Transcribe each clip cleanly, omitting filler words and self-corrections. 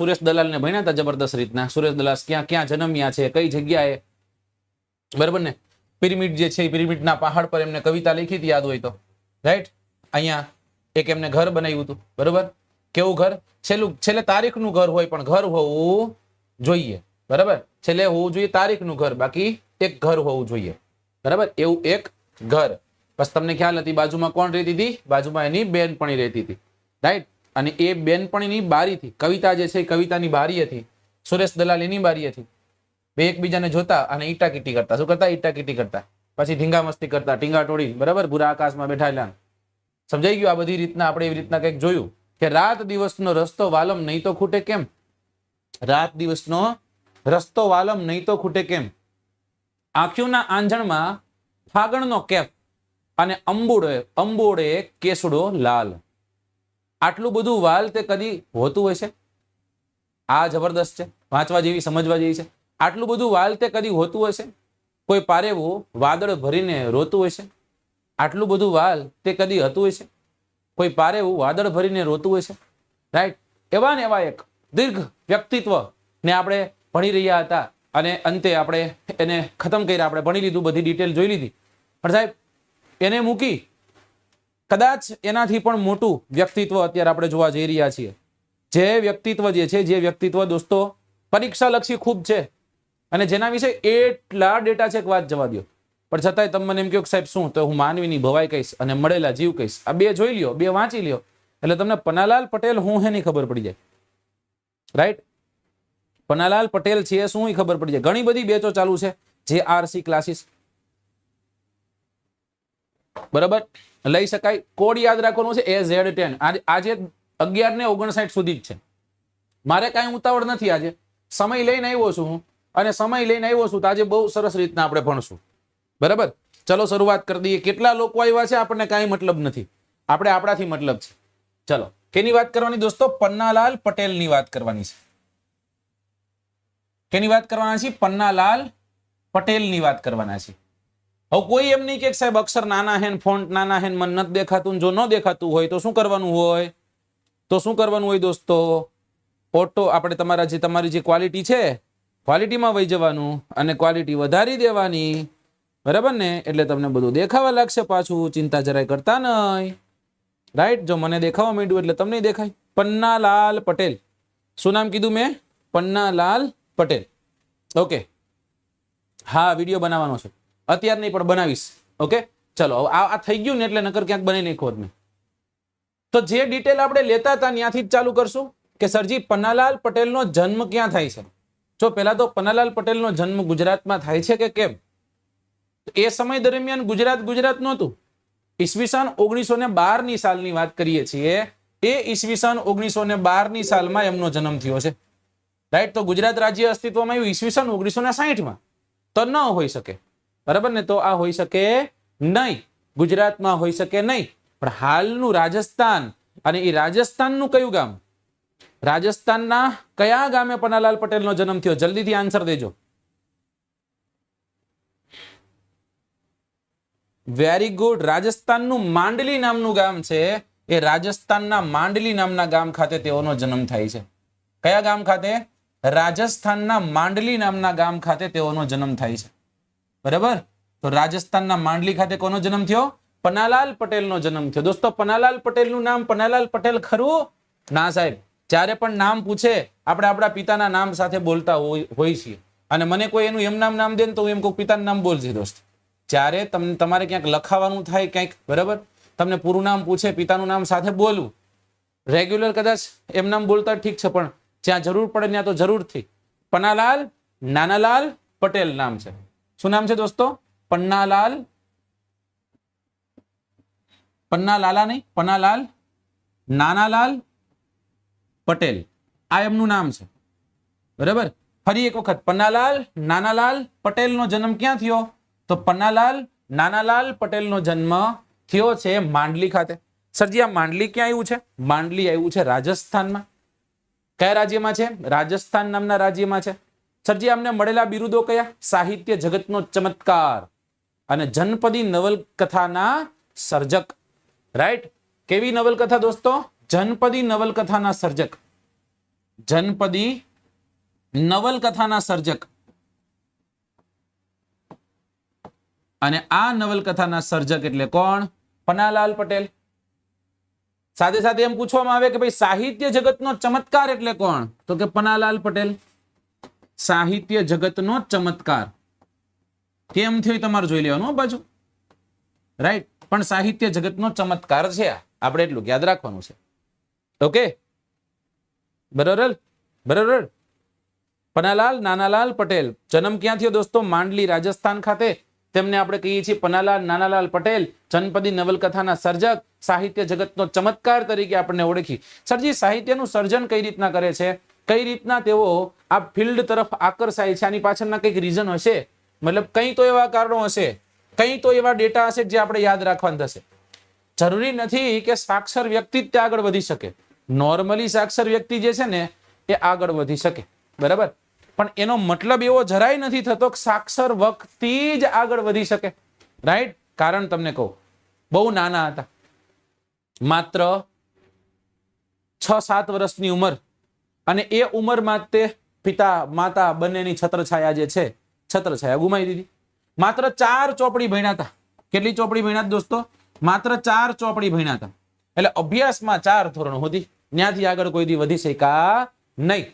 સુરેશ દલાલને ભણ્યા હતા જબરદસ્ત રીતના. સુરેશ દલાલ ક્યાં ક્યાં જન્મ્યા છે, કઈ જગ્યાએ, બરાબર ને. પિરામિડ જે છે, પિરામિડના પહાડ પર એમને કવિતા લખી હતી, યાદ હોય તો, રાઈટ. અહીંયા એક એમને ઘર બનાવ્યું હતું, બરાબર. કેવું ઘર? છેલ્લે તારીખનું ઘર હોય, પણ ઘર હોવું જોઈએ, બરાબર. છેલ્લે હોવું જોઈએ તારીખનું ઘર, બાકી એક ઘર હોવું જોઈએ, બરાબર. એવું એક ઘર. બસ તમને ખ્યાલ હતી બાજુમાં કોણ રહેતી હતી? બાજુમાં એની બેનપણી રહેતી હતી, રાઈટ. અને એ બેનપણીની બારીથી કવિતા જે છે, કવિતાની બારી હતી. સુરેશ દલાલ એની બારી હતી. બે એકબીજાને જોતા અને ઈટાકીટી કરતા. શું કરતા? ઈટાકીટી કરતા. પછી ઢીંગા મસ્તી કરતા, ઢીંગા ટોળી, બરાબર. ભૂરા આકાશમાં બેઠાયેલા. સમજાઈ ગયું? આ બધી રીતના આપણે એવી રીતના કંઈક જોયું કે રાત દિવસનો રસ્તો વાલમ નહીં તો ખૂટે કેમ? રાત દિવસનો રસ્તો વાલમ નહીં તો ખૂટે કેમ? આંખોના આંજણમાં ફાગણનો કેફ અને અંબોડે કેસડો લાલ. આટલું બધું વાલ તે કદી હોતું હોય છે? આ જબરદસ્ત છે, વાંચવા જેવી, સમજવા જેવી છે. આટલું બધું વાલ તે કદી હોતું હોય છે? કોઈ પારેવું વાદળ ભરીને રોતું હોય છે? આટલું બધું વાલ તે કદી હતું હોય છે? કોઈ પારેવું વાદળ ભરીને રોતું હોય છે, રાઈટ. એવા ને એવા એક દીર્ઘ વ્યક્તિત્વ ને આપણે ભણી રહ્યા હતા અને અંતે આપણે એને ખતમ કર્યા. આપણે ભણી લીધું, બધી ડિટેલ જોઈ લીધી, પણ સાહેબ એને મૂકી કદાચ એનાથી પણ મોટું વ્યક્તિત્વ અત્યારે આપણે જોવા જઈ રહ્યા છીએ. જે વ્યક્તિત્વ જે છે, જે વ્યક્તિત્વ દોસ્તો પરીક્ષા લક્ષી ખૂબ છે અને જેના વિશે એટલા ડેટા છે કે વાત જવા દો. પણ છતાંય તમે મને એમ કહો સાહેબ શું, તો હું માનવીની ભવાઈ કહીશ અને મળેલા જીવ કહીશ. આ બે જોઈ લ્યો, બે વાંચી લ્યો, એટલે તમને પન્નાલાલ પટેલ હું હે નહીં ખબર પડી જાય, રાઈટ. પન્નાલાલ પટેલ છે શું ખબર પડી જાય. ઘણી બધી બેચો ચાલુ છે, JRC ક્લાસીસ, બરાબર, લઈ શકાય. કોડ યાદ રાખવાનું છે AZ10. આજે 11:59 સુધી જ છે. મારે કાંઈ ઉતાવળ નથી, આજે સમય લઈને આવ્યો છું હું, અને સમય લઈને આવ્યો છું તો આજે બહુ સરસ રીતના આપણે ભણશું, બરાબર. ચલો શરૂઆત કરી દઈએ. કેટલા લોકો આવ્યા છે આપણને કાંઈ મતલબ નથી, આપણે આપણાથી મતલબ છે. ચલો, કેની વાત કરવાની દોસ્તો? પન્નાલાલ પટેલની વાત કરવાની છે. કેની વાત કરવાના છે? પન્નાલાલ પટેલની વાત કરવાના છે. હવે કોઈ એમ નહીં કે સાહેબ અક્ષર નાના હે, ફોન્ટ નાના હે, મને નથી દેખાતું. જો ન દેખાતું હોય તો શું કરવાનું હોય? તો શું કરવાનું હોય દોસ્તો? ઓટો આપણે તમારી જે ક્વોલિટી છે, ક્વોલિટીમાં વહી જવાનું અને ક્વોલિટી વધારી દેવાની, બરાબર ને. એટલે તમને બધું દેખાવા લાગશે પાછું. ચિંતા જરાય કરતા નહીં, રાઈટ. જો મને દેખાવા માંડ્યું એટલે તમને દેખાય. પન્નાલાલ પટેલ. શું નામ કીધું મેં? પન્નાલાલ પટેલ. ઓકે, હા, વિડીયો બનાવવાનો છે અત્યારે નહીં, પણ બનાવીશ. ઓકે, ચલો આ થઈ ગયું ને એટલે નકર ક્યાંક બની નાખો મેં. તો જે ડિટેલ આપણે લેતા હતા ત્યાંથી જ ચાલુ કરશું કે સરજી પન્નાલાલ પટેલનો જન્મ ક્યાં થાય છે. જો પહેલા તો પન્નાલાલ પટેલનો જન્મ ગુજરાતમાં થાય છે કે કેમ? એ સમય દરમિયાન ગુજરાત નહોતું. ઈસવીસન 1912 સાલની વાત કરીએ છીએ. એ ઈસવીસન 1912 સાલમાં એમનો જન્મ થયો છે, રાઈટ. તો ગુજરાત રાજ્ય અસ્તિત્વમાં આવ્યું ઈસવીસન 1960માં. તો ન હોઈ શકે, બરાબર ને. તો આ હોઈ શકે નહીં, ગુજરાતમાં હોઈ શકે નહીં. પણ હાલનું રાજસ્થાન, અને એ રાજસ્થાનનું કયું ગામ? રાજસ્થાનના કયા ગામે પન્નાલાલ પટેલનો જન્મ થયો? જલ્દીથી આન્સર દેજો. Very good. રાજસ્થાનનું માંડલી નામનું ગામ છે. એ રાજસ્થાનના માંડલી નામના ગામ ખાતે તેઓનો જન્મ થાય છે. કયા ગામ ખાતે? રાજસ્થાનના માંડલી નામના ગામ ખાતે તેઓનો જન્મ થાય છે, બરાબર. તો રાજસ્થાનના માંડલી ખાતે કોનો જન્મ થયો? પન્નાલાલ પટેલનો જન્મ થયો. દોસ્તો પન્નાલાલ પટેલનું નામ પન્નાલાલ પટેલ ખરું? ના સાહેબ. જ્યારે પણ નામ પૂછે આપણે આપણા પિતાના નામ સાથે બોલતા હોય છીએ. અને મને કોઈ એનું એમ નામ દે ને તો હું એમ કહું પિતાનું નામ બોલશે દોસ્ત. જ્યારે તમારે ક્યાંક લખાવાનું થાય ક્યાંક, બરાબર, તમને પૂરું નામ પૂછે, પિતાનું નામ સાથે બોલવું. રેગ્યુલર કદાચ એમ નામ બોલતા ઠીક છે, પણ જ્યાં જરૂર પડે ત્યાં તો જરૂરથી. પન્નાલાલ નાનાલાલ પટેલ નામ છે. શું નામ છે દોસ્તો? પન્નાલાલ નાનાલાલ પટેલ. આ એમનું નામ છે, બરાબર. ફરી એક વખત, પન્નાલાલ નાનાલાલ પટેલનો જન્મ ક્યાં થયો? તો પન્નાલાલ નાનાલાલ પટેલનો જન્મ થયો છે માંડલી ખાતે. સરજી આ માંડલી ક્યાં આવ્યું છે? માંડલી આવ્યું છે રાજસ્થાનમાં. કયા રાજ્યમાં છે? રાજસ્થાન નામના રાજ્યમાં છે. સરજી અમને મળેલા બિરુદો કયા? સાહિત્ય જગતનો ચમત્કાર અને જનપદી નવલકથાના સર્જક, રાઈટ. કેવી નવલકથા દોસ્તો? જનપદી નવલકથાના સર્જક. જનપદી નવલકથાના સર્જક. અને આ નવલકથાના સર્જક એટલે કોણ? પન્નાલાલ પટેલ. સાથે સાથે એમ પૂછવામાં આવે કે ભાઈ સાહિત્ય જગતનો ચમત્કાર એટલે કોણ? તો કે પન્નાલાલ પટેલ. સાહિત્ય જગતનો ચમત્કાર કેમ થયો તમારે જોઈ લેવાનું બાજુ, રાઈટ. પણ સાહિત્ય જગતનો ચમત્કાર છે, આપણે એટલું યાદ રાખવાનું છે. ઓકે, બરોબર બરોબર. પન્નાલાલ નાનાલાલ પટેલ. જન્મ ક્યાં થયો દોસ્તો? માંડલી, રાજસ્થાન ખાતે. તેમને આપણે કહીએ છીએ પન્નાલાલ નાનાલાલ પટેલ, જનપદી નવલકથાના સર્જક, સાહિત્ય જગતનો ચમત્કાર તરીકે આપણને ઓળખી. સરજી સાહિત્યનું સર્જન કઈ રીતના કરે છે, કઈ રીતના તેઓ આ ફિલ્ડ તરફ આકર્ષાય છે, આની પાછળના કંઈક રીઝન હશે, મતલબ કંઈ તો એવા કારણો હશે, કંઈ તો એવા ડેટા હશે જે આપણે યાદ રાખવાના થશે. જરૂરી નથી કે સાક્ષર વ્યક્તિ જ તે આગળ વધી શકે. નોર્મલી સાક્ષર વ્યક્તિ જે છે ને એ આગળ વધી શકે, બરાબર, પણ એનો મતલબ એવો જરાય નથી થતો કે સાક્ષર વ્યક્તિ જ આગળ વધી શકે, રાઈટ. કારણ તમને કહું, બહુ નાના હતા, માત્ર 6-7 વર્ષની ઉંમર, અને એ ઉંમરમાં તે પિતા માતા બંનેની છત્રછાયા જે છે, છત્રછાયા ગુમાવી દીધી. માત્ર 4 ચોપડી ભણ્યા હતા. કેટલી ચોપડી ભણ્યા દોસ્તો? માત્ર 4 ચોપડી ભણ્યા હતા. એટલે અભ્યાસમાં 4 ધોરણ હતી, ત્યાંથી આગળ કોઈ દી વધી શક્યા નહીં,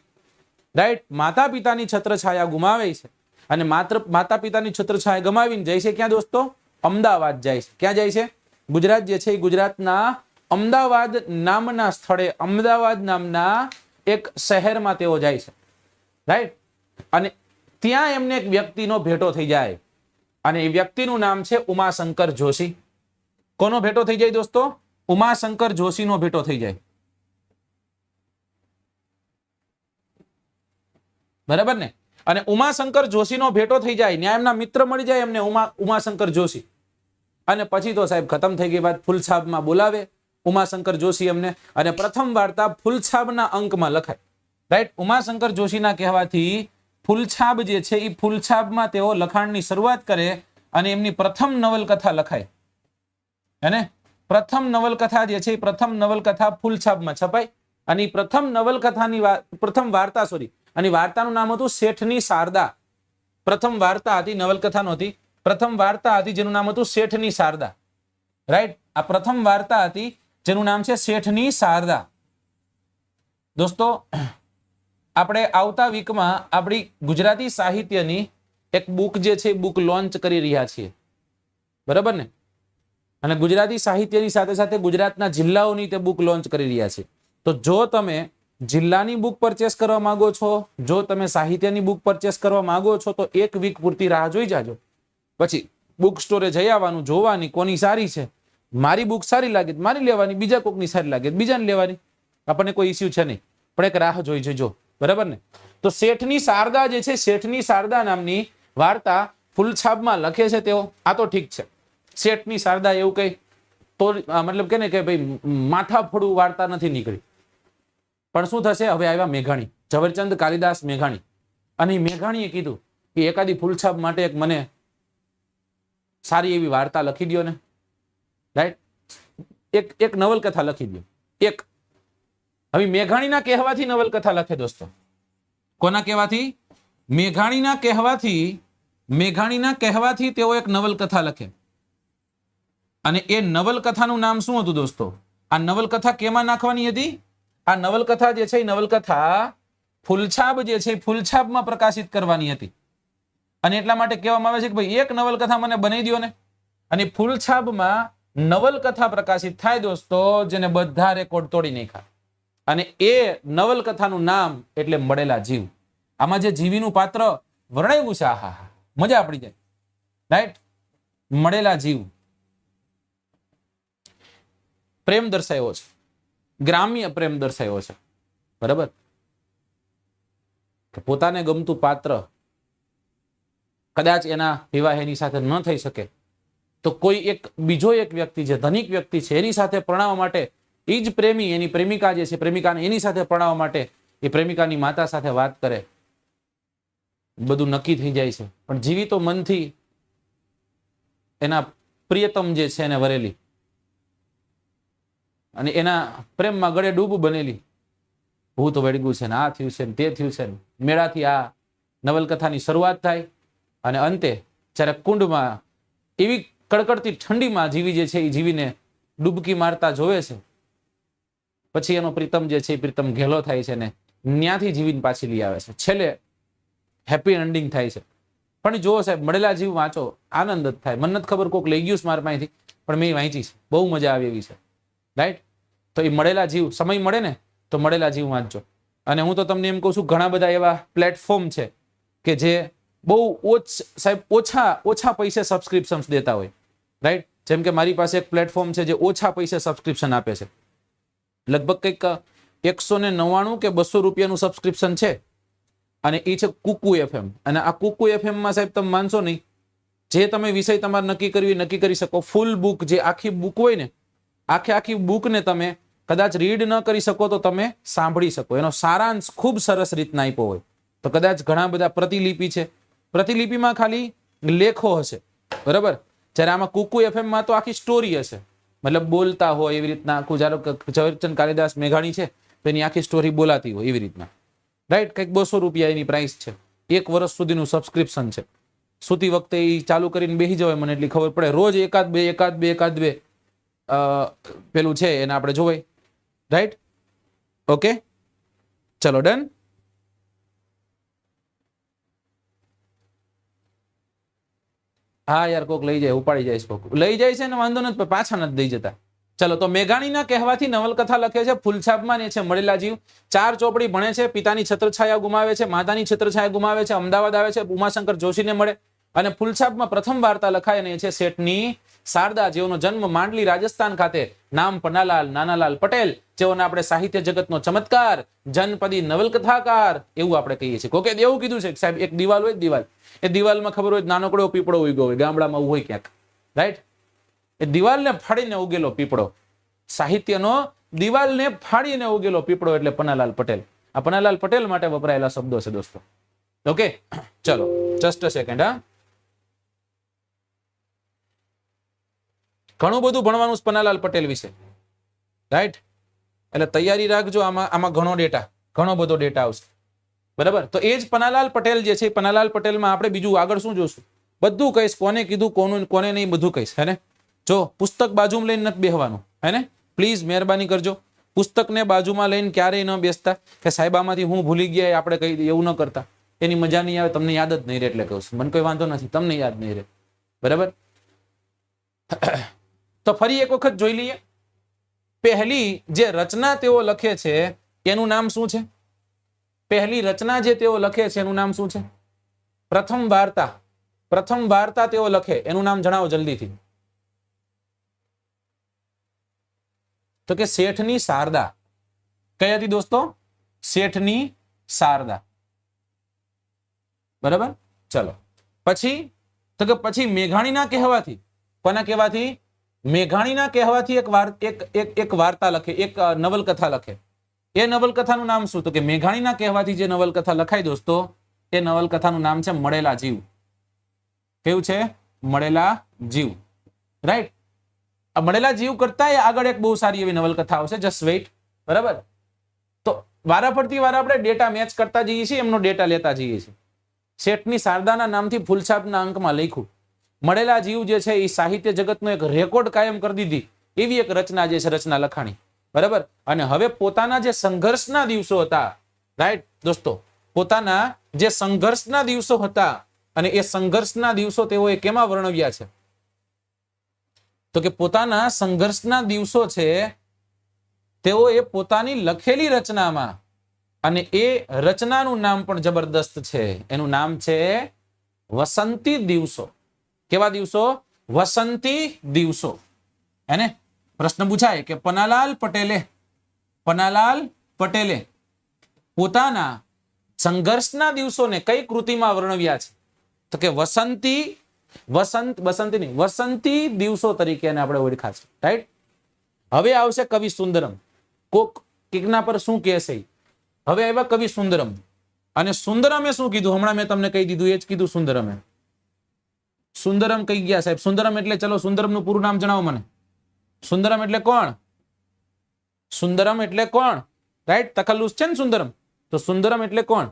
રાઈટ. માતા પિતાની છત્રછાયા ગુમાવે છે, અને માત્ર માતા પિતાની છત્રછાયા ગમાવીને જાય છે ક્યાં દોસ્તો? અમદાવાદ જાય છે. ક્યાં જાય છે? ગુજરાત જે છે એ ગુજરાતના અમદાવાદ નામના સ્થળે, અમદાવાદ નામના એક શહેરમાં તેઓ જાય છે, રાઈટ. અને ત્યાં એમને એક વ્યક્તિનો ભેટો થઈ જાય, અને એ વ્યક્તિનું નામ છે ઉમાશંકર જોશી. કોનો ભેટો થઈ જાય દોસ્તો? ઉમાશંકર જોશીનો ભેટો થઈ જાય, બરાબર ને. અને ઉમાશંકર જોશીનો ભેટો થઈ જાય, ન્યા એમના મિત્ર મળી જાય એમને, ઉમાશંકર જોશી. અને પછી તો સાહેબ ખતમ થઈ ગઈ વાત. ફૂલછાપમાં બોલાવે ઉમાશંકર જોશી એમને, અને પ્રથમ વાર્તા ફૂલછાપના અંકમાં લખાય, રાઈટ. ઉમાશંકર જોશીના કહેવાથી ફૂલછાપ જે છે એ ફૂલછાપમાં તેઓ લખાણની શરૂઆત કરે, અને એમની પ્રથમ નવલકથા લખાય. અને પ્રથમ નવલકથા જે છે એ પ્રથમ નવલકથા ફૂલછાપમાં છપાય, અને પ્રથમ નવલકથાની પ્રથમ વાર્તા, સોરી, અને વાર્તાનું નામ હતું શેઠની શારદા. પ્રથમ વાર્તા હતી, નવલકથા નહોતી, પ્રથમ વાર્તા હતી જેનું નામ હતું શેઠની શારદા, રાઈટ. આ પ્રથમ વાર્તા હતી જેનું નામ છે શેઠની શારદા. દોસ્તો, આપણે આવતા વીકમાં આપણી ગુજરાતી સાહિત્યની એક બુક જે છે બુક લોન્ચ કરી રહ્યા છીએ, બરાબર ને. અને ગુજરાતી સાહિત્યની સાથે સાથે ગુજરાતના જિલ્લાઓની તે બુક લોન્ચ કરી રહ્યા છે. તો જો તમે જિલ્લાની બુક પરચેસ કરવા માંગો છો, જો તમે સાહિત્યની બુક પરચેસ કરવા માંગો છો, તો 1 વીક પૂરતી રાહ જોઈ જાજો. પછી બુક સ્ટોરે જઈ આવવાનું, જોવાની કોની સારી છે. મારી બુક સારી લાગે મારી લેવાની, બીજા કોકની સારી લાગે બીજાને લેવાની, આપણને કોઈ ઇસ્યુ છે નહીં, પણ એક રાહ જોઈ જજો, બરાબર ને. તો શેઠની શારદા જે છે, શેઠની શારદા નામની વાર્તા ફૂલછાપમાં લખે છે તેઓ. આ તો ઠીક છે, શેઠની શારદા એવું કઈ તો મતલબ કે ને કે ભાઈ માથા ફોડું વાર્તા નથી નીકળી. પણ શું થશે? હવે આવ્યા મેઘાણી, ઝવેરચંદ કાલિદાસ મેઘાણી, અને મેઘાણીએ કીધું કે એકાદી ફૂલછાપ માટે એક મને સારી એવી વાર્તા લખી દો ને, રાઈટ. એક નવલકથા લખી દો એક. હવે મેઘાણીના કહેવાથી નવલકથા લખે દોસ્તો. કોના કહેવાથી? મેઘાણીના કહેવાથી તેઓ એક નવલકથા લખે. અને એ નવલકથાનું નામ શું હતું દોસ્તો? આ નવલકથા કેમાં નાખવાની હતી? આ નવલકથા જે છે એ નવલકથા ફૂલછાપ જે છે ફૂલછાપમાં પ્રકાશિત કરવાની હતી. અને એટલા માટે કહેવામાં આવે છે કે ભાઈ એક નવલકથા મને બનાવી દો ને. અને ફૂલછાપમાં નવલકથા પ્રકાશિત થાય દોસ્તો, જેને બધા રેકોર્ડ તોડી નાખ્યા. અને એ નવલકથાનું નામ એટલે મળેલા જીવ. આમાં જે જીવીનું પાત્ર વર્ણવ્યું છે, આહા, મજા પડી જાય, રાઈટ. મળેલા જીવ, પ્રેમ દર્શાવ્યો છે, ગ્રામ્ય પ્રેમ દર્શાવ્યો છે, બરાબર. પોતાને ગમતું પાત્ર કદાચ એના વિવાહ એની સાથે ન થઈ શકે, તો કોઈ એક બીજો એક વ્યક્તિ જે ધનિક વ્યક્તિ છે એની સાથે પરણાવવા માટે એ જ પ્રેમી, એની પ્રેમિકા જે છે, પ્રેમિકાને એની સાથે પરણાવવા માટે એ પ્રેમિકાની માતા સાથે વાત કરે, બધું નક્કી થઈ જાય છે. પણ જીવી તો મનથી એના પ્રિયતમ જે છે એને વરેલી, અને એના પ્રેમમાં ગળે ડૂબ બનેલી, ભૂત વળગ્યું છે ને આ થયું છે ને તે થયું છે ને મેળાથી આ નવલકથાની શરૂઆત થાય અને અંતે જ્યારે કુંડમાં એવી કડકડતી ઠંડીમાં જીવી જે છે એ જીવીને ડૂબકી મારતા જોવે છે, પછી એનો પ્રીતમ જે છે એ પ્રીતમ ઘેલો થાય છે ને ત્યાંથી જીવીને પાછી લઈ આવે છે. છેલ્લે હેપી એન્ડિંગ થાય છે. પણ જો સાહેબ મળેલા જીવ વાંચો, આનંદ જ થાય. મને નથી ખબર કોઈક લઈ ગયું મારા પાસેથી, પણ મેં વાંચી છે, બહુ મજા આવી એવી છે. રાઈટ? તો એ મળેલા જીવ, સમય મળે ને તો મળેલા જીવ વાંચજો. અને હું તો તમને એમ કહું છું, ઘણા બધા એવા પ્લેટફોર્મ છે કે જે બહુ સાહેબ ઓછા પૈસે સબસ્ક્રિપ્શન દેતા હોય. રાઈટ? જેમ કે મારી પાસે એક પ્લેટફોર્મ છે જે ઓછા પૈસે સબસ્ક્રિપ્શન આપે છે. લગભગ કંઈક 199 કે 200 રૂપિયાનું સબસ્ક્રિપ્શન છે, અને એ છે કુકુ FM. અને આ કુકુ FM માં સાહેબ તમે માનશો નહીં, જે તમે વિષય તમારે નક્કી કરી શકો. ફૂલ બુક, જે આખી બુક હોય ને, આખી બુકને તમે કદાચ રીડ ન કરી શકો તો તમે સાંભળી શકો. એનો સારાંશ ખૂબ સરસ રીતના આપ્યો હોય. તો કદાચ ઘણા બધા પ્રતિલિપિ છે, પ્રતિલિપિમાં ખાલી લેખો હશે, બરાબર. જ્યારે આમાં કુકુ FM માં તો આખી સ્ટોરી હશે, મતલબ બોલતા હોય એવી રીતના આખું. ધારો કે ઝવેરચંદ કાલિદાસ મેઘાણી છે તો એની આખી સ્ટોરી બોલાતી હોય એવી રીતના. રાઈટ? કંઈક 200 રૂપિયા એની પ્રાઇસ છે. 1 વર્ષ સુધીનું સબસ્ક્રિપ્શન છે. સૂતી વખતે એ ચાલુ કરીને બેસી જવાય, મને એટલી ખબર પડે. રોજ એકાદ બે પેલું છે એને આપણે જોવાય. રાઈટ? ઓકે, ચલો ડન. હા યાર, કોક લઈ જાય, ઉપાડી જાય છે, કોક લઈ જાય છે ને વાંધો નથી, પાછા નથી દઈ જતા. ચલો, તો મેઘાણીના કહેવાથી નવલકથા લખે છે ફૂલછાપમાં, ને છે મળેલા જીવ. 4 ચોપડી ભણે છે, પિતાની છત્રછાયા ગુમાવે છે, માતાની છત્રછાયા ગુમાવે છે, અમદાવાદ આવે છે, ઉમાશંકર જોશીને મળે, અને ફૂલછાપમાં પ્રથમ વાર્તા લખાય અને એ છે શેઠની શારદા, જેઓનો જન્મ માંડલી રાજસ્થાન ખાતે, નામ પન્નાલાલ નાનાલાલ પટેલ, જેઓને આપણે સાહિત્ય જગતનો ચમત્કાર, જનપદી નવલકથાકાર એવું આપણે કહીએ છીએ. કોકે એવું કીધું છે સાહેબ, એક દિવાલ હોય, દિવાલ, એ દિવાલમાં ખબર હોય નાનકડો પીપળો ઉગ્યો હોય, ગામડામાં હોય ક્યાંક. રાઈટ? એ દિવાલને ફાડીને ઉગેલો પીપળો, સાહિત્યનો દિવાલને ફાડીને ઉગેલો પીપળો એટલે પન્નાલાલ પટેલ. આ પન્નાલાલ પટેલ માટે વપરાયેલા શબ્દો છે દોસ્તો. ઓકે, ચલો જસ્ટ અ સેકન્ડ. હા, ઘણું બધું ભણવાનું પન્નાલાલ પટેલ વિશે. રાઈટ? એટલે તૈયારી રાખજો. આમાં ઘણો બધો ડેટા આવશે, બરાબર. તો એ જ પન્નાલાલ પટેલ જે છે, પન્નાલાલ પટેલમાં આપણે બીજું આગળ શું જોશું, બધું કહીશ. કોને કીધું, કોને નહીં, બધું કહીશ. હે ને? જો પુસ્તક બાજુમાં લઈને નથી બેહવાનું, હે ને? પ્લીઝ મહેરબાની કરજો. પુસ્તકને બાજુમાં લઈને ક્યારેય ન બેસતા કે સાહેબ આમાંથી હું ભૂલી ગયા આપણે કહી દઈએ, એવું ન કરતા. એની મજા નહીં આવે, તમને યાદ જ નહીં રહે. એટલે કહું છું, મને કોઈ વાંધો નથી, તમને યાદ નહીં રહે, બરાબર. તો ફરી એક વખત જોઈ લઈએ. પહેલી જે રચના તેઓ લખે છે એનું નામ શું છે? પહેલી રચના જે તેઓ લખે છે એનું નામ શું છે? પ્રથમ વાર્તા તેઓ લખે એનું નામ જણાવો જલ્દીથી. તો કે શેઠની શારદા. કઈ હતી દોસ્તો? શેઠની શારદા, બરાબર. ચલો, પછી તો કે પછી મેઘાણીના કહેવાથી, કોના કહેવાથી? મેઘાણીના કહેવાથી એક વાર્તા લખે, એક નવલકથા લખે. એ નવલકથાનું નામ શું? તો કે મેઘાણીના કહેવાથી જે નવલકથા લખાય દોસ્તો, એ નવલકથાનું નામ છે મળેલા જીવ. કેવું છે? મળેલા જીવ. રાઈટ? આ મળેલા જીવ કરતા આગળ એક બહુ સારી એવી નવલકથા આવશે, જસ્ટ વેઇટ, બરાબર. તો વારાફરતી આપણે ડેટા મેચ કરતા જઈએ છીએ, એમનો ડેટા લેતા જઈએ છીએ. શેઠની શારદાના નામથી ફૂલછાપના અંકમાં લખ્યું. મળેલા જીવ જે છે એ સાહિત્ય જગતનો એક રેકોર્ડ કાયમ કરી દીધી એવી એક રચના જે છે, રચના લખાણી, બરાબર. અને હવે પોતાના જે સંઘર્ષના દિવસો હતા, રાઈટ દોસ્તો, પોતાના જે સંઘર્ષના દિવસો હતા, અને એ સંઘર્ષના દિવસો તેઓએ કેમાં વર્ણવ્યા છે? તો કે પોતાના સંઘર્ષના દિવસો છે તેઓએ પોતાની લખેલી રચનામાં, અને એ રચનાનું નામ પણ જબરદસ્ત છે. એનું નામ છે વસંતી દિવસો. કેવા દિવસો? વસંતી દિવસો. એને પ્રશ્ન પૂછાય કે પન્નાલાલ પટેલે પોતાના સંઘર્ષના દિવસોને કઈ કૃતિમાં વર્ણવ્યા છે? તો કે વસંતી દિવસો તરીકે આપણે ઓળખા છે. રાઈટ? હવે આવશે કવિ સુંદરમ. કોકના પર શું કહેશે? હવે આવ્યા કવિ સુંદરમ. અને સુંદરમે શું કીધું? હમણાં મેં તમને કહી દીધું, એ જ કીધું સુંદરમે. સુંદરમ કઈ ગયા સાહેબ? સુંદરમ એટલે, ચલો સુંદરમનું પૂરું નામ જણાવો મને. સુંદરમ એટલે કોણ? સુંદરમ એટલે કોણ? રાઈટ, તખલ્લુસ છે ને સુંદરમ. તો સુંદરમ એટલે કોણ?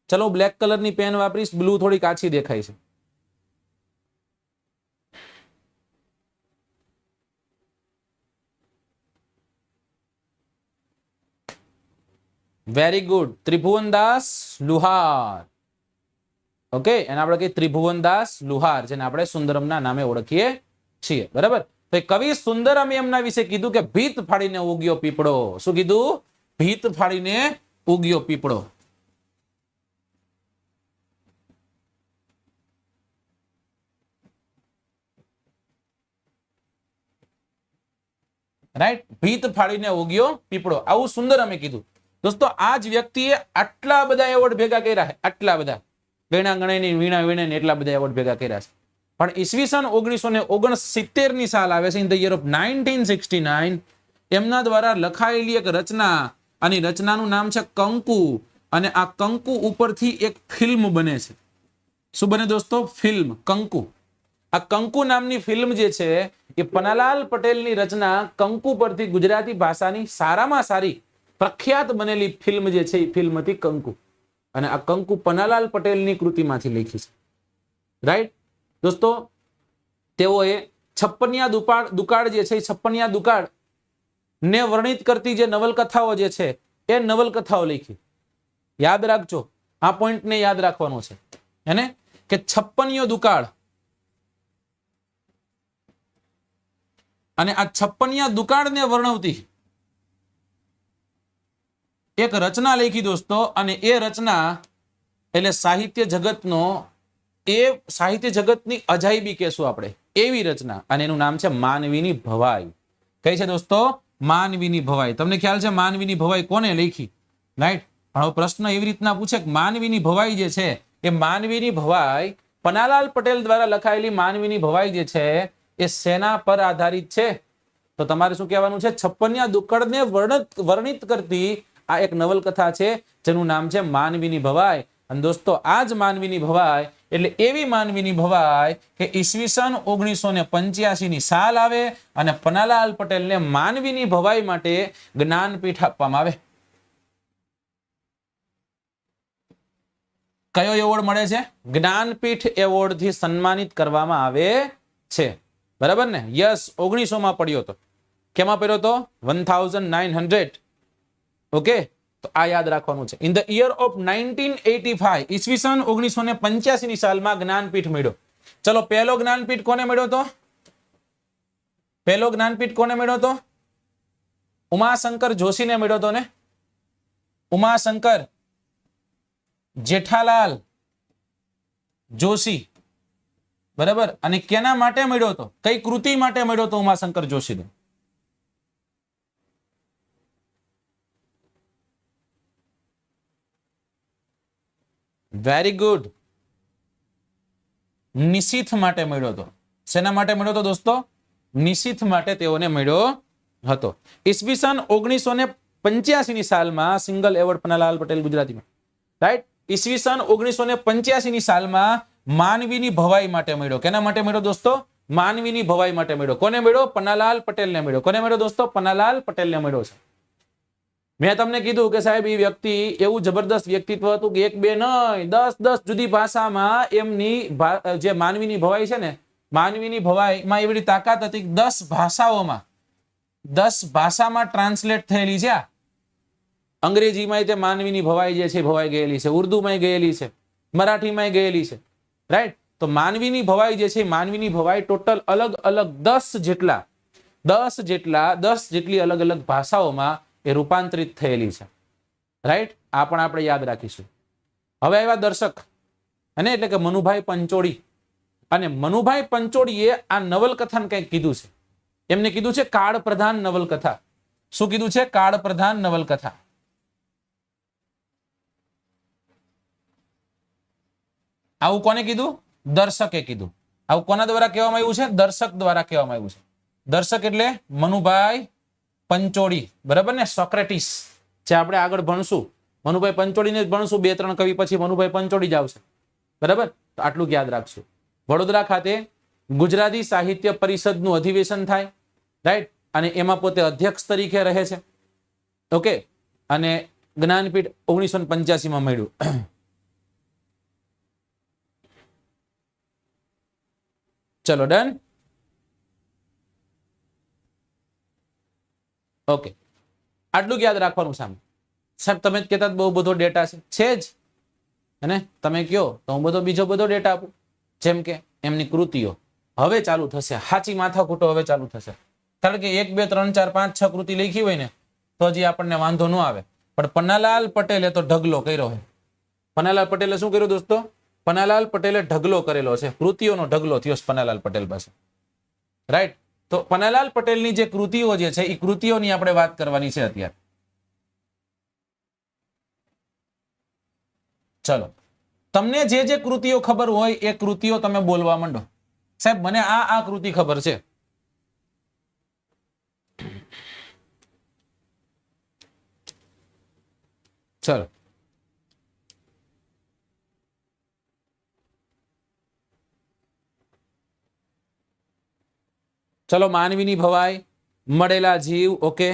ચલો બ્લેક કલરની પેન વાપરીશ, બ્લુ થોડી કાચી દેખાય છે. વેરી ગુડ, ત્રિભુવનદાસ લુહાર. ઓકે, એને આપણે કહીએ ત્રિભુવનદાસ લુહાર, જેને આપણે સુંદરમના નામે ઓળખીએ છીએ. બરાબર. તો કવિ સુંદરમે એમના વિશે કીધું કે ભીત ફાડીને ઉગ્યો પીપળો. શું કીધું? ભીત ફાડીને ઉગ્યો પીપળો. રાઈટ, ભીત ફાડીને ઉગ્યો પીપળો, આવું સુંદરમે કીધું. દોસ્તો આ જ વ્યક્તિએ આટલા બધા એવોર્ડ ભેગા કર્યા છે, આટલા બધા ગણા ગણાની વીણા વીણે એટલા બધા એવોર્ડ ભેગા કર્યા છે. પણ ઈસવીસન 1969 ની સાલ આવે છે, ઇન ધ યર ઓફ 1969, એમના દ્વારા લખાયેલી એક રચના, અને રચનાનું નામ છે કંકુ, અને આ કંકુ ઉપરથી એક ફિલ્મ બને છે. શું બને દોસ્તો? ફિલ્મ કંકુ. આ કંકુ નામની ફિલ્મ જે છે એ પન્નાલાલ પટેલની રચના કંકુ પરથી ગુજરાતી ભાષાની સારામાં સારી પ્રખ્યાત બનેલી ફિલ્મ જે છે એ ફિલ્મ હતી કંકુ. અને આ કંકુ પન્નાલાલ પટેલની કૃતિમાંથી લખી છે. રાઈટ દોસ્તો, તેઓએ છપ્પનિયા દુકાળ જે છે, છપ્પનિયા દુકાળ ને વર્ણિત કરતી જે નવલકથાઓ જે છે એ નવલકથાઓ લખી. યાદ રાખજો, આ પોઈન્ટને યાદ રાખવાનો છે એને, કે છપ્પનિયો દુકાળ, અને આ છપ્પનિયા દુકાળને વર્ણવતી એક રચના લખી દોસ્તો. અને એ રચના એટલે સાહિત્ય જગતનો, એ સાહિત્ય જગતની અજાયબી કહેશું આપણે, એવી રચના, અને એનું નામ છે માનવીની ભવાઈ. કઈ છે દોસ્તો? માનવીની ભવાઈ. તમને ખ્યાલ છે માનવીની ભવાઈ કોને લખી? રાઈટ. હવે પ્રશ્ન એવી રીતના પૂછે કે માનવીની ભવાઈ જે છે એ માનવીની ભવાઈ પન્નાલાલ પટેલ દ્વારા લખાયેલી માનવીની ભવાઈ જે છે એ શેના પર આધારિત છે? તો તમારે શું કહેવાનું છે? છપ્પનિયા દુકાળને વર્ણિત કરતી આ એક નવલકથા છે જેનું નામ છે માનવીની ભવાઈ. અને દોસ્તો આ જ માનવીની ભવાઈ એટલે એવી માનવીની ભવાઈ કે ઈસવીસન 1985 ની સાલ આવે અને પન્નાલાલ પટેલને માનવીની ભવાઈ માટે જ્ઞાનપીઠ આપવામાં આવે. કયો એવોર્ડ મળે છે? જ્ઞાનપીઠ એવોર્ડ થી સન્માનિત કરવામાં આવે છે. બરાબર ને? યસ, 1900 માં પડ્યો હતો. કેમાં પડ્યો હતો? 1900. ઓકે, તો આ યાદ રાખવાનું છે. ઇન ધ યર ઓફ 1985, ઈસવીસન 1985 ની સાલમાં જ્ઞાનપીઠ મળ્યો. ચલો પહેલો જ્ઞાનપીઠ કોને મળ્યો હતો? પહેલો જ્ઞાનપીઠ કોને મળ્યો હતો? ઉમાશંકર જોશીને મળ્યો હતો ને. ઉમાશંકર જેઠાલાલ જોશી. બરાબર. અને કેના માટે મળ્યો હતો? કઈ કૃતિ માટે મળ્યો હતો ઉમાશંકર જોશીને? વેરી ગુડ, નિશીથ માટે મળ્યો હતો. શેના માટે મળ્યો હતો દોસ્તો? નિશીથ માટે તેઓને મળ્યો હતો. ઈસવીસન 1985 ની સાલમાં સિંગલ એવોર્ડ પન્નાલાલ પટેલ ગુજરાતીમાં. રાઈટ. ઈસવીસન 1985 ની સાલમાં માનવીની ભવાઈ માટે મળ્યો. કેના માટે મળ્યો દોસ્તો? માનવીની ભવાઈ માટે મળ્યો. કોને મળ્યો? પન્નાલાલ પટેલને મળ્યો. કોને મળ્યો દોસ્તો? પન્નાલાલ પટેલને મળ્યો છે. મેં તમને કીધું કે સાહેબ એ વ્યક્તિ એવું જબરદસ્ત વ્યક્તિત્વ હતું કે એક બે નહીં 10 જુદી ભાષામાં એમની જે માનવીની ભવાઈ છે ને, માનવીની ભવાઈમાં એવી તાકાત હતી કે 10 ભાષાઓમાં 10 ભાષામાં ટ્રાન્સલેટ થયેલી છે. અંગ્રેજીમાં તે માનવીની ભવાઈ જે છે ભવાઈ ગયેલી છે, ઉર્દુમાં ગયેલી છે, મરાઠીમાં ગયેલી છે. રાઈટ. તો માનવીની ભવાઈ જે છે, માનવીની ભવાઈ ટોટલ અલગ અલગ 10 જેટલી અલગ અલગ ભાષાઓમાં એ રૂપાંતરિત થયેલી છે. રાઈટ. આ પણ આપણે યાદ રાખીશું. હવે એવા દર્શક અને એટલે કે મનુભાઈ પંચોળી, અને મનુભાઈ પંચોળીએ આ નવલકથાને કંઈક કીધું છે. એમને કીધું છે કાળ પ્રધાન નવલકથા. શું કીધું છે? કાળ પ્રધાન નવલકથા. આવું કોને કીધું? દર્શકે કીધું. આવું કોના દ્વારા કહેવામાં આવ્યું છે? દર્શક દ્વારા કહેવામાં આવ્યું છે. દર્શક એટલે મનુભાઈ પંચોળી. બરાબર ને? સોક્રેટિસ જે આપણે આગળ ભણશું, મનુભાઈ પંચોળીને જ ભણશું. 2-3 કવિ પછી મનુભાઈ પંચોળી જ આવશે. બરાબર. તો આટલું યાદ રાખશું. વડોદરા ખાતે ગુજરાતી સાહિત્ય પરિષદનું અધિવેશન થાય. રાઈટ. અને એમાં પોતે અધ્યક્ષ તરીકે રહે છે. ઓકે, અને જ્ઞાનપીઠ 1985 માં મળ્યું. ચલો ડન. ઓકે, આટલું યાદ રાખવાનું સામે. સાહેબ તમે જ કહેતા બહુ બધો ડેટા છે જ, અને તમે કયો તો હું બીજો બધો ડેટા આપું. જેમ કે એમની કૃતિઓ હવે ચાલુ થશે, સાચી માથાકૂટો હવે ચાલુ થશે. કારણ કે 1 2 3 4 5 6 કૃતિ લખી હોય ને તો હજી આપણને વાંધો ન આવે. પણ પન્નાલાલ પટેલે તો ઢગલો કર્યો છે. પન્નાલાલ પટેલે શું કર્યું દોસ્તો? પન્નાલાલ પટેલે ઢગલો કરેલો છે, કૃતિઓનો ઢગલો થયો છે પન્નાલાલ પટેલ પાસે. રાઈટ? તો પન્નાલાલ પટેલની જે કૃતિઓ જે છે એ કૃતિઓની આપણે વાત કરવાની છે અત્યારે. ચલો, તમને જે જે કૃતિઓ ખબર હોય એ કૃતિઓ તમે બોલવા માંડો. સાહેબ મને આ કૃતિ ખબર છે. ચલો, ચલો, માનવીની ભવાઈ, મળેલા જીવ. ઓકે,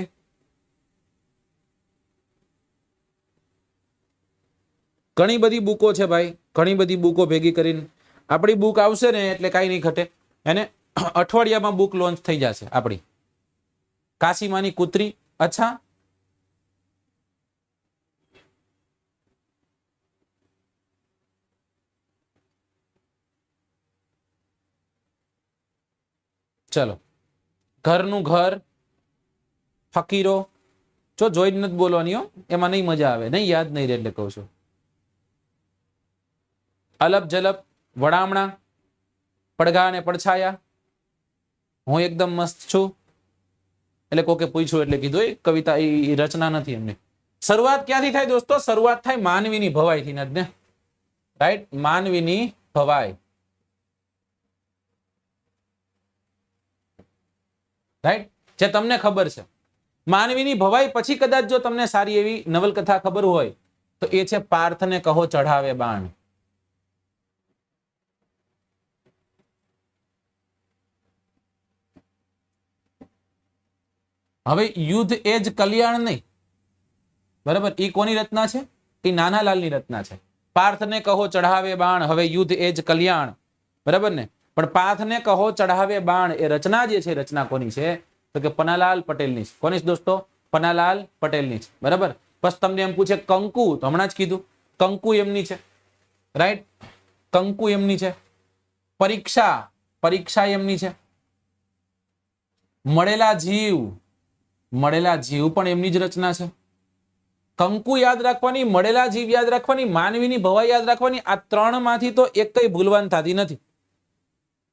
ઘણી બધી બુકો છે ભાઈ, ઘણી બધી બુકો ભેગી કરીને આપણી બુક આવશે ને એટલે કાંઈ નહીં ઘટે. એને અઠવાડિયામાં બુક લોન્ચ થઈ જશે આપણી કાશીમાની કૂતરી. અચ્છા, ચલો, ઘરનું ઘર, ફકીરો. જો જોઈ નથી બોલવાની હો, એમાં નહીં મજા આવે, નહીં યાદ નહીં રહે એટલે કહું છું. અલપ જલપ, વડામણા, પડઘા અને પડછાયા, હું એકદમ મસ્ત છું. એટલે કોકે પૂછ્યું એટલે કીધું એ કવિતા એ રચના નથી એમની. શરૂઆત ક્યાંથી થાય દોસ્તો? શરૂઆત થાય માનવીની ભવાઈ થી ને. રાઈટ? માનવીની ભવાઈ. રાઈટ? જે તમને ખબર છે. માનવીની ભવાઈ પછી કદાચ જો તમને સારી એવી નવલકથા ખબર હોય તો એ છે પાર્થને કહો ચઢાવે બાણ. હવે યુદ્ધ એ જ કલ્યાણ નહીં, બરાબર? એ કોની રચના છે? એ નાનાલાલની રચના છે. પાર્થને કહો ચઢાવે બાણ, હવે યુદ્ધ એ જ કલ્યાણ, બરાબર ને? પણ પાર્થને કહો ચઢાવે બાણ એ રચના જે છે, રચના કોની છે? તો કે પન્નાલાલ પટેલની છે. કોની દોસ્તો? પન્નાલાલ પટેલની છે, બરાબર? બસ તમને એમ પૂછે કંકુ, તો હમણાં જ કીધું કંકુ એમની છે. રાઈટ? કંકુ એમની છે. પરીક્ષા, પરીક્ષા એમની છે. મળેલા જીવ, મળેલા જીવ પણ એમની જ રચના છે. કંકુ યાદ રાખવાની, મળેલા જીવ યાદ રાખવાની, માનવીની ભવાઈ યાદ રાખવાની. આ ત્રણ માંથી તો એક કઈ ભૂલવાની થતી નથી.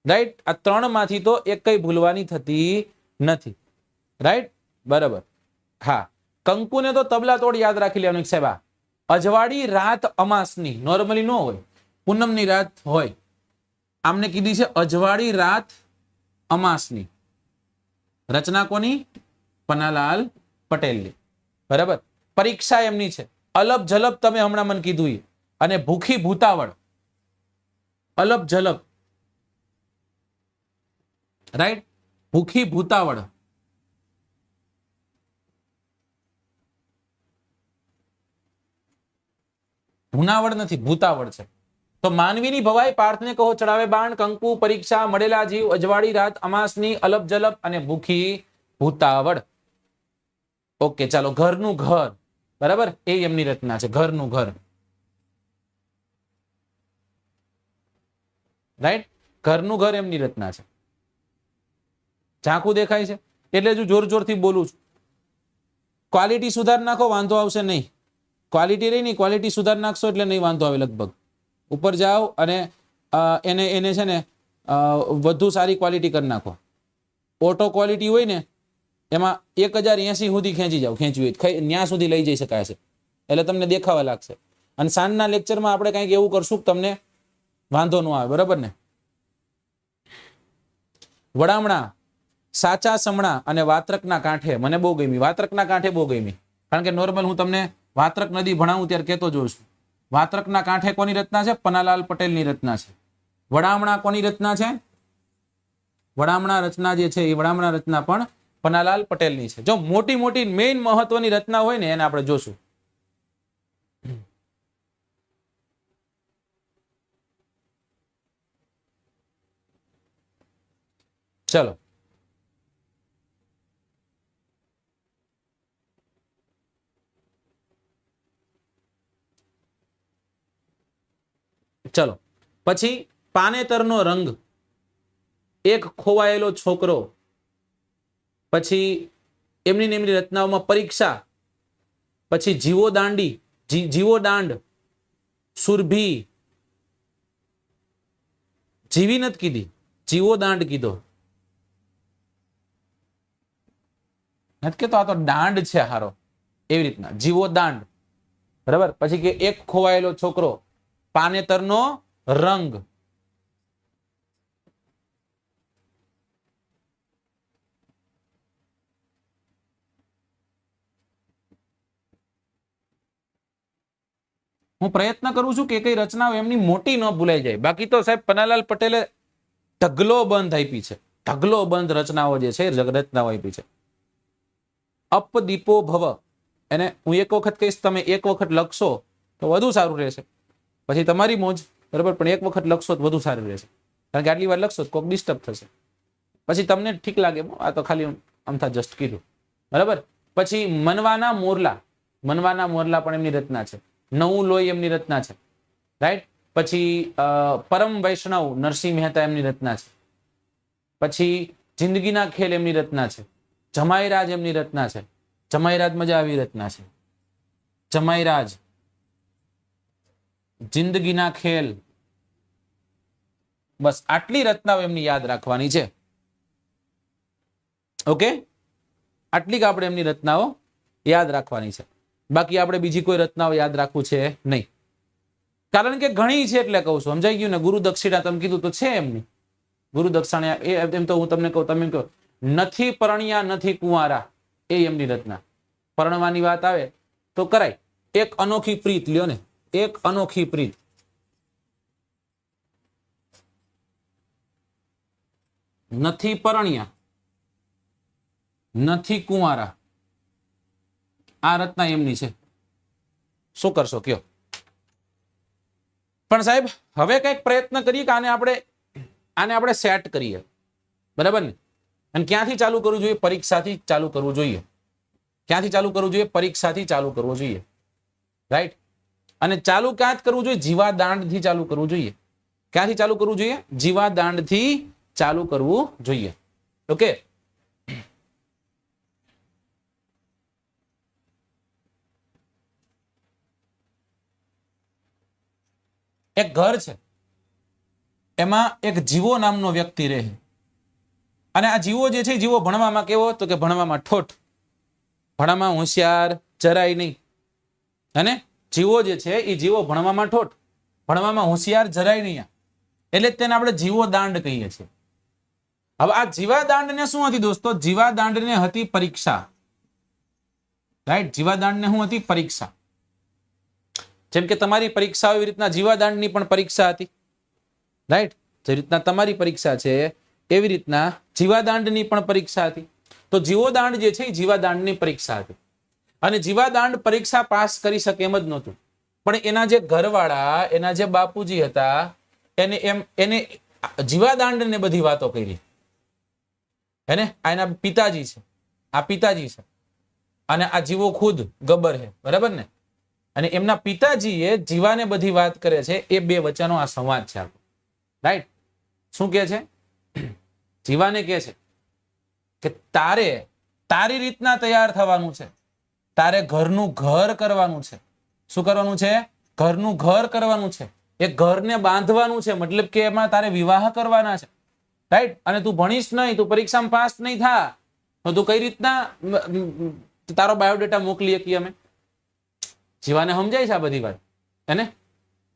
રાઈટ? આ ત્રણ માંથી તો એક કઈ ભૂલવાની થતી નથી. રાઈટ? બરાબર. હા, કંકુને તો તબલા તોડ યાદ રાખી લેવાનું સાહેબ. અજવાળી રાત અમાસની, નોર્મલી ન હોય, પૂનમની રાત હોય. આમને કીધી છે અજવાળી રાત અમાસની. રચના કોની? પન્નાલાલ પટેલની, બરાબર? પરીક્ષા એમની છે. અલપ જલપ તમે હમણાં મને કીધું. અને ભૂખી ભૂતાવળ, અલપ જલપ. રાઈટ? ભૂખી ભૂતાવળ. ભૂનાવળ નથી, ભૂતાવળ છે. તો માનવીની ભવાઈ, પાર્થને કહો ચડાવે બાણ, કંકુ, પરીક્ષા, મળેલા જીવ, અજવાળી રાત અમાસની, અલપ જલપ અને ભૂખી ભૂતાવળ. ઓકે, ચાલો, ઘરનું ઘર, બરાબર? એ એમની રચના છે, ઘરનું ઘર. રાઈટ? ઘરનું ઘર એમની રચના છે. ઝાંખું દેખાય છે એટલે જ જોર જોરથી બોલું છું. ક્વોલિટી સુધાર નાખો, વાંધો આવશે નહીં. ક્વોલિટી રહી નહીં, ક્વોલિટી સુધાર નાખશો એટલે નહીં વાંધો આવે. લગભગ ઉપર જાઓ અને એને છે ને વધુ સારી ક્વોલિટી કરી નાખો. ઓટો ક્વોલિટી હોય ને એમાં 1080 સુધી ખેંચી જાવ, ખેંચવી હોય ત્યાં સુધી લઈ જઈ શકાય છે, એટલે તમને દેખાવા લાગશે. અને સાંજના લેક્ચરમાં આપણે કંઈક એવું કરશું કે તમને વાંધો ન આવે, બરાબર ને? વડામણા, સાચા સમણા અને વાત્રકના કાંઠે મને બહુ ગમી. વાત્રકના કાંઠે બહુ ગમી, કારણ કે નોર્મલ હું તમને વાત્રક નદી ભણાવું ત્યારે કહેતો જોઉં છું. વાત્રકના કાંઠે કોની રચના છે? પન્નાલાલ પટેલની રચના છે. વડામણા કોની રચના છે? વડામણા રચના જે છે એ વડામણા રચના પણ પન્નાલાલ પટેલની છે. જો મોટી મોટી મેઇન મહત્વની રચના હોય ને એને આપણે જોશું. ચલો ચલો પછી પાનેતરનો રંગ, એક ખોવાયેલો છોકરો, પછી એમની રચનાઓમાં પરીક્ષા, પછી જીવો દાંડી, જીવો દાંડ, સુરભી, જીવી નથી કીધી, જીવો દાંડ કીધો નથી કેતો, આ તો દાંડ છે હારો, એવી રીતના જીવો દાંડ, બરાબર. પછી કે એક ખોવાયેલો છોકરો, પાનેતરનો રંગ, હું પ્રયત્ન કરું છું કે કઈ રચનાઓ એમની મોટી ન ભૂલાઈ જાય. બાકી તો સાહેબ પન્નાલાલ પટેલે ઢગલો બંધ આપી છે, ઢગલો બંધ રચનાઓ જે છે રચનાઓ આપી છે. અપદીપો ભવ, એને હું એક વખત કહીશ, તમે એક વખત લખશો તો વધુ સારું રહેશે. પછી તમારી મોજ, બરાબર, પણ એક વખત લખશો તો વધુ સારું રહેશે. કારણ કે આટલી વાર લખશો તો કોઈક ડિસ્ટર્બ થશે, પછી તમને ઠીક લાગે આ તો ખાલી અમથા જસ્ટ કીધું, બરાબર. પછી મનવાના મોરલા, મનવાના મોરલા પણ એમની રચના છે. નવું લોહી એમની રચના છે, રાઈટ. પછી પરમ વૈષ્ણવ નરસિંહ મહેતા એમની રચના છે. પછી જિંદગીના ખેલ એમની રચના છે. જમાઈરાજ એમની રચના છે. જમાઈરાજ મજા આવી રચના છે. જમાઈરાજ, જિંદગીના ખેલ, બસ આટલી રચનાઓ એમની યાદ રાખવાની છે. ઓકે, આટલી આપણે એમની રચનાઓ યાદ રાખવાની છે. બાકી આપણે બીજી કોઈ રચનાઓ યાદ રાખવું છે નહીં, કારણ કે ઘણી છે એટલે કહું છું. સમજાઈ ગયું ને? ગુરુ દક્ષિણા તમે કીધું તો છે એમની ગુરુ દક્ષિણા, એમ તો હું તમને કહું, તમે કહો નથી પરણ્યા નથી કુંવારા, એ એમની રચના. પરણવાની વાત આવે તો કરાય. એક અનોખી પ્રીત લ્યો ને, એક અનોખી પ્રીત, નથી પરણ્યા નથી કુંવારા, આ રચના એમની છે. શું કરશો કયો? પણ સાહેબ હવે કઈક પ્રયત્ન કરીએ કે આને આપણે સેટ કરીએ, બરાબર ને? અને ક્યાંથી ચાલુ કરવું જોઈએ? પરીક્ષાથી ચાલુ કરવું જોઈએ. ક્યાંથી ચાલુ કરવું જોઈએ? પરીક્ષાથી ચાલુ કરવું જોઈએ, રાઈટ. અને ચાલુ ક્યાં કરવું જોઈએ? જીવાદાંડથી ચાલુ કરવું જોઈએ. ક્યાંથી ચાલુ કરવું જોઈએ? જીવાદાંડથી ચાલુ કરવું જોઈએ. ઓકે, એક ઘર છે, એમાં એક જીવો નામનો વ્યક્તિ રહે. અને આ જીવો જે છે, જીવો ભણવામાં કેવો? તો કે ભણવામાં ઠોઠ, ભણવામાં હોશિયાર જરાય નહીં. અને જીવો જે છે એ જીવો ભણવામાં ઠોઠ, ભણવામાં હોશિયાર જરાય નહીં. એટલે તેને આપણે જીવો દાંડ કહીએ છીએ. હવે આ જીવાદાંડને શું હતી દોસ્તો? જીવાદાંડને હતી પરીક્ષા, રાઈટ. જીવાદાંડને શું હતી? પરીક્ષા. જેમ કે તમારી પરીક્ષા એવી રીતના જીવાદાંડની પણ પરીક્ષા હતી, રાઈટ. જે રીતના તમારી પરીક્ષા છે એવી રીતના જીવાદાંડની પણ પરીક્ષા હતી. તો જીવોદાંડ જે છે એ જીવાદાંડની પરીક્ષા હતી. અને જીવાદાંડ પરીક્ષા પાસ કરી શકે એમ જ નહોતું, પણ એના જે ઘરવાળા, એના જે બાપુજી હતા, એને જીવાદાંડને બધી વાતો કરી. હે ને? આ એના પિતાજી છે, આ પિતાજી છે, અને આ જીવો ખુદ ગબ્બર છે, બરાબર ને? અને એમના પિતાજીએ જીવાને બધી વાત કરે છે. એ બે વચ્ચેનો આ સંવાદ છે, રાઈટ. શું કે છે? જીવાને કે છે કે તારે તારી રીતના તૈયાર થવાનું છે, તારે ઘરનું ઘર કરવાનું છે. શું કરવાનું છે? ઘરનું ઘર કરવાનું છે. એ ઘરને બાંધવાનું છે, મતલબ કે એમાં તારે વિવાહ કરવાના છે, રાઈટ. અને તું ભણીશ નહીં, તું પરીક્ષામાં પાસ નહીં થા તો તું કઈ રીતના તારો બાયોડેટા મોકલી શકીએ અમે? જીવાને સમજાય છે આ બધી વાત, એને?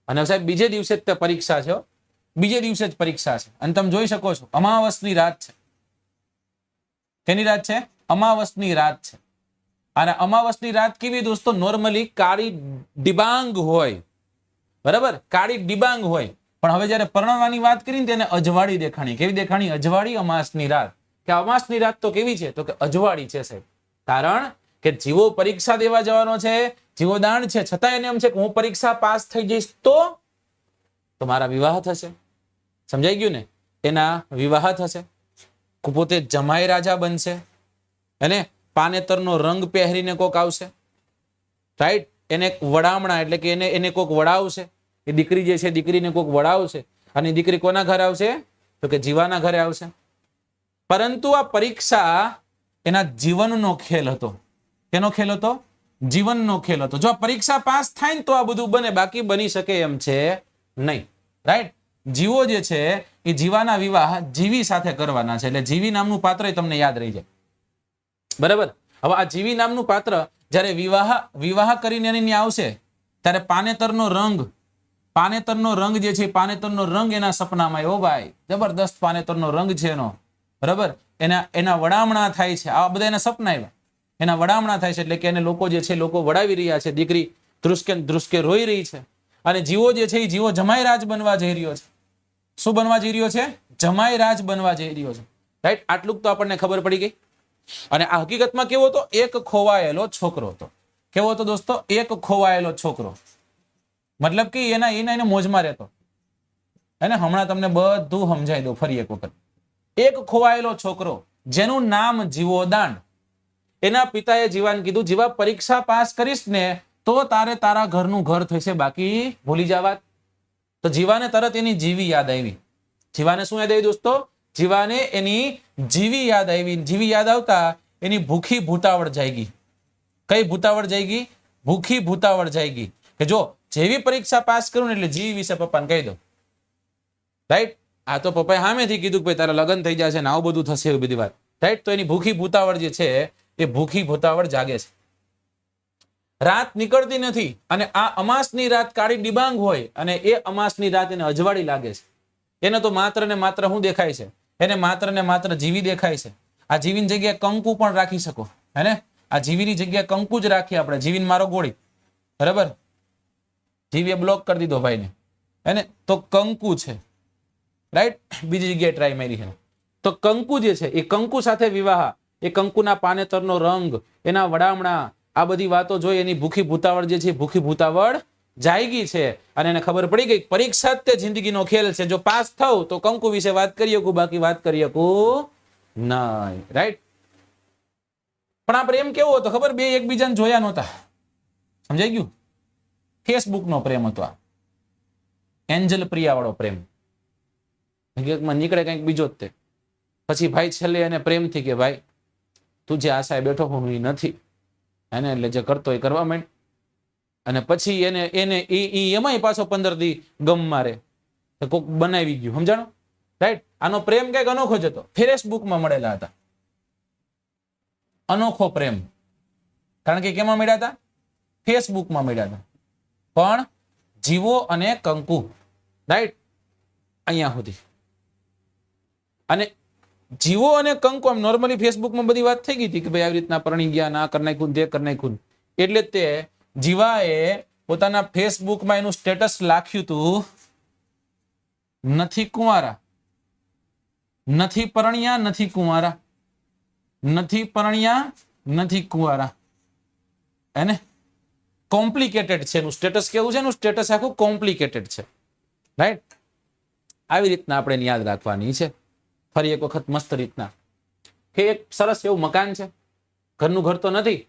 અને સાહેબ બીજે દિવસે જ પરીક્ષા છે, બીજે દિવસે જ પરીક્ષા છે. અને તમે જોઈ શકો છો અમાવસની રાત છે. કેની રાત છે? અમાવસની રાત છે. અને અમાવસની રાત કેવી દોસ્તો? નોર્મલી કાળી ડિબાંગ હોય, બરાબર? કાળી ડિબાંગ હોય. પણ હવે જયારે પરણવાની વાત કરીને તેને અજવાળી દેખાણી. કેવી દેખાણી? અજવાળી અમાસની રાત. કે અમાસની રાત તો કેવી છે? તો કે અજવાળી છે સાહેબ. કારણ કે જીવો પરીક્ષા દેવા જવાનો છે, જીવો દાન છે, છતાં એને એમ છે કે હું પરીક્ષા પાસ થઈ જઈશ તો મારા વિવાહ થશે. સમજાઈ ગયું ને? એના વિવાહ થશે, પોતે જમાઈ રાજા બનશે, અને પાનેતરનો રંગ પહેરીને કોક આવશે, રાઈટ? એને વડામણા એટલે કે એને કોક વડાવશે. એ દીકરી જે છે દીકરીને કોક વડાવશે, અને દીકરી કોના ઘરે આવશે? તો કે જીવાના ઘરે આવશે. પરંતુ આ પરીક્ષા એના જીવનનો ખેલ હતો. કેનો ખેલ હતો? જીવનનો ખેલ હતો. જો આ પરીક્ષા પાસ થાય ને તો આ બધું બને, બાકી બની શકે એમ છે નહીં, રાઈટ? જીવો જે છે એ જીવાના વિવાહ જીવી સાથે કરવાના છે. એટલે જીવી નામનું પાત્ર તમને યાદ રહી જાય, બરાબર? હવે આ જીવી નામનું પાત્ર જ્યારે વિવાહ કરીને એની આવશે ત્યારે પાનેતરનો રંગ જે છે, પાનેતરનો રંગ એના સપનામાં આવ્યો ભાઈ, જબરદસ્ત પાનેતરનો રંગ છે એનો, બરાબર? એના વડામણા થાય છે, આવા બધા એના સપના આવ્યા, એના વડામણા થાય છે. એટલે કે એને લોકો જે છે લોકો વડાવી રહ્યા છે, દીકરી ધ્રુસકે રોઈ રહી છે, અને જીવો જે છે એ જીવો જમાઈ રાજ બનવા જઈ રહ્યો છે. શું બનવા જઈ રહ્યો છે? જમાઈ રાજ બનવા જઈ રહ્યો છે, રાઈટ? આટલું તો આપણને ખબર પડી ગઈ. અને આ હકીકતમાં કેવો હતો? એક ખોવાયેલો છોકરો હતો. કેવો હતો દોસ્તો? એક ખોવાયેલો છોકરો. મતલબ કે એને મોજમાં રહેતો. અને હમણાં તમને બધું સમજાઈ દઉં ફરી એક વખત. એક ખોવાયેલો છોકરો જેનું નામ જીવોદાન. એના પિતાએ જીવાને કીધું, જીવા પરીક્ષા પાસ કરીશ ને તો તારા ઘરનું ઘર થશે, બાકી ભૂલી જવા. તો જીવાને તરત એની જીવી યાદ આવી. જીવાને શું યાદ આવી દોસ્તો? જીવાને એની જીવી યાદ આવી. જીવી યાદ આવતા એની ભૂખી ભૂતાવળ જાગી. કઈ ભૂતાવળ જાગી? ભૂખી ભૂતાવળ જાગી. કે જો જેવી પરીક્ષા પાસ કરું ને એટલે જીવી વિશે પપ્પાને કહી દો, રાઈટ? આ તો પપ્પાએ સામેથી કીધું કે ભાઈ તારા લગ્ન થઈ જશે ને આવું બધું થશે, એવી બધી વાત, રાઈટ? તો એની ભૂખી ભૂતાવળ જે છે એ ભૂખી ભૂતાવળ જાગે છે. રાત નીકળતી નથી, અને આ અમાસની રાત કાળી ડિબાંગ હોય, અને એ અમાસની રાત એને અજવાળી લાગે છે. એને તો માત્ર ને માત્ર શું દેખાય છે? એને માત્ર ને માત્ર જીવી દેખાય છે. આ જીવીની જગ્યાએ કંકુ પણ રાખી શકો, હે ને? આ જીવીની જગ્યાએ કંકુ જ રાખીએ આપણે. જીવીને મારો ગોળી, બરાબર? જીવીએ બ્લોક કરી દીધો ભાઈને, એને તો કંકુ છે, રાઈટ? બીજી જગ્યાએ ટ્રાય મારી છે. તો કંકુ જે છે એ કંકુ સાથે વિવાહ, એ કંકુના પાનેતરનો રંગ, એના વડામણા, આ બધી વાતો જોઈ એની ભૂખી ભૂતાવળ જે છે, ભૂખી ભૂતાવળ જાગી છે. અને એને ખબર પડી ગઈ પરીક્ષા જ તે જિંદગીનો ખેલ છે. જો પાસ થવું તો કંકુ વિશે વાત કરી શકું, બાકી વાત કરી શકું નહીં, રાઈટ? પણ આ પ્રેમ કેવો હતો ખબર? બે એકબીજાને જોયા નહોતા. સમજાઈ ગયું? ફેસબુકનો પ્રેમ હતો આ, એન્જલ પ્રિયા વાળો પ્રેમ. હકીકતમાં નીકળે કંઈક બીજો જ તે. પછી ભાઈ છેલ્લે એને પ્રેમથી કે ભાઈ તું જે આશાએ બેઠો હું એ નથી, એને એટલે જે કરતો એ કરવા માંડ. અને પછી એને એમાંય પાછો 15 દી ગમ મારે, કોક બનાવી ગયું. સમજાણો? રાઈટ? આનો પ્રેમ કઈક અનોખો જ હતો. ફેસબુકમાં મળેલા હતા, અનોખો પ્રેમ. કારણ કે કેમાં મળ્યા હતા? ફેસબુકમાં મળ્યા હતા. પણ જીવો અને કંકુ, રાઈટ? અહીંયા સુધી. અને જીવો અને કંકુ આમ નોર્મલી ફેસબુકમાં બધી વાત થઈ ગઈ હતી કે ભાઈ આવી રીતના પરણી ગયા, ના કરી નાખ્યું, તે કરી નાખ્યું. એટલે તે જીવાએ પોતાના ફેસબુકમાં એનું સ્ટેટસ લખ્યું હતું, નથી કુંવારા, નથી પરણ્યા, નથી કુંવારા, નથી પરણ્યા, નથી કુંવારા. એને કોમ્પ્લિકેટેડ છે એનું સ્ટેટસ. કેવું છે એનું સ્ટેટસ? આખું કોમ્પ્લિકેટેડ છે, રાઈટ? આવી રીતના આપણે યાદ રાખવાની છે. ફરી એક વખત મસ્ત રીતના કે એક સરસ એવું મકાન છે, ઘરનું ઘર તો નથી.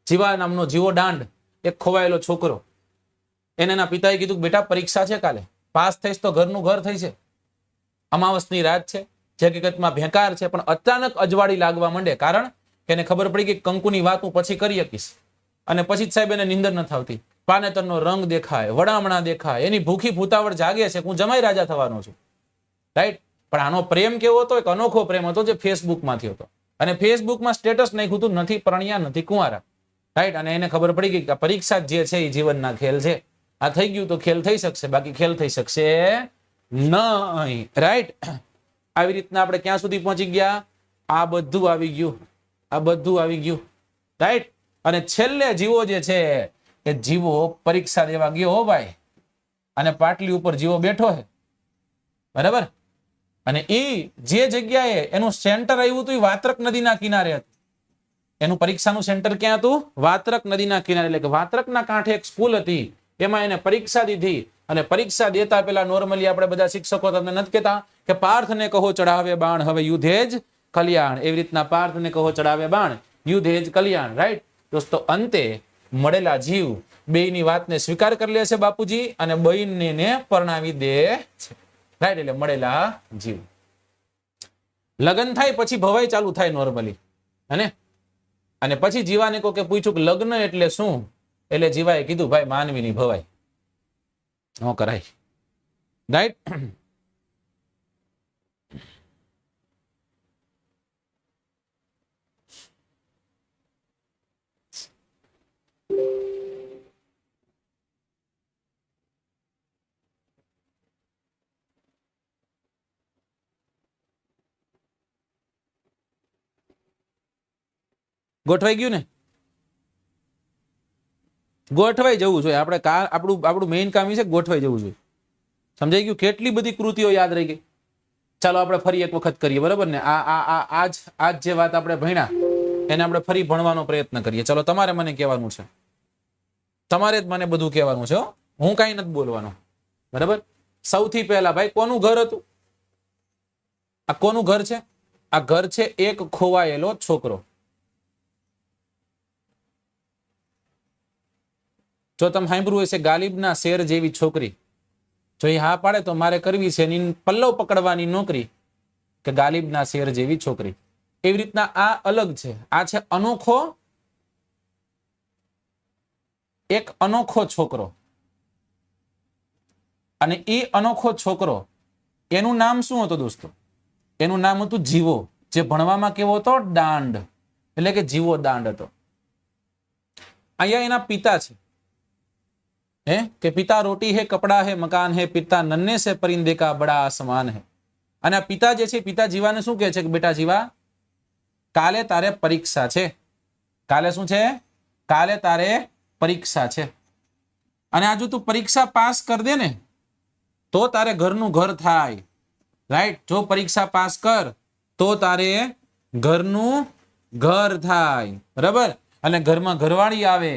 જીવા નામનો જીવો દાંડ, એક ખોવાયેલો છોકરો. એને એના પિતાએ કીધું બેટા પરીક્ષા છે કાલે, પાસ થઈશ તો ઘરનું ઘર થઈ છે. અમાવસની રાત છે, જે હકીકતમાં ભેંકાર છે, પણ અચાનક અજવાળી લાગવા માંડે. કારણ કે એને ખબર પડી કે કંકુની વાત હું પછી કરી શકીશ. અને પછી જ સાહેબ એને નીંદર નથી આવતી. પાનેતરનો રંગ દેખાય, વડામણા દેખાય, એની ભૂખી ભૂતાવળ જાગે છે, હું જમાઈ રાજા થવાનો છું, રાઈટ? પણ આનો પ્રેમ કેવો હતો? એક અનોખો પ્રેમ હતો જે ફેસબુકમાંથી હતો. અને ફેસબુકમાં સ્ટેટસ નાખ્યું હતું, નથી પરણ્યા, નથી કુંવારા, રાઈટ? અને એને ખબર પડી ગઈ કે પરીક્ષા જે છે એ જીવનના ખેલ છે. આ થઈ ગયું તો ખેલ થઈ શકશે, બાકી ખેલ થઈ શકશે નહીં, રાઈટ? આવી રીતના આપણે ક્યાં સુધી પહોંચી ગયા? આ બધું આવી ગયું, આ બધું આવી ગયું, રાઈટ? અને છેલ્લે જીવો જે છે એ જીવો પરીક્ષા દેવા ગયો હો ભાઈ, અને પાટલી ઉપર જીવો બેઠો છે, બરાબર? અને એ જે જગ્યાએ એનું સેન્ટર આવ્યું હતું એ વાત્રક નદીના કિનારે હતું. એનું પરીક્ષાનું સેન્ટર ક્યાં હતું? વાત્રક નદીના કિનારે. એટલે કે વાત્રકના કાંઠે એક સ્કૂલ હતી, એમાં એને પરીક્ષા દીધી. અને પરીક્ષા દેતા પહેલા નોર્મલી આપણે બધા શિક્ષકો તમને નથી કહેતા કે પાર્થને કહો ચડાવે બાણ, હવે યુધે જ કલ્યાણ. એવી રીતના પાર્થને કહો ચડાવે બાણ, યુધે જ કલ્યાણ. રાઈટ દોસ્તો, અંતે મળેલા જીવ બેયની વાતને સ્વીકાર કરી લે છે બાપુજી, અને બહેનને પરણાવી દે છે. રાઈટ, એટલે મળેલા જીવ. લગ્ન થાય પછી ભવાઈ ચાલુ થાય નોર્મલી, અને પછી જીવાને કે પૂછ્યું કે લગ્ન એટલે શું? એટલે જીવાએ કીધું ભાઈ માનવીની ભવાઈ ન કરાય. રાઈટ, ગોઠવાઈ ગયું ને? ગોઠવાઈ જવું જોઈએ. આપણે આપણું મેઇન કામ છે ગોઠવાઈ જવું જોઈએ. સમજાઈ ગયું? કેટલી બધી કૃતિઓ યાદ રહી ગઈ. ચાલો આપણે ફરી એક વખત કરીએ, બરાબર ને? આજ જે વાત આપણે ભણ્યા એને આપણે ફરી ભણવાનો પ્રયત્ન કરીએ. ચાલો, તમારે મને કહેવાનું છે, તમારે જ મને બધું કહેવાનું છે. હું કઈ નથી બોલવાનો, બરાબર? સૌથી પહેલા ભાઈ કોનું ઘર હતું? આ કોનું ઘર છે? આ ઘર છે એક ખોવાયેલો છોકરો. જો તમે સાંભળ્યું હશે ગાલિબના શેર જેવી છોકરી, જો એ હા પાડે તો મારે કરવી છે એની પલ્લવ પકડવાની નોકરી, કે ગાલિબના શેર જેવી છોકરી. એવી રીતના આ અલગ છે. આ છે અનોખો, એક અનોખો છોકરો. અને એ અનોખો છોકરો, એનું નામ શું હતું દોસ્તો? એનું નામ હતું જીવો. જે ભણવામાં કેવો હતો? દાંડ. એટલે કે જીવો દાંડ હતો. અહીંયા એના પિતા છે, કે પિતા रोटी है, कपड़ा है, मकान है, पिता नन्हे से परिंदे का बड़ा आसमान है. અને આ પિતા જે છે, પિતા જીવાને શું કહે છે કે બેટા જીવા, કાલે તારે પરીક્ષા છે. કાલે શું છે? કાલે તારે પરીક્ષા છે. અને આજુ તું પરીક્ષા પાસ કર દે ને તો તારે ઘરનું ઘર થાય. રાઈટ, જો પરીક્ષા પાસ કર તો તારે ઘરનું ઘર થાય, બરાબર? અને ઘરમાં ઘરવાળી આવે.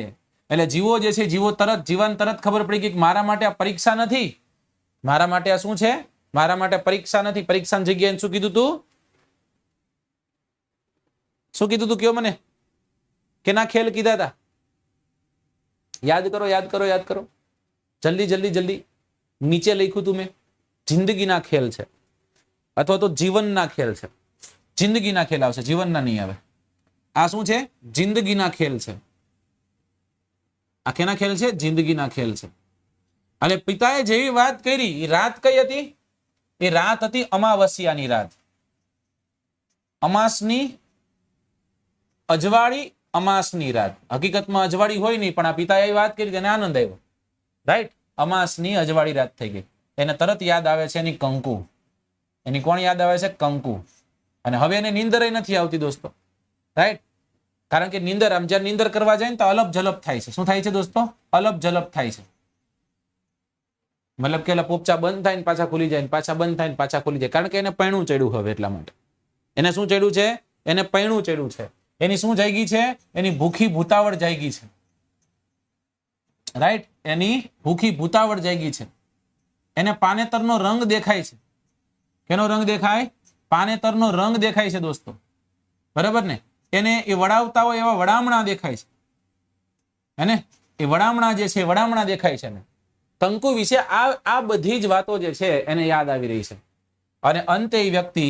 એટલે જીવો જે છે, જીવાને તરત ખબર પડી ગઈ કે મારા માટે આ પરીક્ષા નથી, મારા માટે આ શું છે? મારા માટે પરીક્ષા નથી. પરીક્ષાની જગ્યાએ શું કીધું તું? શું કીધું તું? કયો મને, કેના ખેલ કીધા હતા? યાદ કરો, યાદ કરો, યાદ કરો, જલ્દી જલ્દી જલ્દી. નીચે લખ્યું તું મેં, જિંદગીના ખેલ છે, અથવા તો જીવનના ખેલ છે. જિંદગીના ખેલ આવશે, જીવનના નહીં આવે. આ શું છે? જિંદગીના ખેલ છે. આ કેના ખેલ છે? જિંદગીના ખેલ છે. અને પિતાએ જેવી વાત કરી, એ રાત કઈ હતી? એ રાત હતી અમાવસ્યાની રાત, અમાસની, અજવાળી અમાસની રાત. હકીકતમાં અજવાળી હોય નહીં, પણ આ પિતાએ વાત કરી તેને આનંદ આવ્યો. રાઈટ, અમાસની અજવાળી રાત થઈ ગઈ. એને તરત યાદ આવે છે એની કંકુ. એની કોણ યાદ આવે છે? કંકુ. અને હવે એને નીંદર નથી આવતી દોસ્તો. રાઈટ, કારણ કે નીંદર, આમ જયારે નીંદર કરવા જાય ને તો અલપ જલપ થાય છે. શું થાય છે દોસ્તો? અલપ જલપ થાય છે. મતલબ કે પોપચા બંધ થાય ને પાછા ખુલી જાય, પાછા બંધ થાય ને પાછા ખુલી જાય. કારણ કે એને પૈણું ચડ્યું હવે, એટલા માટે. એને શું ચડ્યું છે? એને પૈણું ચડ્યું છે. એની શું જાગી છે? એની ભૂખી ભૂતાવળ જાગી છે. રાઈટ, એની ભૂખી ભૂતાવળ જાગી છે. એને પાનેતરનો રંગ દેખાય છે. કેનો રંગ દેખાય? પાનેતરનો રંગ દેખાય છે દોસ્તો, બરાબર ને? એને એ વડાવતા હોય એવા વડામણા દેખાય છે. એને એ વડામણા જે છે, વડામણા દેખાય છે. ને કંકુ વિશે આ બધી જ વાતો જે છે એને યાદ આવી રહી છે. અને અંતે એ વ્યક્તિ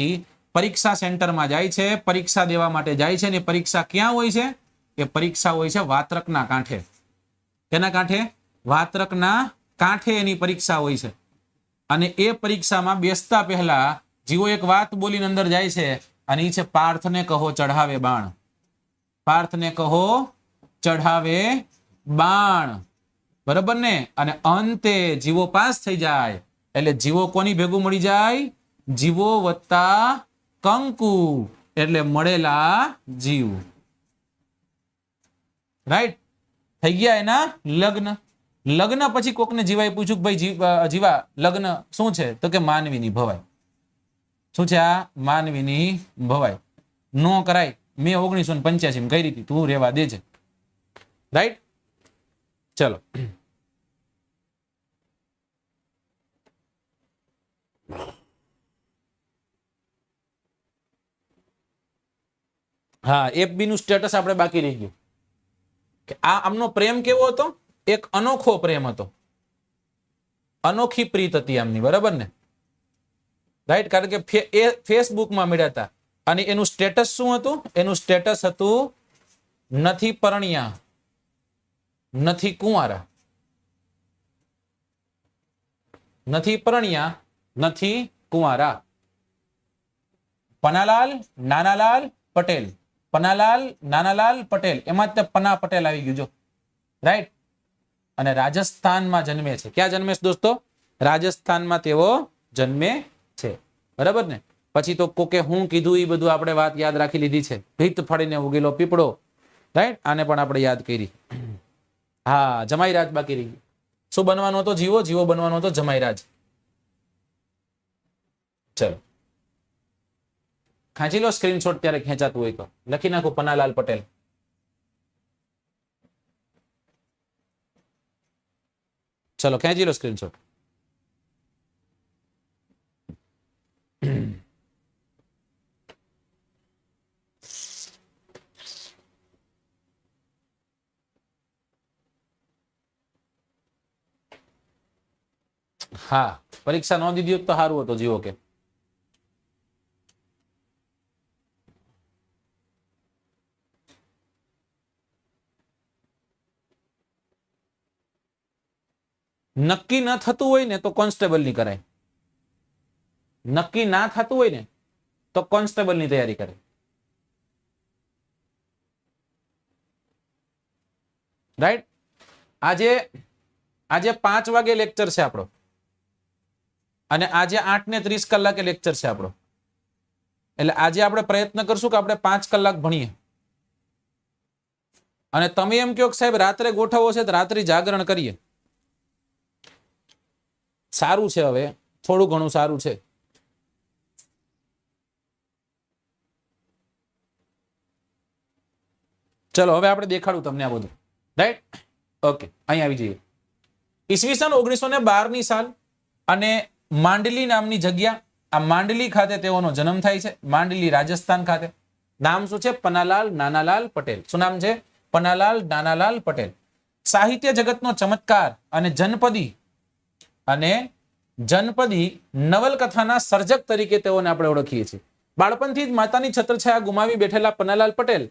પરીક્ષા સેન્ટરમાં જાય છે, પરીક્ષા દેવા માટે જાય છે. ને પરીક્ષા ક્યાં હોય છે? એ પરીક્ષા હોય છે વાત્રકના કાંઠે. કેના કાંઠે? વાત્રકના કાંઠે એની પરીક્ષા હોય છે. અને એ પરીક્ષામાં બેસતા પહેલા જીવો એક વાત બોલીને અંદર જાય છે, અને એ છે પાર્થને કહો ચઢાવે બાણ. પાર્થને કહો ચઢાવે બાણ, બરાબર ને? અને અંતે જીવો પાસ થઈ જાય. એટલે જીવો કોની ભેગું મળી જાય? જીવો વત્તા કંકુ, એટલે મળેલા જીવ. રાઈટ, થઈ ગયા એના લગ્ન. લગ્ન પછી કોકને જીવાએ પૂછ્યું કે ભાઈ જીવા લગ્ન શું છે? તો કે માનવીની ભવાઈ. શું છે આ? માનવીની ભવાઈ. નો કરાય. મેં 1985 માં કરી હતી, તું રેવા દેજે. રાઈટ? ચલો. હા, FB નું સ્ટેટસ આપણે બાકી રહી ગયું કે આ આમનો પ્રેમ કેવો હતો? એક અનોખો પ્રેમ હતો, અનોખી પ્રીત હતી આમની, બરાબર ને? રાઈટ? કારણ કે એ ફેસબુકમાં મળ્યા હતા અને એનું સ્ટેટસ શું હતું? એનું સ્ટેટસ હતું નથી પરણ્યા, નથી કુંવારા. નથી પરણ્યા, નથી કુંવારા. પનાલાલ નાનાલાલ પટેલ. પનાલાલ નાનાલાલ પટેલ, એમાં જ પના પટેલ આવી ગયું જો. રાઈટ? અને રાજસ્થાનમાં જન્મે છે. ક્યાં જન્મે છે દોસ્તો? રાજસ્થાનમાં તેઓ જન્મે છે, બરાબર ને? પછી તો કોકે હું કીધું એ બધું આપણે વાત યાદ રાખી લીધી છે. ભીત ફાડીને ઉગેલો પીપળો. રાઈટ? આને પણ આપણે યાદ કરી. હા, જમાઈરાજ બાકી રહી ગયું. શું બનવાનો હતો? જીવો. જીવો બનવાનો હતો જમાઈરાજ. ચલો, ખેંચી લો સ્ક્રીનશોટ ત્યારે ખેંચાતું હોય તો. લખી નાખો પનાલાલ પટેલ. ચલો, ખેંચી લો સ્ક્રીનશોટ. હા, પરીક્ષા ન દીધી હોત તો સારું હતું. જીવો કે નક્કી ન થતું હોય ને તો કોન્સ્ટેબલ ની કરાય. નક્કી ના થતું હોય ને તો કોન્સ્ટેબલ ની તૈયારી કરે. રાઈટ? આજે 5 વાગે લેક્ચર છે આપણો અને આજે 8:30 કલાકે લેક્ચર છે આપણો. એટલે આજે આપણે પ્રયત્ન કરશું કે આપણે 5 કલાક ભણીએ. અને તમે એમ કહો કે સાહેબ રાત્રે ગોઠવવો છે તો રાત્રે જાગરણ કરીએ. સારું છે, હવે થોડું ઘણું સારું છે. ચલો, હવે આપણે દેખાડું તમને આ બધું. રાઈટ? ઓકે, અહીં આવી જઈએ. ઈસવીસન 1912 ની સાલ અને માંડલી નામની જગ્યા, આ માંડલી ખાતે તેઓનો જન્મ થાય છે. માંડલી રાજસ્થાન ખાતે. નામ શું છે? પનાલાલ નાનાલાલ પટેલ. શું નામ છે? પનાલાલ નાનાલાલ પટેલ. સાહિત્ય જગતનો ચમત્કાર અને જનપદી નવલકથાના સર્જક તરીકે તેઓને આપણે ઓળખીએ છીએ. બાળપણથી જ માતાની છત્રછાયા ગુમાવી બેઠેલા પનાલાલ પટેલ,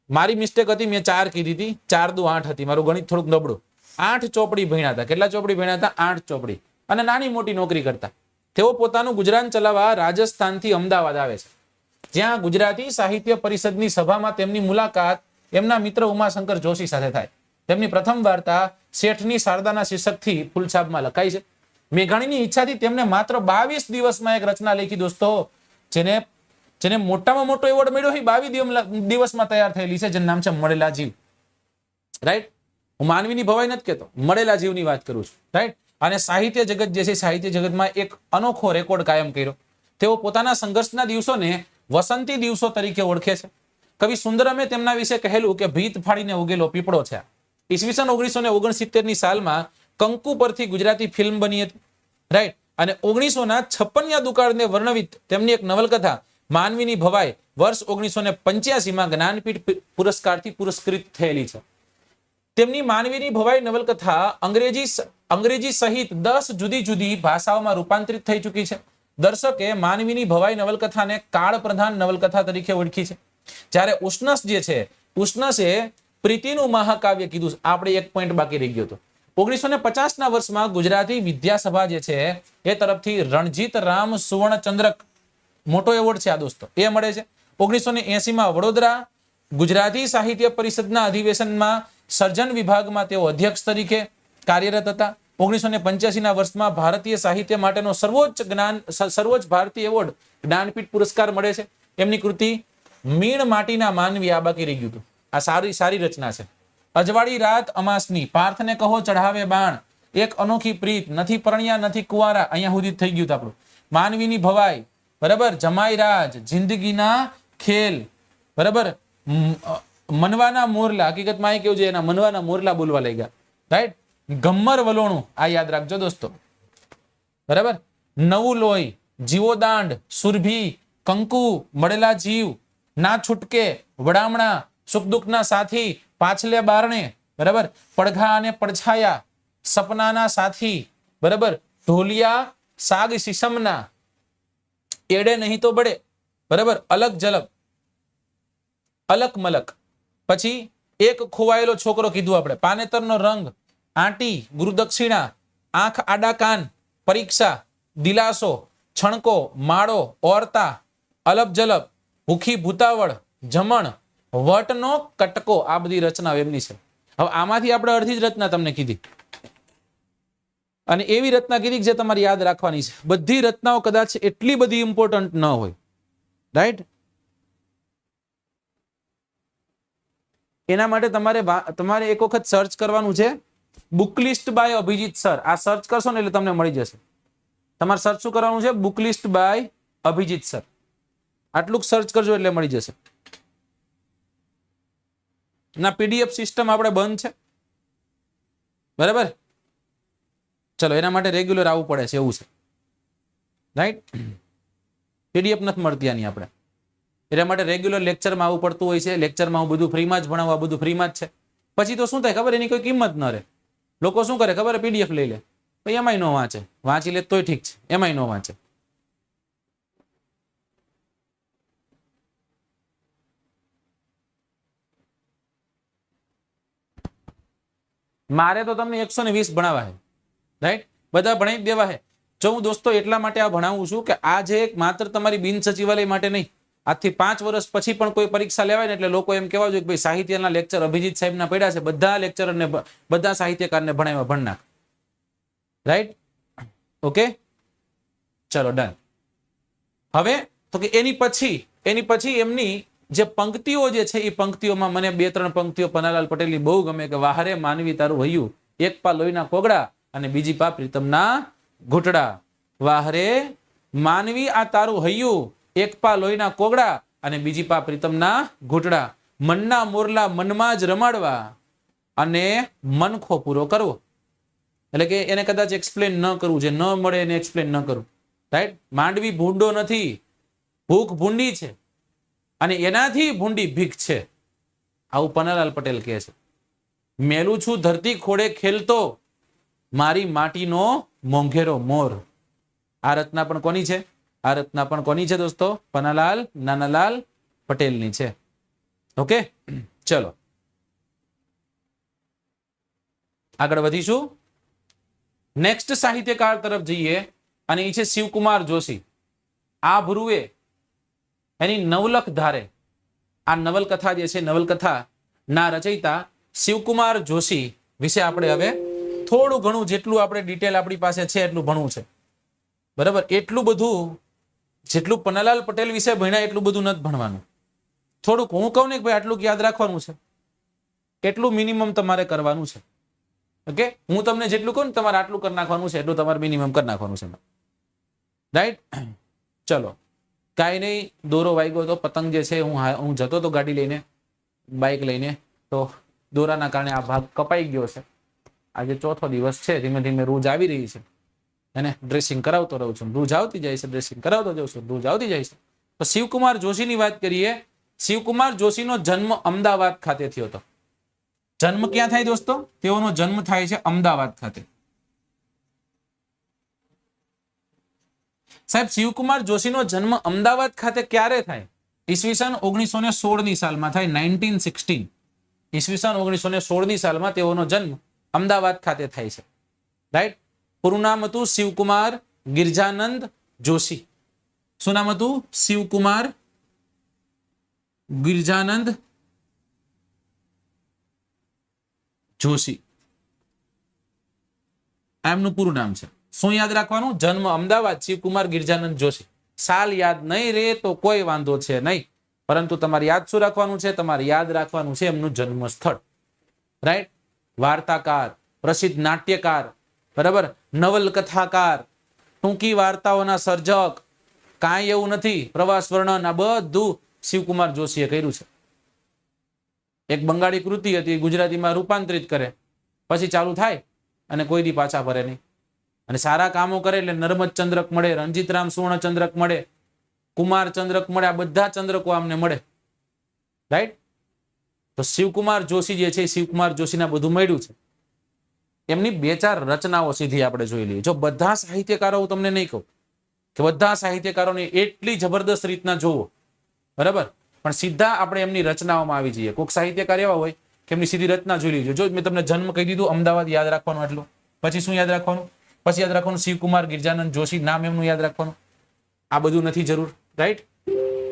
મારી મિસ્ટેક હતી, મેં 4 કીધી હતી, 4 દુ 8 હતી, મારું ગણિત થોડુંક નબળું. 8 ચોપડી ભણ્યા હતા. કેટલા ચોપડી ભણ્યા હતા? 8 ચોપડી. અને નાની મોટી નોકરી કરતા. તેઓ પોતાનું ગુજરાન ચલાવવા રાજસ્થાનથી અમદાવાદ આવે છે, જ્યાં ગુજરાતી સાહિત્ય પરિષદની સભામાં તેમની મુલાકાત એમના મિત્ર ઉમાશંકર જોશી સાથે થાય. તેમની પ્રથમ વાર્તા શેઠની શારદાના શીર્ષકથી ફૂલછાપમાં લખાઈ છે. મેઘાણીની ઈચ્છાથી તેમને માત્ર 22 દિવસમાં એક રચના લખી દોસ્તો, જેને મોટામાં મોટો એવોર્ડ મળ્યો છે. 22 દિવસમાં તૈયાર થયેલી છે, જેનું નામ છે મળેલા જીવ. રાઈટ? હું માનવીની ભવાઈ નથી કહેતો, મળેલા જીવની વાત કરું છું. રાઈટ? અને સાહિત્ય જગત જે છે, સાહિત્ય જગતમાં એક અનોખો રેકોર્ડ કાયમ કર્યો. તેઓ પોતાના સંઘર્ષના દિવસોને વસંતી દિવસો તરીકે ઓળખે છે. કવિ સુંદરમે તેમના વિશે કહેલું કે ભીત ફાડીને ઉગેલો પીપળો છે. ઈસવીસન 1969 ની સાલમાં કંકુ પરથી ગુજરાતી ફિલ્મ બની હતી. રાઈટ? અને 1956ના દુકાળને વર્ણવિત તેમની એક નવલકથા માનવીની ભવાઈ વર્ષ 1985માં જ્ઞાનપીઠ પુરસ્કારથી પુરસ્કૃત થયેલી છે. તેમની માનવીની ભવાઈ નવલકથા અંગ્રેજી સહિત 10 જુદી જુદી ભાષાઓમાં રૂપાંતરિત થઈ ચૂકી છે. દર્શકે માનવીની ભવાઈ નવલકથાને કાળ પ્રધાન નવલકથા તરીકે ઓળખી છે. જ્યારે ઉષ્ણસ જે છે, ઉષ્ણસે પ્રીતિનું મહાકાવ્ય કીધું. આપણે એક પોઈન્ટ બાકી રહી ગયો હતો. 1950ના વર્ષમાં ગુજરાતી વિદ્યાસભા જે છે એ તરફથી રણજીત રામ સુવર્ણચંદ્રક મોટો એવોર્ડ છે આ દોસ્તો, એ મળે છે. 1980માં વડોદરા ગુજરાતી સાહિત્ય પરિષદના અધિવેશનમાં સર્જન વિભાગમાં તેઓ અધ્યક્ષ તરીકે કાર્યરત હતા. 1985ના વર્ષમાં ભારતીય સાહિત્ય માટેનો સર્વોચ્ચ ભારતીય એવોર્ડ જ્ઞાનપીઠ પુરસ્કાર મળે છે. એમની કૃતિ મીણ માટીના માનવી, આ બાકી રહી ગયું હતું. આ સારી રચના છે. અજવાળી રાત અમાસની, પાર્થને કહો ચઢાવે બાણ, એક અનોખી પ્રીત, નથી પરણ્યા નથી કુંવારા, અહીંયા સુધી થઈ ગયું આપણું. માનવીની ભવાઈ, બરાબર, જમાઈરાજ, જિંદગીના ખેલ, બરાબર, મનવાના મોરલા, હકીકતમાં અહીં કેવું છે એના મનવાના મોરલા બોલવા લાગ્યા, રાઈટ. ગમ્મર વલોણું, આ યાદ રાખજો દોસ્તો, બરાબર. નવું લોહી, જીવોદાંડ, સુરભી, કંકુ, મળેલા જીવ, ના છૂટકે, વડામણા, સુખ દુઃખના સાથી, પાછલે બારણે, બરાબર, પડઘા અને પડછાયા, સપનાના સાથી, બરાબર, ઢોલિયા સાગ શીશમના, એડે નહીં તો બડે, બરાબર, અલગ જલક, અલક મલક. પછી એક ખોવાયેલો છોકરો કીધું આપણે, પાનેતરનો રંગ, આંટી, ગુરુદક્ષિણા, આંખ આડા કાન, પરીક્ષા, દિલાસો, છણકો, માળો, ઓરતા, અલપ જલપ, ભૂખી ભૂતાવળ, જમણ, વટનો કટકો. આ બધી રચનાઓ એમની છે. હવે આમાંથી આપણે અડધી જ રચના તમને કીધી અને એવી રચના કીધી જે તમારે યાદ રાખવાની છે. બધી રચનાઓ કદાચ એટલી બધી ઇમ્પોર્ટન્ટ ન હોય, રાઈટ. એના માટે તમારે એક વખત સર્ચ કરવાનું છે, book list by Abhijeet sir. આ સર્ચ કરશો ને એટલે તમને મળી જશે. તમારે સર્ચ શું કરવાનું છે? Book list by Abhijeet sir. આટલું સર્ચ કરજો એટલે મળી જશે. ના પીડીએફ સિસ્ટમ આપણે બંધ છે, બરાબર. ચલો, એના માટે રેગ્યુલર આવવું પડે છે એવું છે, રાઈટ. પીડીએફ નથી મળતી આની આપણે, એના માટે રેગ્યુલર લેક્ચરમાં આવવું પડતું હોય છે. લેક્ચરમાં હું બધું ફ્રીમાં જ ભણાવવા, બધું ફ્રીમાં જ છે. પછી તો શું થાય ખબર, એની કોઈ કિંમત ન રહે. લોકો શું કરે ખબર, પીડીએફ લઈ લે, પછી એમાંય ન વાંચે. વાંચી લે તોય ઠીક છે, એમાંય ન વાંચે. મારે તો તમને 120 ભણાવવા છે, રાઈટ. બધા ભણાવી દેવા છે. જો હું દોસ્તો એટલા માટે આ ભણાવું છું કે આ જે માત્ર તમારી બિન સચિવાલય માટે નહીં, આજથી 5 વર્ષ પછી પણ કોઈ પરીક્ષા લેવાય ને એટલે લોકો એમ કહેવા જોઈએ કે ભાઈ સાહિત્યના લેક્ચર અભિજીત સાહેબના પડ્યા છે, બધા લેક્ચરને બધા સાહિત્યકારને ભણાવ્યા ભણનાર, રાઈટ. ઓકે, ચલો ડન. હવે તો કે એની પછી એમની જે પંક્તિઓ જે છે એ પંક્તિઓમાં મને 2-3 પંક્તિઓ પન્નાલાલ પટેલની બહુ ગમે કે વાહરે માનવી તારું હૈયું, એક પા લોહીના કોગડા અને બીજી પા પ્રીતમના ઘૂંટડા. વાહરે માનવી આ તારું હૈયું, એક પા લોહીના કોગડા અને બીજી પા પ્રીતમના ઘૂંટડા. મનના મોરલા મનમાં જ રમાડવા અને મનખો પૂરો કરવો. એટલે કે એને કદાચ એક્સપ્લેન ન કરવું, જે ન મળે એને એક્સપ્લેન ન કરવું, રાઈટ. માંડવી ભૂંડો નથી, ભૂખ ભૂંડી છે અને એનાથી ભૂંડી ભીખ છે, આવું પન્નાલાલ પટેલ કહે છે. મેલું છું ધરતી ખોડે ખેલતો, મારી માટીનો મોંઘેરો મોર. આ રચના પણ કોની છે? આ રચના પણ કોની છે દોસ્તો? પન્નાલાલ નાનાલાલ પટેલની છે. ઓકે, ચલો આગળ વધીશું. નેક્સ્ટ સાહિત્યકાર તરફ જઈએ અને એ છે શિવકુમાર જોશી. આ ભ્રુવે એની નવલખ ધારે, આ નવલકથા જે છે, નવલકથા ના રચયિતા શિવકુમાર જોશી વિશે આપણે હવે થોડું ઘણું, જેટલું આપણે ડિટેલ આપણી પાસે છે એટલું ભણવું છે, બરાબર. એટલું બધું જેટલું પન્નાલાલ પટેલ વિશે ભણ્યા એટલું બધું નથી ભણવાનું. થોડુંક હું કહું ને કે ભાઈ આટલું યાદ રાખવાનું છે, એટલું મિનિમમ તમારે કરવાનું છે. ઓકે, હું તમને જેટલું કહું ને તમારે આટલું કરી નાખવાનું છે, એટલું તમારે મિનિમમ કરી નાખવાનું છે, રાઈટ. ચલો, કાંઈ નહીં, દોરો વાગ્યો તો પતંગ જે છે, હું જતો તો ગાડી લઈને, બાઇક લઈને, તો દોરાના કારણે આ ભાગ કપાઈ ગયો છે. આજે 4થો દિવસ છે, ધીમે ધીમે રૂજ આવી રહી છે, એને ડ્રેસિંગ કરાવતો રહું છું, રૂજ આવતી જાય છે, ડ્રેસિંગ કરાવતો જાઉં છું, રૂજ આવતી જાય છે. તો શિવકુમાર જોશીની વાત કરીએ. શિવકુમાર જોશીનો જન્મ અમદાવાદ ખાતે થયો હતો. જન્મ ક્યાં થાય દોસ્તો? તેઓનો જન્મ થાય છે અમદાવાદ ખાતે. સાહેબ, શિવકુમાર જોશીનો જન્મ અમદાવાદ ખાતે ક્યારે થાય? ઈસવીસન 1916 સાલમાં થાય, 1916. ઈસવીસન 1916 સાલમાં તેઓનો જન્મ અમદાવાદ ખાતે થાય છે, રાઈટ. પૂરું નામ હતું શિવકુમાર ગિરજાનંદ જોશી. શું નામ હતું? શિવકુમાર ગિરજાનંદ જોશી, એમનું પૂરું નામ છે. શું યાદ રાખવાનું? જન્મ અમદાવાદ, શિવકુમાર ગિરજાનંદ જોશી. સાલ યાદ નહીં રહે તો કોઈ વાંધો છે નહીં, પરંતુ તમારે યાદ શું રાખવાનું છે? તમારે યાદ રાખવાનું છે એમનું જન્મ સ્થળ, રાઈટ. વાર્તાકાર, પ્રસિદ્ધ નાટ્યકાર, બરાબર, નવલકથાકાર, ટૂંકી વાર્તાઓના સર્જક, કાંઈ એવું નથી. પ્રવાસ વર્ણન આ બધું શિવકુમાર જોશીએ કર્યું છે. એક બંગાળી કૃતિ હતી, ગુજરાતીમાં રૂપાંતરિત કરે, પછી ચાલુ થાય અને કોઈ દી પાછા ફરે નહીં. અને સારા કામો કરે એટલે નર્મદ ચંદ્રક મળે, રણજીતરામ સુવર્ણ ચંદ્રક મળે, કુમાર ચંદ્રક મળે, આ બધા ચંદ્રકો આમને મળે. રાઈટ? તો શિવકુમાર જોશી જે છે, શિવકુમાર જોશીના બધું મળ્યું છે. એમની 2-4 રચનાઓ સીધી આપણે જોઈ લઈએ. જો બધા સાહિત્યકારો, હું તમને નહીં કહું કે બધા સાહિત્યકારોની એટલી જબરદસ્ત રીતના જોવો, બરાબર, પણ સીધા આપણે એમની રચનાઓમાં આવી જઈએ. કોઈક સાહિત્યકાર એવા હોય કે એમની સીધી રચના જોઈ લીજો. જો મેં તમને જન્મ કહી દીધું, અમદાવાદ યાદ રાખવાનું એટલું, પછી શું યાદ રાખવાનું? પછી યાદ રાખવાનું શિવકુમાર ગિરજાનંદ જોશી, નામ એમનું યાદ રાખવાનું. આ બધું નથી જરૂર. રાઈટ?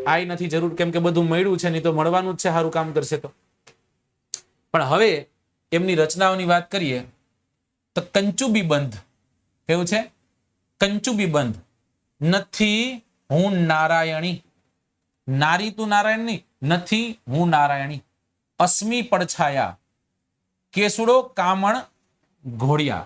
આ નથી જરૂર, કેમ કે બધું મળ્યું છે, નહીં તો મળવાનું જ છે, સારું કામ કરશે તો. પણ હવે એમની રચનાઓની વાત કરીએ તો કંચુબી બંધ કેવું છે? કંચુબી બંધ. નથી હું નારાયણી, નારી તું નારાયણની, નથી હું નારાયણી. અસ્મી પડછાયા, કેસુડો કામણ ઘોડિયા.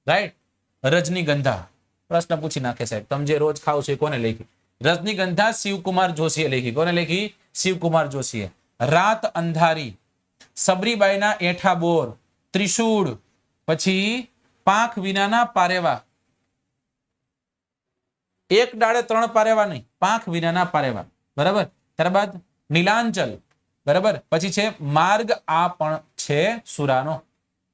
રાઈટ? રજનીગંધા. પ્રશ્ન પૂછી નાખે સાહેબ, તમે જે રોજ ખાવ છો એ કોને લખી? રજનીગંધા શિવકુમાર જોશીએ લખી. કોને લખી? શિવકુમાર જોશીએ. રાત અંધારી, સબરીબાઈના એઠા બોર, ત્રિશૂળ, પછી પાંખ વિનાના પારેવા. એક ડાળે 3 પારેવા નહીં, પાંખ વિનાના પારેવા. બરાબર? ત્યારબાદ નીલાંચલ. બરાબર? પછી છે માર્ગ આ પણ છે સુરાનો.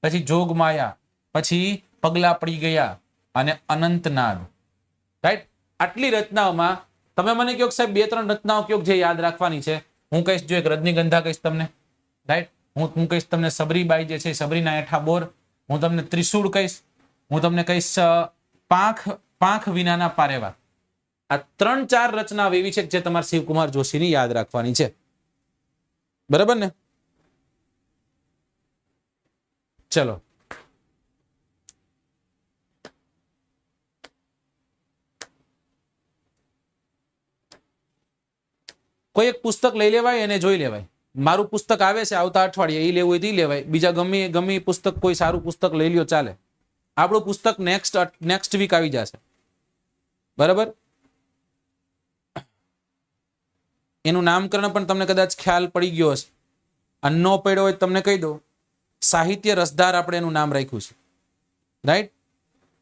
પછી જોગમાયા, પછી પગલા પડી ગયા અને અનંતનાદ. રાઈટ? આટલી રચનાઓમાં તમે મને કહો સાહેબ 2-3 રચનાઓ કયો જે યાદ રાખવાની છે. હું કહીશ, જો એક રજનીગંધા કહીશ તમને. રાઈટ? હું કહીશ તમને સબરીબાઈ જે છે, સબરીના એઠા બોર. હું તમને ત્રિશૂળ કહીશ. હું તમને કહીશ પાંખ વિનાના પારેવા. આ 3-4 રચનાઓ એવી છે જે તમારે શિવકુમાર જોશીની યાદ રાખવાની છે. બરાબર ને? ચલો, કોઈ એક પુસ્તક લઈ લેવાય અને જોઈ લેવાય. મારું પુસ્તક આવે છે આવતા અઠવાડિયે, એ લેવું હોય તો લેવાય. બીજા ગમે પુસ્તક, કોઈ સારું પુસ્તક લઈ લ્યો, ચાલે. આપણું પુસ્તક નેક્સ્ટ વીક આવી જશે. બરાબર? એનું નામકરણ પણ તમને કદાચ ખ્યાલ પડી ગયો હશે. અન્નો પડ્યો હોય તમને કહી દો. સાહિત્ય રસધાર આપણે એનું નામ રાખ્યું છે. રાઈટ?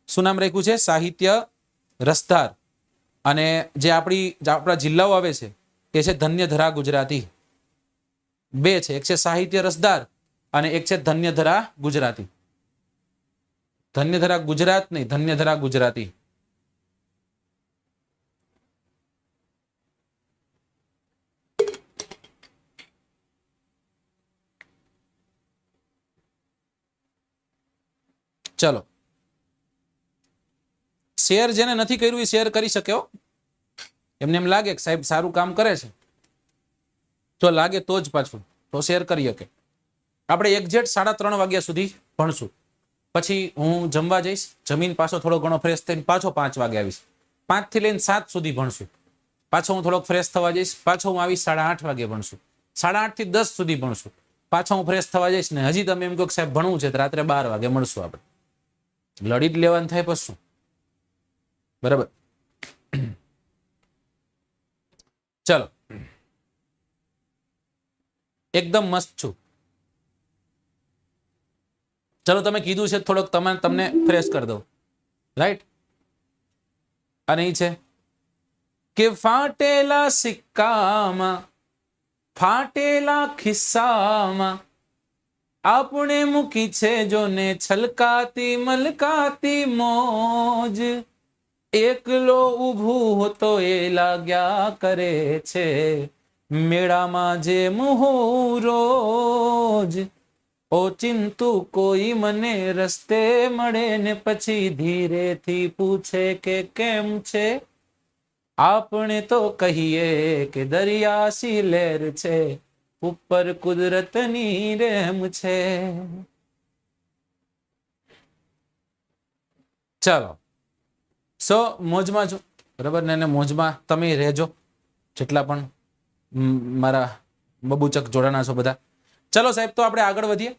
શું નામ રાખ્યું છે? સાહિત્ય રસધાર. અને જે આપણા જિલ્લાઓ આવે છે એ છે ધન્યધરા ગુજરાતી. 2 છે, એક છે સાહિત્ય રસધાર અને એક છે ધન્યધરા ગુજરાતી. ધન્યધરા ગુજરાત નહીં, ધન્યધરા ગુજરાતી. ચલો, શેર જેને નથી કર્યું એ શેર કરી શકે. એમને એમ લાગે કે સાહેબ સારું કામ કરે છે, તો લાગે તો જ પાછું તો શેર કરી શકે. આપણે એક્ઝેક્ટ 3:30 વાગ્યા સુધી ભણશું. પછી હું જમવા જઈશ, જમીન પાછો થોડો ઘણો ફ્રેશ થઈને પાછો 5 વાગે આવીશ. 5 થી લઈને 7 સુધી ભણશું. પાછો હું થોડોક ફ્રેશ થવા જઈશ, પાછો હું આવીશ 8:30 વાગે ભણશું. 8:30 થી 10 સુધી ભણશું. પાછો હું ફ્રેશ થવા જઈશ ને હજી તમે એમ કહો કે સાહેબ ભણવું છે તો રાત્રે 12 વાગે મળશું. આપણે લડી જ લેવાનું થાય પછી. બરાબર? ચલો, એકદમ મસ્ત છું. ચલો, તમે કીધું છે થોડોક તમને ફ્રેશ કરી દઉં. રાઈટ? અને એ છે કે ફાટેલા સિક્કામાં, ફાટેલા ખિસ્સામાં આપણે મૂકી છે જોને છલકાતી મલકાતી મોજ. એકલો ઊભું હોતો એ લાગ્યા કરે છે મેળામાં જે મુહુ રોજ. ઓ ચિંતુ કોઈ મને રસ્તે મળે ને પછી ધીરેથી પૂછે કે કેમ છે. આપણે તો કહીએ કે દરિયા સી લહેર છે, ઉપર કુદરતની રહેમ છે. ચાલો, મોજમાં છો. બરાબર ને? મોજમાં તમે રહેજો, જેટલા પણ મારા બબુચક જોડાના છો બધા. ચલો સાહેબ, તો આપણે આગળ વધીએ.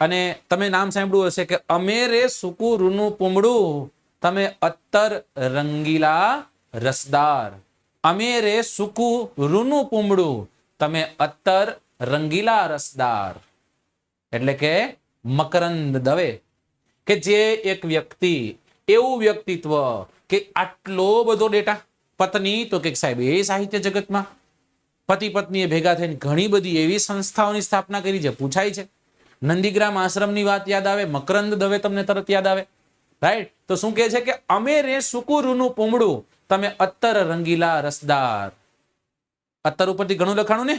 અને તમે નામ સાંભળ્યું હશે કે અમેરે સુકુરુનું પૂમડું, તમે અત્તર રંગીલા રસદાર. અમે રે સૂકું રૂનું પૂમડું, તમે અત્તર રંગીલા રસદાર. એટલે કે મકરંદ દવે, કે જે એક વ્યક્તિ, એવું વ્યક્તિત્વ કે આટલો બધો ડેટા. પત્ની તો કે સાહેબ એ સાહિત્ય જગતમાં પતિ પત્નીએ ભેગા થઈને ઘણી બધી એવી સંસ્થાઓની સ્થાપના કરી છે, પૂછાય છે. નંદીગ્રામ આશ્રમની વાત યાદ આવે, મકરંદ દવે તમને તરત યાદ આવે, રાઈટ? તો શું કહે છે કે અમે રે સુકુરુનું પૂમડું, તમે અત્તર રંગીલા રસદાર. અત્તર ઉપરથી ઘણું લખાણું ને,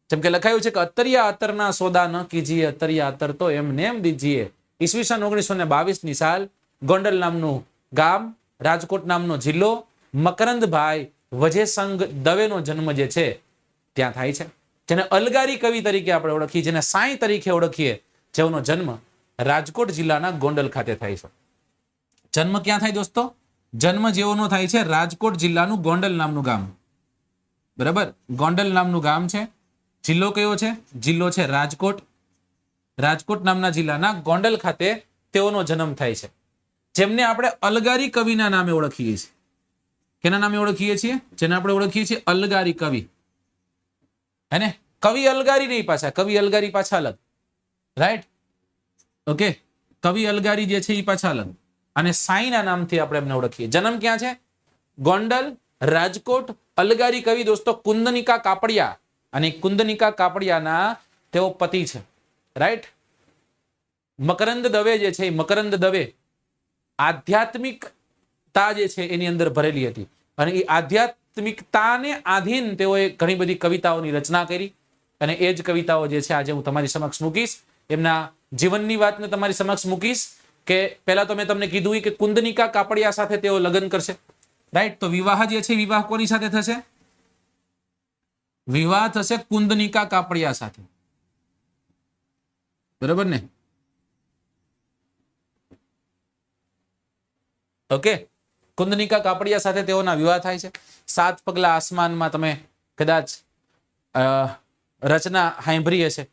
જેમ કે લખાયું છે કે અત્તરિયા અત્તરના સોદા ન કીજીએ, અત્તરિયા અત્તર તો એમને એમ દીજીએ. ઈસવીસન 1922 ની સાલ, ગોંડલ નામનું ગામ, રાજકોટ નામનો જિલ્લો, મકરંદભાઈ વજેસંગ દવેનો જન્મ જે છે ત્યાં થાય છે. જેને અલગારી કવિ તરીકે આપણે ઓળખીએ, જેને સાંઈ તરીકે ઓળખીએ, જેઓનો જન્મ રાજકોટ જિલ્લાના ગોંડલ ખાતે થાય છે. જન્મ ક્યાં થાય દોસ્તો? જન્મ જેઓનો થાય છે રાજકોટ જિલ્લાનું ગોંડલ નામનું ગામ. બરાબર, ગોંડલ નામનું ગામ છે. જિલ્લો કયો છે? જિલ્લો છે રાજકોટ. રાજકોટ નામના જિલ્લાના ગોંડલ ખાતે તેઓનો જન્મ થાય છે, જેમને આપણે અલગારી કવિના નામે ઓળખીએ છીએ. કેના નામે ઓળખીએ છીએ? જેને આપણે ઓળખીએ છીએ અલગારી કવિ. હે, કવિ અલગારી નહીં, પાછા કવિ અલગારી પાછા અલગ, રાઈટ? ઓકે, કવિ અલગારી જે છે એ પાછા અલગ. અને સાઈના નામથી આપણે એમને ઓળખીએ. જન્મ ક્યાં છે? ગોંડલ, રાજકોટ. અલગારી કવિ દોસ્તો કુંદનિકા કાપડિયા, અને કુંદનિકા કાપડિયાના તેઓ પતિ છે, રાઈટ? મકરંદ દવે જે છે, મકરંદ દવે આધ્યાત્મિકતા જે છે એની અંદર ભરેલી હતી, અને એ આધ્યાત્મિકતાને આધીન તેઓએ ઘણી બધી કવિતાઓની રચના કરી, અને એ જ કવિતાઓ જે છે આજે હું તમારી સમક્ષ મૂકીશ. એમના જીવનની વાતને તમારી સમક્ષ મૂકીશ. કે પહેલા તો મેં તમને કીધું કે કુંદનિકા કાપડિયા સાથે તેઓ લગ્ન કરશે, રાઈટ? તો વિવાહ જે છે, વિવાહ કોની સાથે થશે? વિવાહ થશે કુંદનિકા કાપડિયા સાથે, બરાબર ને? ઓકે, કુંદનિકા કાપડિયા સાથે તેઓના વિવાહ થાય છે. 7 પગલા આસમાનમાં તમે કદાચ રચના સાંભળી હશે,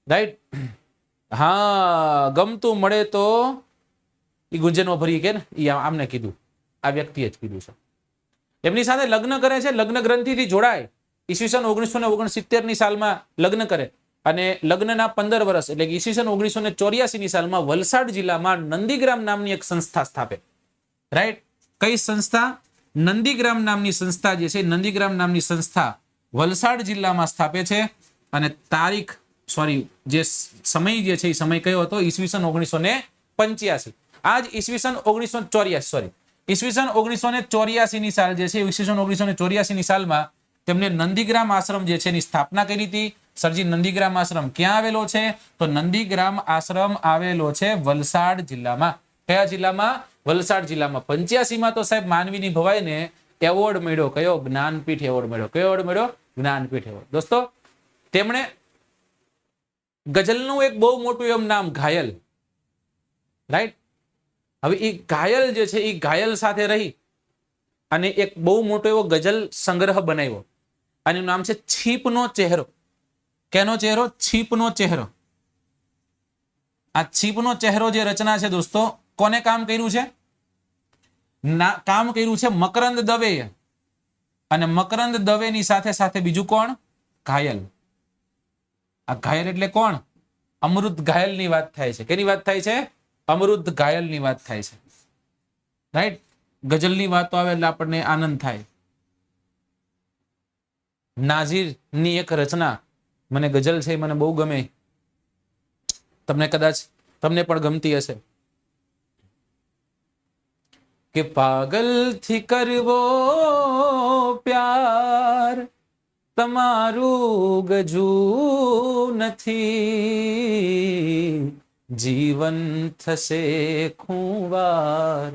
રાઈટ? હા, ગમતું મળે તો એ ગુંજનમાં ભરી કે ને, એ આમને કીધું, આ વ્યક્તિએ જ કીધું છે. એમની સાથે લગ્ન કરે છે, લગ્ન ગ્રંથિથી જોડાય. ઈસવીસન 1969 ની સાલમાં લગ્ન કરે, અને લગ્નના 15 વર્ષ એટલે કે ઈસવીસન 1984 ની સાલમાં વલસાડ જિલ્લામાં નંદીગ્રામ નામની એક સંસ્થા સ્થાપે, રાઈટ? કઈ સંસ્થા? નંદીગ્રામ નામની સંસ્થા જે છે, નંદીગ્રામ નામની સંસ્થા વલસાડ જિલ્લામાં સ્થાપે છે. અને તારીખ, સોરી, જે સમય જે છે એ સમય કયો હતો? ઈસવીસન 1985. આજ ઈસવીસન 1984, સોરી, ઈસવીસન 1984 ની સાલ જે છે, ઈસવીસન 1984 ની સાલમાં તેમને નંદીગ્રામ આશ્રમ જે છે એની સ્થાપના કરી હતી. સરજી, નંદીગ્રામ આશ્રમ ક્યાં આવેલો છે? તો નંદીગ્રામ આશ્રમ આવેલો છે વલસાડ જિલ્લામાં. કયા જિલ્લામાં? વલસાડ જિલ્લામાં. 85 તો સાહેબ માનવીની ભવાઈને એવોર્ડ મળ્યો. કયો? જ્ઞાનપીઠ એવોર્ડ મળ્યો. કયો એવોર્ડ મળ્યો? જ્ઞાનપીઠ એવોર્ડ. દોસ્તો, તેમણે ગઝલનું એક બહુ મોટું એમ નામ ઘાયલ, રાઈટ? હવે એ ઘાયલ જે છે એ ઘાયલ સાથે રહી અને એક બહુ મોટો એવો ગઝલ સંગ્રહ બનાવ્યો, અને નામ છે છીપનો ચહેરો. કેનો ચહેરો? છીપનો ચહેરો. આ છીપનો ચહેરો જે રચના છે દોસ્તો, કોને કામ કર્યું છે? કામ કર્યું છે મકરંદ દવે. અને મકરંદ દવેની સાથે સાથે બીજું કોણ? ઘાયલ. આ ઘાયલ એટલે કોણ? અમૃત ઘાયલની વાત થાય છે. કેની વાત થાય છે? અમૃત ઘાયલની વાત થાય છે, રાઈટ? ગઝલની વાતો આવે એટલે આપણને આનંદ થાય. નાઝીરની એક રચના, મને ગઝલ છે મને બહુ ગમે, તમને પણ ગમતી હશે. કે પાગલ થી કરવો પ્યાર, તમારું ગજું નથી, જીવન થશે ખુંવાર,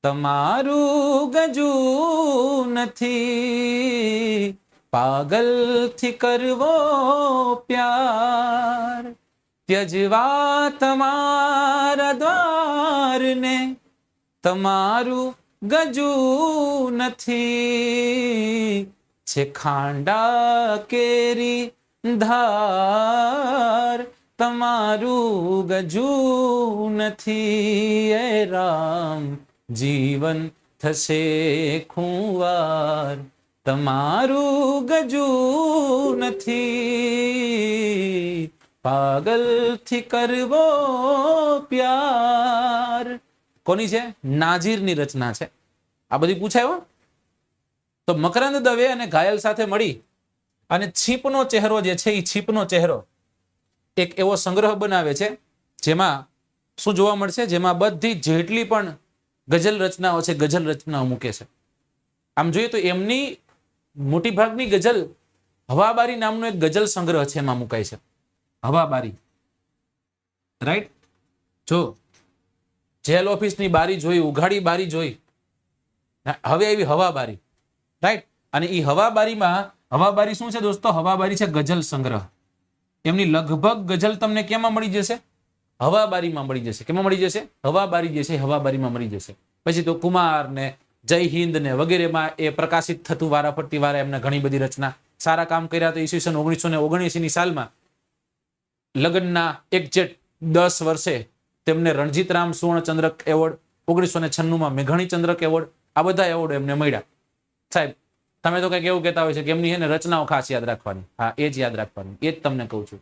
તમારું ગજું નથી, પાગલથી કરવો પ્યાર, ત્યજવા તમારા દ્વારને, તમારું ગજું નથી, છે ખાંડા કેરી ધાર, તમારું ગજું નથી, એ રામ જીવન થશે ખુંવાર, તમારું ગજું નથી, પાગલથી કરવો પ્યાર. કોની છે? નાજીરની રચના છે. આ બધી પૂછાય. તો મકરંદ દવે અને ઘાયલ સાથે મળી અને છીપનો ચહેરો જે છે એ છીપનો ચહેરો એક એવો સંગ્રહ બનાવે છે જેમાં શું જોવા મળશે? જેમાં બધી જેટલી પણ ગઝલ રચનાઓ છે ગઝલ રચનાઓ મૂકે છે. આમ જોઈએ તો એમની મોટી ભાગની ગઝલ હવાબારી નામનો એક ગઝલ સંગ્રહ છે એમાં મુકાય છે. હવાબારી, રાઈટ? જો જેલ ઓફિસની બારી જોઈ, ઉઘાડી બારી જોઈ, હવે આવી હવાબારી, રાઈટ? અને એ હવાબારીમાં, હવાબારી શું છે દોસ્તો? હવાબારી છે ગઝલ સંગ્રહ. એમની લગભગ ગઝલ તમને કેમાં મળી જશે? હવાબારીમાં મળી જશે. કેમાં મળી જશે? હવાબારી જે છે હવાબારીમાં મળી જશે. પછી તો કુમાર ને જય હિન્દ ને વગેરેમાં એ પ્રકાશિત થતું વારાફરતી વારે એમને ઘણી બધી રચના સારા કામ કર્યા. તો ઈસવીસન 1979 ની સાલમાં લગ્નના એક્ઝેક્ટ 10 વર્ષે તેમને રણજીતરામ સુવર્ણચંદ્રક એવોર્ડ, 1996માં મેઘાણી ચંદ્રક એવોર્ડ, આ બધા એવોર્ડ એમને મળ્યા. સાહેબ તમે તો કઈક એવું કહેતા હોય છે કે એમની એને રચનાઓ ખાસ યાદ રાખવાની. હા, એ જ યાદ રાખવાની, એ જ તમને કહું છું.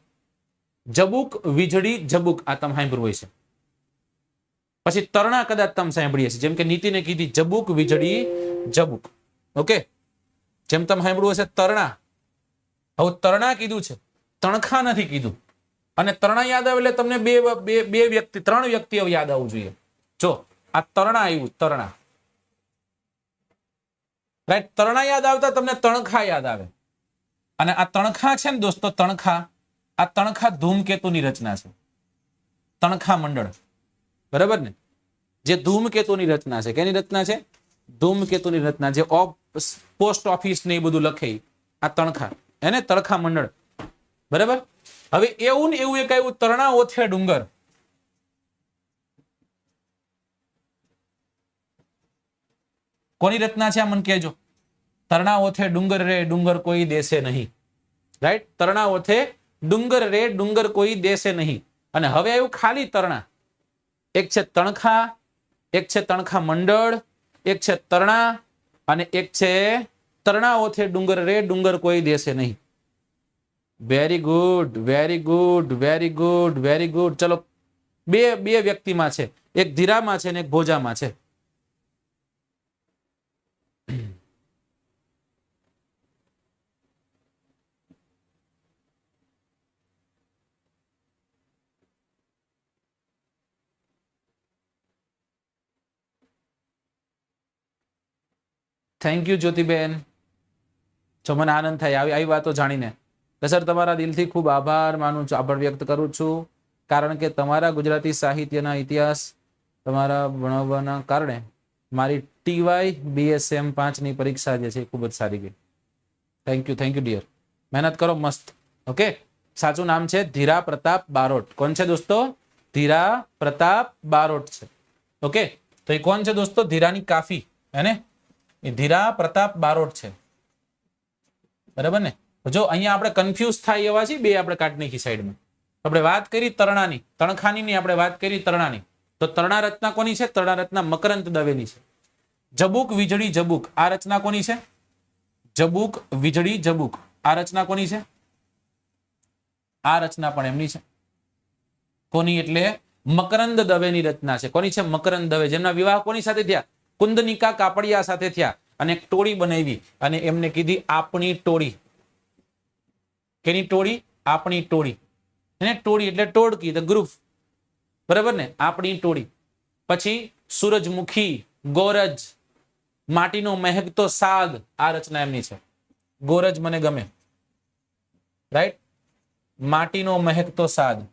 જબુક વીજળી જબુક, આ તમે સાંભળ્યું હોય છે. પછી તરણા કદાચ તમે સાંભળીએ છે, જેમ કે નીતિને કીધી જબુક વીજળી જબુક. ઓકે, જેમ તમે સાંભળ્યું હશે તરણા. હવે તરણા કીધું છે, તણખા નથી કીધું. અને તરણા યાદ આવે એટલે તમને બે વ્યક્તિ, 3 વ્યક્તિઓ યાદ આવવું જોઈએ. જો આ તરણા આવ્યું, તરણા, રાઈટ? તરણા યાદ આવતા તમને તણખા યાદ આવે. અને આ તણખા છે ને દોસ્તો, તણખા, આ તણખા ધૂમકેતુની રચના છે. તણખા મંડળ, બરાબર ને? જે ધૂમકેતુની રચના છે. કેની રચના છે? ધૂમકેતુની રચના. જે પોસ્ટ ઓફિસ ને એ બધું લખે આ તણખા, એને તણખા મંડળ, બરાબર? હવે એવું ને એવું એક આવ્યું તરણા ઓથે ડુંગર. કોની રચના છે આ મને કહેજો. તરણા ઓથે ડુંગર રે ડુંગર કોઈ દેશે નહીં, રાઈટ? તરણા ઓથે ડુંગર રે ડુંગર કોઈ દેશે નહીં. અને હવે આવ્યું ખાલી તરણા. એક છે તણખા, એક છે તણખા મંડળ, એક છે તરણા, અને એક છે તરણા ઓથે ડુંગર રે ડુંગર કોઈ દેશે નહીં. Very good, very good, very good, very good. ચલો, બે વ્યક્તિમાં છે, એક ધીરામાં છે અને એક ભોજામાં છે. Thank you Jyotiben. જો મને આનંદ થાય આવી વાતો જાણીને. સર તમારા દિલથી ખૂબ આભાર માનું છું, આભાર વ્યક્ત કરું છું. કારણ કે તમારા ગુજરાતી સાહિત્યના ઇતિહાસ તમારા ભણાવવાના કારણે મારી TY BSM 5 ની પરીક્ષા જે છે ખૂબ જ સારી ગઈ. Thank you dear. મહેનત કરો મસ્ત. ઓકે, સાચું નામ છે ધીરા પ્રતાપ બારોટ. કોણ છે દોસ્તો? ધીરા પ્રતાપ બારોટ છે. ઓકે, તો એ કોણ છે દોસ્તો? ધીરાની કાફી, હે? એ ધીરા પ્રતાપ બારોટ છે, બરાબર ને? જો અહીંયા આપણે કન્ફ્યુઝ થાય એવા છે બે, આપણે કાઢી નાખી સાઈડમાં. આપણે વાત કરી તરણાની, તણખાની આપણે વાત કરી તરણાની. તો તરણા રચના કોની છે? તરણા રચના મકરંદ દવેની છે. જબુક વીજળી જબુક, આ રચના કોની છે? જબુક વીજળી જબુક, આ રચના કોની છે? આ રચના પણ એમની છે. કોની? એટલે મકરંદ દવેની રચના છે. કોની છે? મકરંદ દવે, જેમના વિવાહ કોની સાથે થયા? કુંદનિકા કાપડિયા સાથે થયા. અને એક ટોળી બનાવી અને એમને કીધી આપણી ટોળી. કેની ટોળી? આપણી ટોળી. એને ટોળી એટલે ટોળકી, ધ ગ્રુપ, બરાબર ને? આપણી ટોળી. પછી સૂરજમુખી, ગોરજ, માટીનો મહેકતો સાદ, આ રચના એમની છે. ગોરજ મને ગમે, રાઈટ? માટીનો મહેકતો સાદ.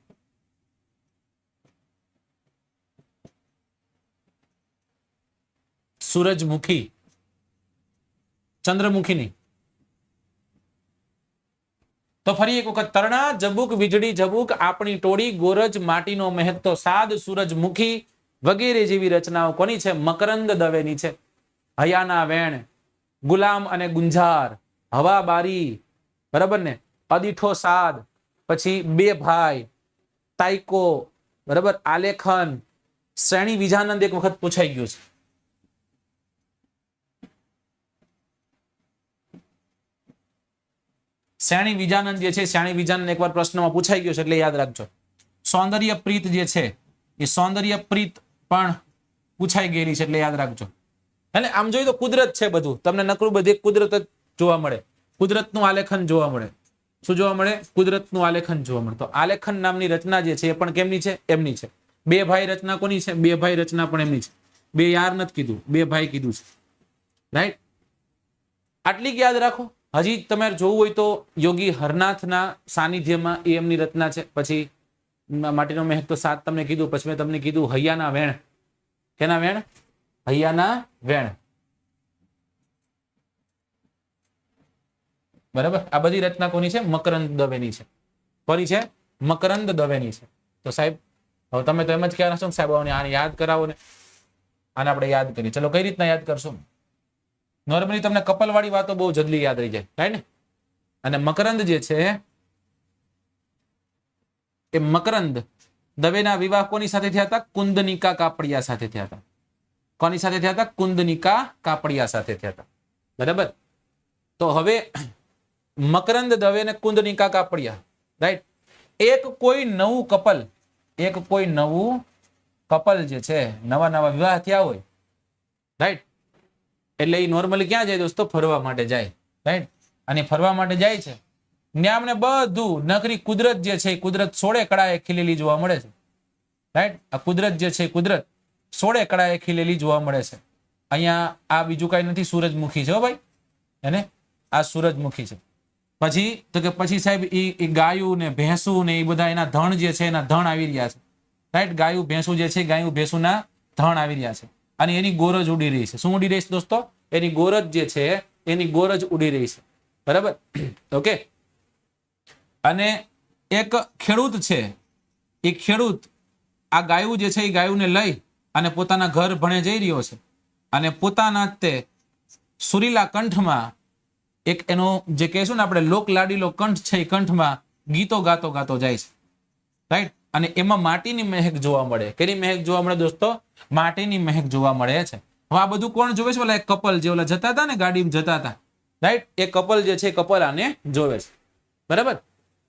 સૂરજમુખી, ચંદ્રમુખીની. તો ફરી એક વખત તરણા, જબુક વીજળી જબુક, આપણી ટોળી, ગોરજ, માટીનો મહેકતો સાદ, સૂરજમુખી વગેરે જેવી રચનાઓ કોની છે? મકરંદ દવેની છે. હયાના વેણ, ગુલામ અને ગુંજાર, હવા બારી, બરાબર ને? અદીઠો સાદ, પછી બે ભાઈ, તાઈકો, બરાબર? આલેખન, શ્રેણી વિજાનંદ એક વખત પૂછાઈ ગયું છે. શ્રેણી વિજાનંદ જે છે, શ્રેણી વિજાનંદ એકવાર પ્રશ્નમાં પૂછાઈ ગયો છે એટલે યાદ રાખજો. સૌંદર્ય પ્રીત જે છે એ સૌંદર્ય પ્રીત પણ પૂછાઈ ગયેલી છે એટલે યાદ રાખજો. એટલે આમ જોઈએ તો કુદરત છે બધું, તમને નકરું બધી કુદરત જ જોવા મળે, કુદરતનું આલેખન જોવા મળે. શું જોવા મળે? કુદરતનું આલેખન જોવા મળે. તો આલેખન નામની રચના જે છે એ પણ કેમની છે? એમની છે. બે ભાઈ રચના કોની છે? બે ભાઈ રચના પણ એમની છે. બે યાર નથી કીધું, બે ભાઈ કીધું છે. રાઈટ, આટલી યાદ રાખો. હજી તમારે જોવું હોય તો યોગી હરનાથના સાનિધ્યમાં એ એમની રચના છે. પછી માટીનો મહેક તો 7 તમને કીધું. પછી મેં તમને કીધું હૈયાના વેણ. કેના વેણ? હૈયાના વેણ. બરાબર, આ બધી રચના કોની છે? મકરંદ દવેની છે. કોની છે? મકરંદ દવેની છે. તો સાહેબ હવે તમે તો એમ જ કહેવાના છો સાહેબ આને યાદ કરાવો ને. આને આપણે યાદ કરીએ. ચલો કઈ રીતના યાદ કરશો? નોર્મલી તમને કપલવાળી વાતો બહુ જલ્દી યાદ રહી જાય, રાઈટ ને? અને મકરંદ જે છે એ મકરંદ દવેના વિવાહ કોની સાથે થયા હતા? કુંદનિકા કાપડિયા સાથે થયા હતા. કોની સાથે થયા હતા? કુંદનિકા કાપડિયા સાથે થયા હતા. બરાબર, તો હવે મકરંદ દવે ને કુંદનિકા કાપડિયા, રાઈટ? એક કોઈ નવું કપલ જે છે, નવા નવા વિવાહ થયા હોય, રાઈટ? એટલે એ નોર્મલી ક્યાં જાય દોસ્તો? ફરવા માટે જાય, રાઈટ? અને ફરવા માટે જાય છે ત્યાં અમને બધું નકરી કુદરત જે છે કુદરત સોળે કળાએ ખીલેલી જોવા મળે છે, રાઈટ? આ કુદરત જે છે કુદરત સોળે કળાએ ખીલેલી જોવા મળે છે. અહીંયા આ બીજું કઈ નથી, સૂરજમુખી છે હો ભાઈ, એને આ સૂરજમુખી છે. પછી તો કે પછી સાહેબ એ ગાયું ને ભેંસું ને એ બધા એના ધણ જે છે એના ધણ આવી રહ્યા છે, રાઈટ? ગાયું ભેંસું જે છે, ગાયું ભેંસુના ધણ આવી રહ્યા છે અને એની ગોરજ ઉડી રહી છે. શું ઉડી રહી છે દોસ્તો? એની ગોરજ જે છે એની ગોરજ ઉડી રહી છે. બરાબર, ઓકે. અને એક ખેડૂત છે, એ ખેડૂત આ ગાયું જે છે એ ગાયુંને લઈ અને પોતાના ઘર ભણે જઈ રહ્યો છે અને પોતાના તે સુરીલા કંઠમાં એક એનો જે કહેશું ને આપણે લોક લાડીલો કંઠ છે એ કંઠમાં ગીતો ગાતો ગાતો જાય છે, રાઈટ? અને એમાં માટીની મહેક જોવા મળે. કેની મહેક જોવા મળે દોસ્તો? માટીની મહેક જોવા મળે છે. હવે આ બધું કોણ જોવે છે? ઓલા એક કપલ જે ઓલા જતા હતા ને ગાડીમાં જતા હતા, રાઈટ? એ કપલ જે છે કપલ આને જોવે છે. બરાબર,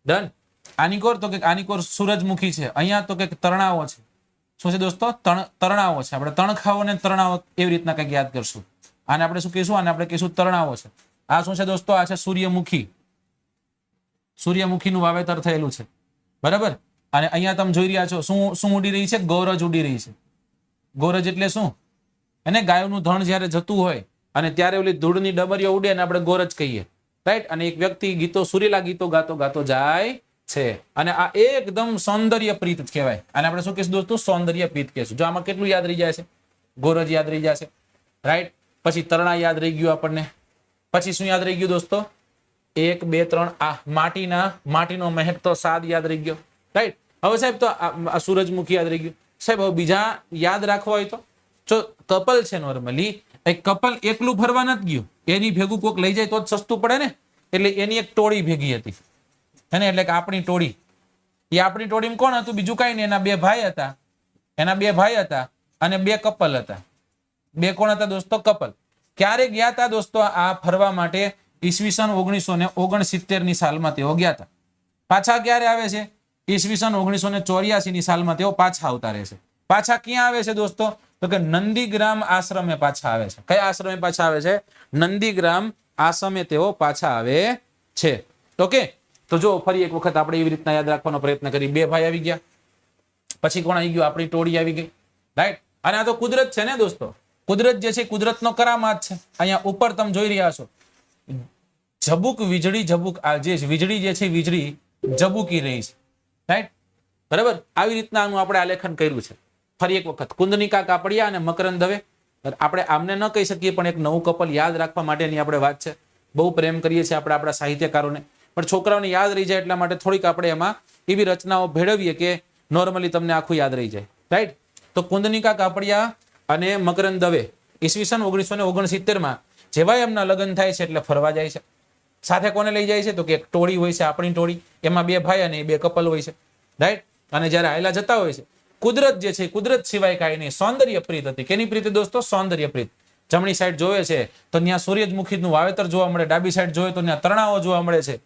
ડન. આની કોર તો કે આની કોર સૂરજમુખી છે. અહીંયા તો કે તરણાવો છે. શું છે દોસ્તો? તરણાવો છે. આપણે તણખાવો ને તરણાવો એવી રીતના કંઈક યાદ કરશું. આને આપણે શું કહીશું? આને આપણે કહીશું તરણાવો છે. આ શું છે દોસ્તો? આ છે સૂર્યમુખી. સૂર્યમુખીનું વાવેતર થયેલું છે. બરાબર, અને અહીંયા તમે જોઈ રહ્યા છો શું ઉડી રહી છે? ગોરજ ઉડી રહી છે. ગોરજ એટલે શું? એને ગાયનું ધણ જ્યારે જતું હોય અને ત્યારે ઓલી ધૂળની ડમરીઓ ઉડે ને આપણે ગોરજ કહીએ, રાઈટ? અને એક વ્યક્તિ ગીતો સુરીલા ગીતો ગાતો ગાતો જાય છે અને આ એકદમ સૌંદર્ય પ્રીત કહેવાય. અને આપણે શું કહીશું દોસ્તો? સૌંદર્ય પ્રીત કહીશું. જો આમાં કેટલું યાદ રહી જાય છે? ગોરજ યાદ રહી જશે, રાઈટ? પછી તરણા યાદ રહી ગયું આપણને. પછી શું યાદ રહી ગયું દોસ્તો? 1 2 3 આ માટીનો મહેક તો સાદ યાદ રહી ગયો, રાઈટ? હવે સાહેબ તો આ સૂરજમુખી યાદ રહી ગયું. સાહેબ હવે બીજા યાદ રાખવા હોય તો જો કપલ છે, નોર્મલી એક કપલ એકલું ફરવા નથી ગયું, એની ભેગું કોક લઈ જાય તો જ સસ્તું પડે ને. એટલે એની એક ટોળી ભેગી હતી, હે ને? એટલે કે આપણી ટોળી. એ આપણી ટોળીમાં કોણ હતું? બીજું કઈ નહીં, એના બે ભાઈ હતા અને 2 કપલ હતા. 2 કોણ હતા દોસ્તો? કપલ. ક્યારે ગયા હતા દોસ્તો આ ફરવા માટે? ઈસવીસન 1969 ની સાલમાં તેઓ ગયા હતા. પાછા ક્યારે આવે છે? ઈસવીસન 1984 ની સાલમાં તેઓ પાછા આવતા રહે છે. પાછા ક્યાં આવે છે દોસ્તો? તો કે નંદીગ્રામ આશ્રમે પાછા આવે છે. કયા આશ્રમે પાછા આવે છે? નંદીગ્રામ આશ્રમે તેઓ પાછા આવે છે. ઓકે, તો જો ફરી એક વખત આપણે એવી રીતના યાદ રાખવાનો પ્રયત્ન કરી. 2 ભાઈ આવી ગયા, પછી કોણ આવી ગયું? આપણી ટોળી આવી ગઈ, રાઈટ? અને આ તો કુદરત છે ને દોસ્તો. કુદરત જે છે કુદરતનો કરામાત છે. અહીંયા ઉપર તમે જોઈ રહ્યા છો ઝબુક વીજળી વીજળી જે છે વીજળી ઝબુકી રહી છે, રાઈટ? બરાબર, આવી રીતના આનું આપણે આલેખન કર્યું છે. ફરી એક વખત કુંદનિકા કાપડિયા અને મકરંદ દવે. આપણે આમને ન કહી શકીએ પણ એક નવું કપલ યાદ રાખવા માટેની આપણે વાત છે. બહુ પ્રેમ કરીએ છીએ આપણે આપણા સાહિત્યકારોને, પણ છોકરાઓને યાદ રહી જાય એટલા માટે થોડીક આપણે એમાં એવી રચનાઓ ભેળવીએ કે નોર્મલી તમને આખું યાદ રહી જાય, રાઈટ? તો કુંદનિકા કાપડિયા અને મકરંદ દવે ઈસવીસન 1969 જેવા એમના લગ્ન થાય છે એટલે ફરવા જાય છે. સાથે કોને લઈ જાય છે? તો કે એક ટોળી હોય છે, આપણી ટોળી. એમાં 2 ભાઈ અને 2 કપલ હોય છે, રાઈટ? અને જયારે આયલા જતા હોય છે, કુદરત જે છે કુદરત સિવાય કાંઈ નહીં, સૌંદર્ય પ્રીત હતી. કેની પ્રીત દોસ્તો? સૌંદર્ય પ્રીત. જમણી સાઈડ જોવે છે તો ત્યાં સૂર્યમુખીનું વાવેતર જોવા મળે, ડાબી સાઈડ જોવે તો ત્યાં તરણાઓ જોવા મળે છે,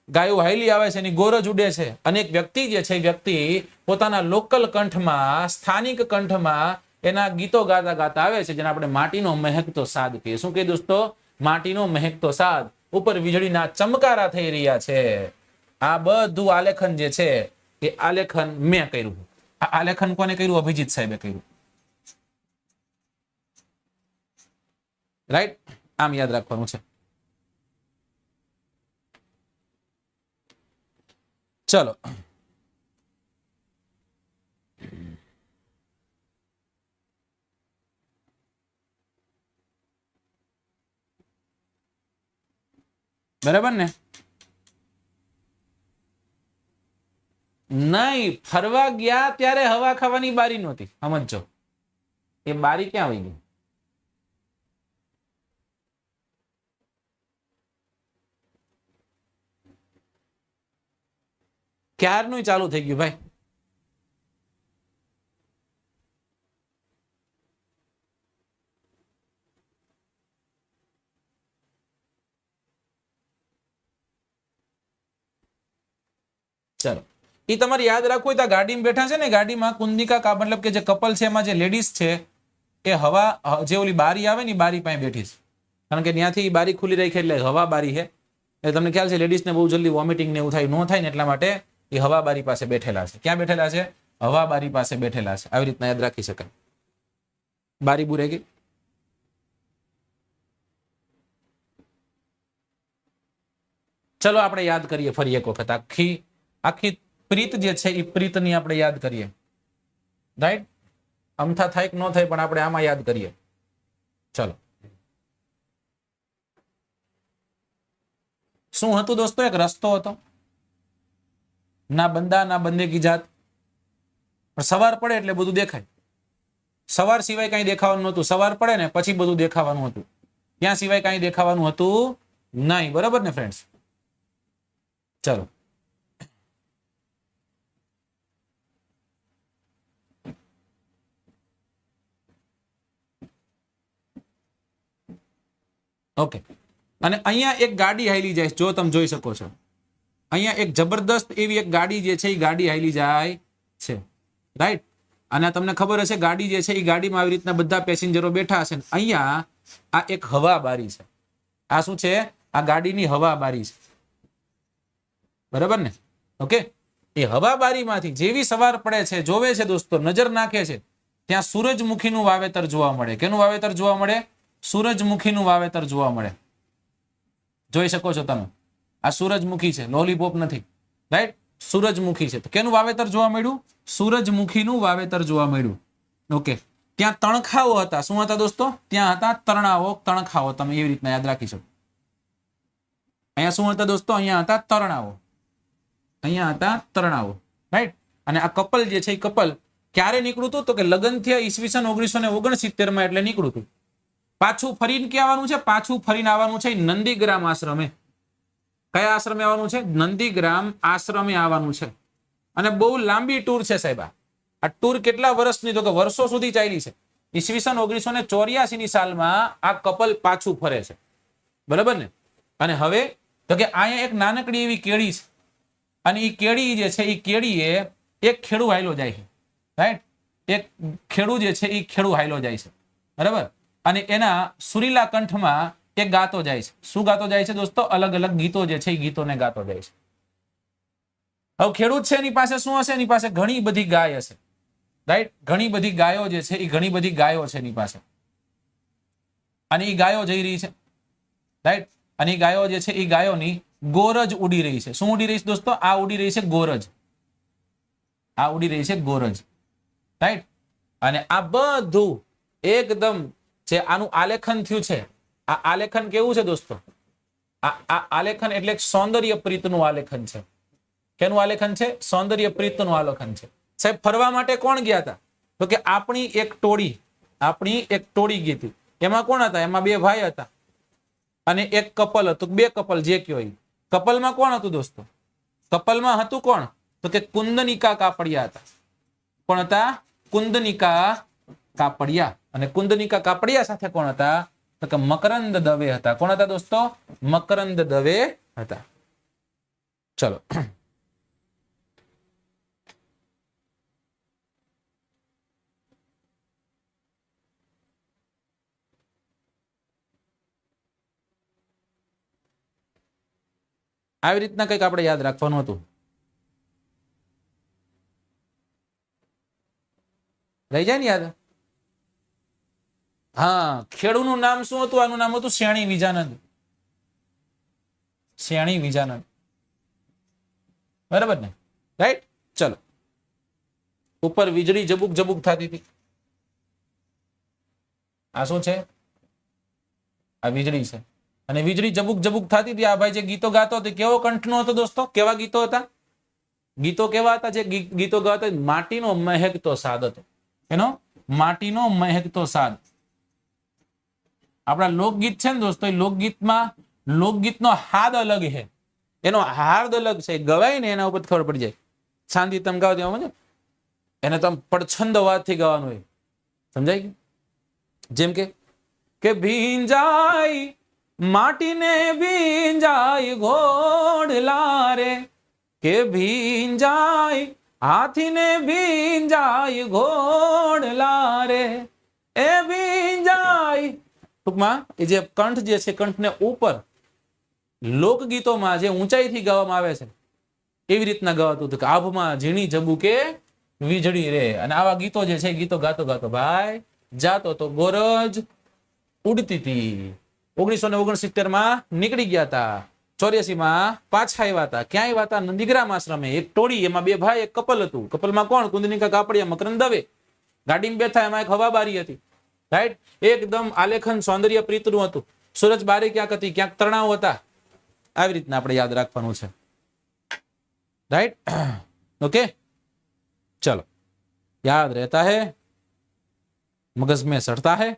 ગાયો હાઈલી આવે છે, એની ગોરજ ઉડે છે, અને એક વ્યક્તિ જે છે, વ્યક્તિ પોતાના લોકલ કંઠમાં, સ્થાનિક કંઠમાં એના ગીતો ગાતા ગાતા આવે છે, જેને આપણે માટીનો મહેકતો સાદ કહીએ. શું કહીએ દોસ્તો? માટીનો મહેકતો સાદ. ઉપર વીજળીના ચમકારા થઈ રહ્યા છે. આ બધું આલેખન જે છે એ આલેખન મેં કર્યું. આ આલેખન કોને કર્યું? અભિજીત સાહેબે કર્યું. રાઈટ? આમ યાદ રાખવાનું છે. ચલો, બરાબર ને? નહીં, ફરવા ગયા ત્યારે હવા ખાવાની બારી નહોતી. સમજો, એ બારી ક્યાં આવી ગઈ? ક્યારનું ચાલુ થઈ ગયું ભાઈ. ચલો, એ તમારે યાદ રાખવું હોય તો ગાડીમાં બેઠા છે ને, ગાડીમાં કુંદનિકા મતલબ કે જે કપલ છે, એમાં જે લેડીઝ છે એ હવા જે ઓલી બારી આવે ને, બારી પાસે બેઠી છે. કારણ કે ત્યાંથી બારી ખુલ્લી રાખી એટલે હવા બારી છે. એટલે તમને ખ્યાલ છે, લેડીઝને બહુ જલ્દી વોમિટિંગ ને એવું થાય, ન થાય ને એટલા માટે એ હવા બારી પાસે બેઠેલા છે. ક્યાં બેઠેલા છે? હવા બારી પાસે બેઠેલા છે. આવી રીતના યાદ રાખી શકાય. બારી બુરે ગઈ. ચલો આપણે યાદ કરીએ ફરી એક વખત. આખી પ્રીત જે છે એ પ્રીતની આપણે યાદ કરીએ. રાઈટ? અમથા થાય કે ન થાય, પણ આપણે આમાં યાદ કરીએ. ચલો, શું હતું દોસ્તો? એક રસ્તો હતો, ના બંદા ના બંદે કી જાત. પણ સવાર પડે એટલે બધું દેખાય. સવાર સિવાય કઈ દેખાવાનું નહોતું. સવાર પડે ને પછી બધું દેખાવાનું હતું. ત્યાં સિવાય કઈ દેખાવાનું હતું નહીં. બરાબર ને ફ્રેન્ડ્સ? ચલો, ઓકે. અને અહીંયા એક ગાડી હાલી જાય, જો તમે જોઈ શકો છો. અહીંયા એક જબરદસ્ત એવી એક ગાડી જે છે એ ગાડી હાલી જાય છે. રાઈટ? અને તમને ખબર હશે, ગાડી જે છે એ ગાડીમાં આવી રીતના બધા પેસેન્જરો બેઠા હશે. અહીંયા આ એક હવા બારી છે. આ શું છે? આ ગાડીની હવા બારી છે. બરાબર ને? ઓકે. એ હવા બારીમાંથી જેવી સવાર પડે છે, જોવે છે દોસ્તો, નજર નાખે છે, ત્યાં સૂરજમુખીનું વાવેતર જોવા મળે. કેનું વાવેતર જોવા મળે? સૂરજમુખીનું વાવેતર જોવા મળે. જોઈ શકો છો તમે. આ સૂરજમુખી છે, લોલીપોપ નથી. રાઈટ? સૂરજમુખી છે. તો કેનું વાવેતર જોવા મળ્યું? સૂરજમુખીનું વાવેતર જોવા મળ્યું. ઓકે. ત્યાં તણખાઓ હતા. શું હતા દોસ્તો? ત્યાં હતા તરણાઓ, તણખાઓ. તમે એવી રીતના યાદ રાખી શકો. અહીંયા શું હતા દોસ્તો? અહીંયા હતા તરણાઓ. અહીંયા હતા તરણાઓ. રાઈટ? અને આ કપલ જે છે એ કપલ ક્યારે નીકળ્યું હતું? તો કે લગ્ન થયા ઈસવીસન 1969 માં એટલે નીકળ્યું હતું. પાછું ફરીને ક્યાં આવવાનું છે? પાછું ફરીને આવવાનું છે નંદીગ્રામ આશ્રમે. કયા આશ્રમે આવવાનું છે? નંદીગ્રામ આશ્રમે આવવાનું છે. અને બહુ લાંબી ટૂર છે સાહેબ. આ ટૂર કેટલા વર્ષની? તો કે વર્ષો સુધી ચાલી છે. ઈસવીસન 1984 ની સાલમાં આ કપલ પાછું ફરે છે. બરાબર ને? અને હવે તો કે અહીંયા એક નાનકડી એવી કેળી છે, અને એ કેળી જે છે એ કેળીએ એક ખેડૂ હાયલો જાય છે. રાઈટ? એક ખેડૂ જે છે એ ખેડૂ હાયલો જાય છે. બરાબર? અને એના સુરીલા કંઠમાં એક ગાતો જાય છે. શું ગાતો જાય છે દોસ્તો? અલગ અલગ ગીતો જે છે એ ગીતોને ગાતો જાય છે. હવે ખેડૂત છે, એની પાસે શું હશે? એની પાસે ઘણી બધી ગાય હશે. રાઈટ? ઘણી બધી ગાયો જે છે એ ઘણી બધી ગાયો છે એની પાસે. અને એ ગાયો જઈ રહી છે. રાઈટ? અને એ ગાયો જે છે એ ગાયોની ગોરજ ઉડી રહી છે. શું ઉડી રહી છે દોસ્તો? આ ઉડી રહી છે ગોરજ. આ ઉડી રહી છે ગોરજ. રાઈટ? અને આ બધું એકદમ જે આનું આલેખન થયું છે, આ આલેખન કેવું છે દોસ્તો? આ આલેખન એટલે સૌંદર્ય પ્રીતનું આલેખન છે. કેનું આલેખન છે? સૌંદર્ય પ્રીતનું આલેખન છે. સાહેબ, ફરવા માટે કોણ ગયા હતા? તો કે આપણી એક ટોળી ગઈ હતી. એમાં કોણ હતા? એમાં બે ભાઈ હતા અને એક કપલ હતું. બે કપલ જે કયો એ. કપલમાં કોણ હતું દોસ્તો? કપલમાં હતું કોણ? તો કે કુંદનિકા કાપડિયા હતા. કોણ હતા? કુંદનિકા કાપડિયા. અને કુંદનિકા કાપડિયા સાથે કોણ હતા? તો કે મકરંદ દવે હતા. કોણ હતા દોસ્તો? મકરંદ દવે હતા. ચલો આવી રીતના કંઈક આપણે યાદ રાખવાનું હતું. રહી જાય ને યાદ? હા, ખેડૂનું નામ શું હતું? આનું નામ હતું શ્યાણી વિજાનંદ. શ્યાણી વિજાનંદ, બરાબર ને? રાઈટ. ચલો, ઉપર વીજળી જબુક જબુક થતી હતી. આ શું છે? આ વીજળી છે. અને વીજળી જબુક જબુક થતી હતી. આ ભાઈ જે ગીતો ગાતો હતો કેવો કંઠનો હતો દોસ્તો? કેવા ગીતો હતા? ગીતો કેવા હતા? જે ગીતો ગાતા માટીનો મહેકતો સાદ હતો. એનો માટીનો મહેકતો સાદ. આપણા લોકગીત છે ને દોસ્તો, એ લોકગીતમાં લોકગીતનો હાદ અલગ છે, એનો હાર્દ અલગ છે. ગવાય ને એના ઉપર ખબર પડી જાય. શાંતિ તમે ગાવ દેવા એને તમે પડછંદ અવાજથી ગાવાનું હોય. સમજાય? જેમ કે ભીંજાય માટીને ભીંજાય ઘોડલા રે, કે ભીંજાય હાથીને ભીંજાય ઘોડલા રે, એ ભીંજાય. ટૂંકમાં એ જે કંઠ જે છે, કંઠને ઉપર લોકગીતોમાં જે ઊંચાઈથી ગાવામાં આવે છે એવી રીતના ગાવાતું હતું કે આભમાં ઝીણી જબુકે વીજળી રે. અને આવા ગીતો જે છે, ગીતો ગાતો ગાતો ભાઈ જાતો તો ગોરજ ઉડતી હતી. 1969 માં નીકળી ગયા હતા. 84 માં પાછા આવ્યા હતા. ક્યાં આવ્યા હતા? નંદીગ્રામ આશ્રમે. એક ટોળી, એમાં બે ભાઈ, એક કપલ હતું. કપલમાં કોણ? કુંદનિકા કાપડિયા, મકરંદ દવે. ગાડીમાં બેઠા, એમાં એક હવાબારી હતી. રાઈટ. એકદમ આલેખન સૌંદર્ય પ્રીતનું હતું. સૂરજ બારી ક્યાંક હતી, ક્યાંક તરણાઓ હતા. આવી રીતના આપણે યાદ રાખવાનું છે. રાઈટ. ઓકે, चलो याद रहता है, मगज में सड़ता है.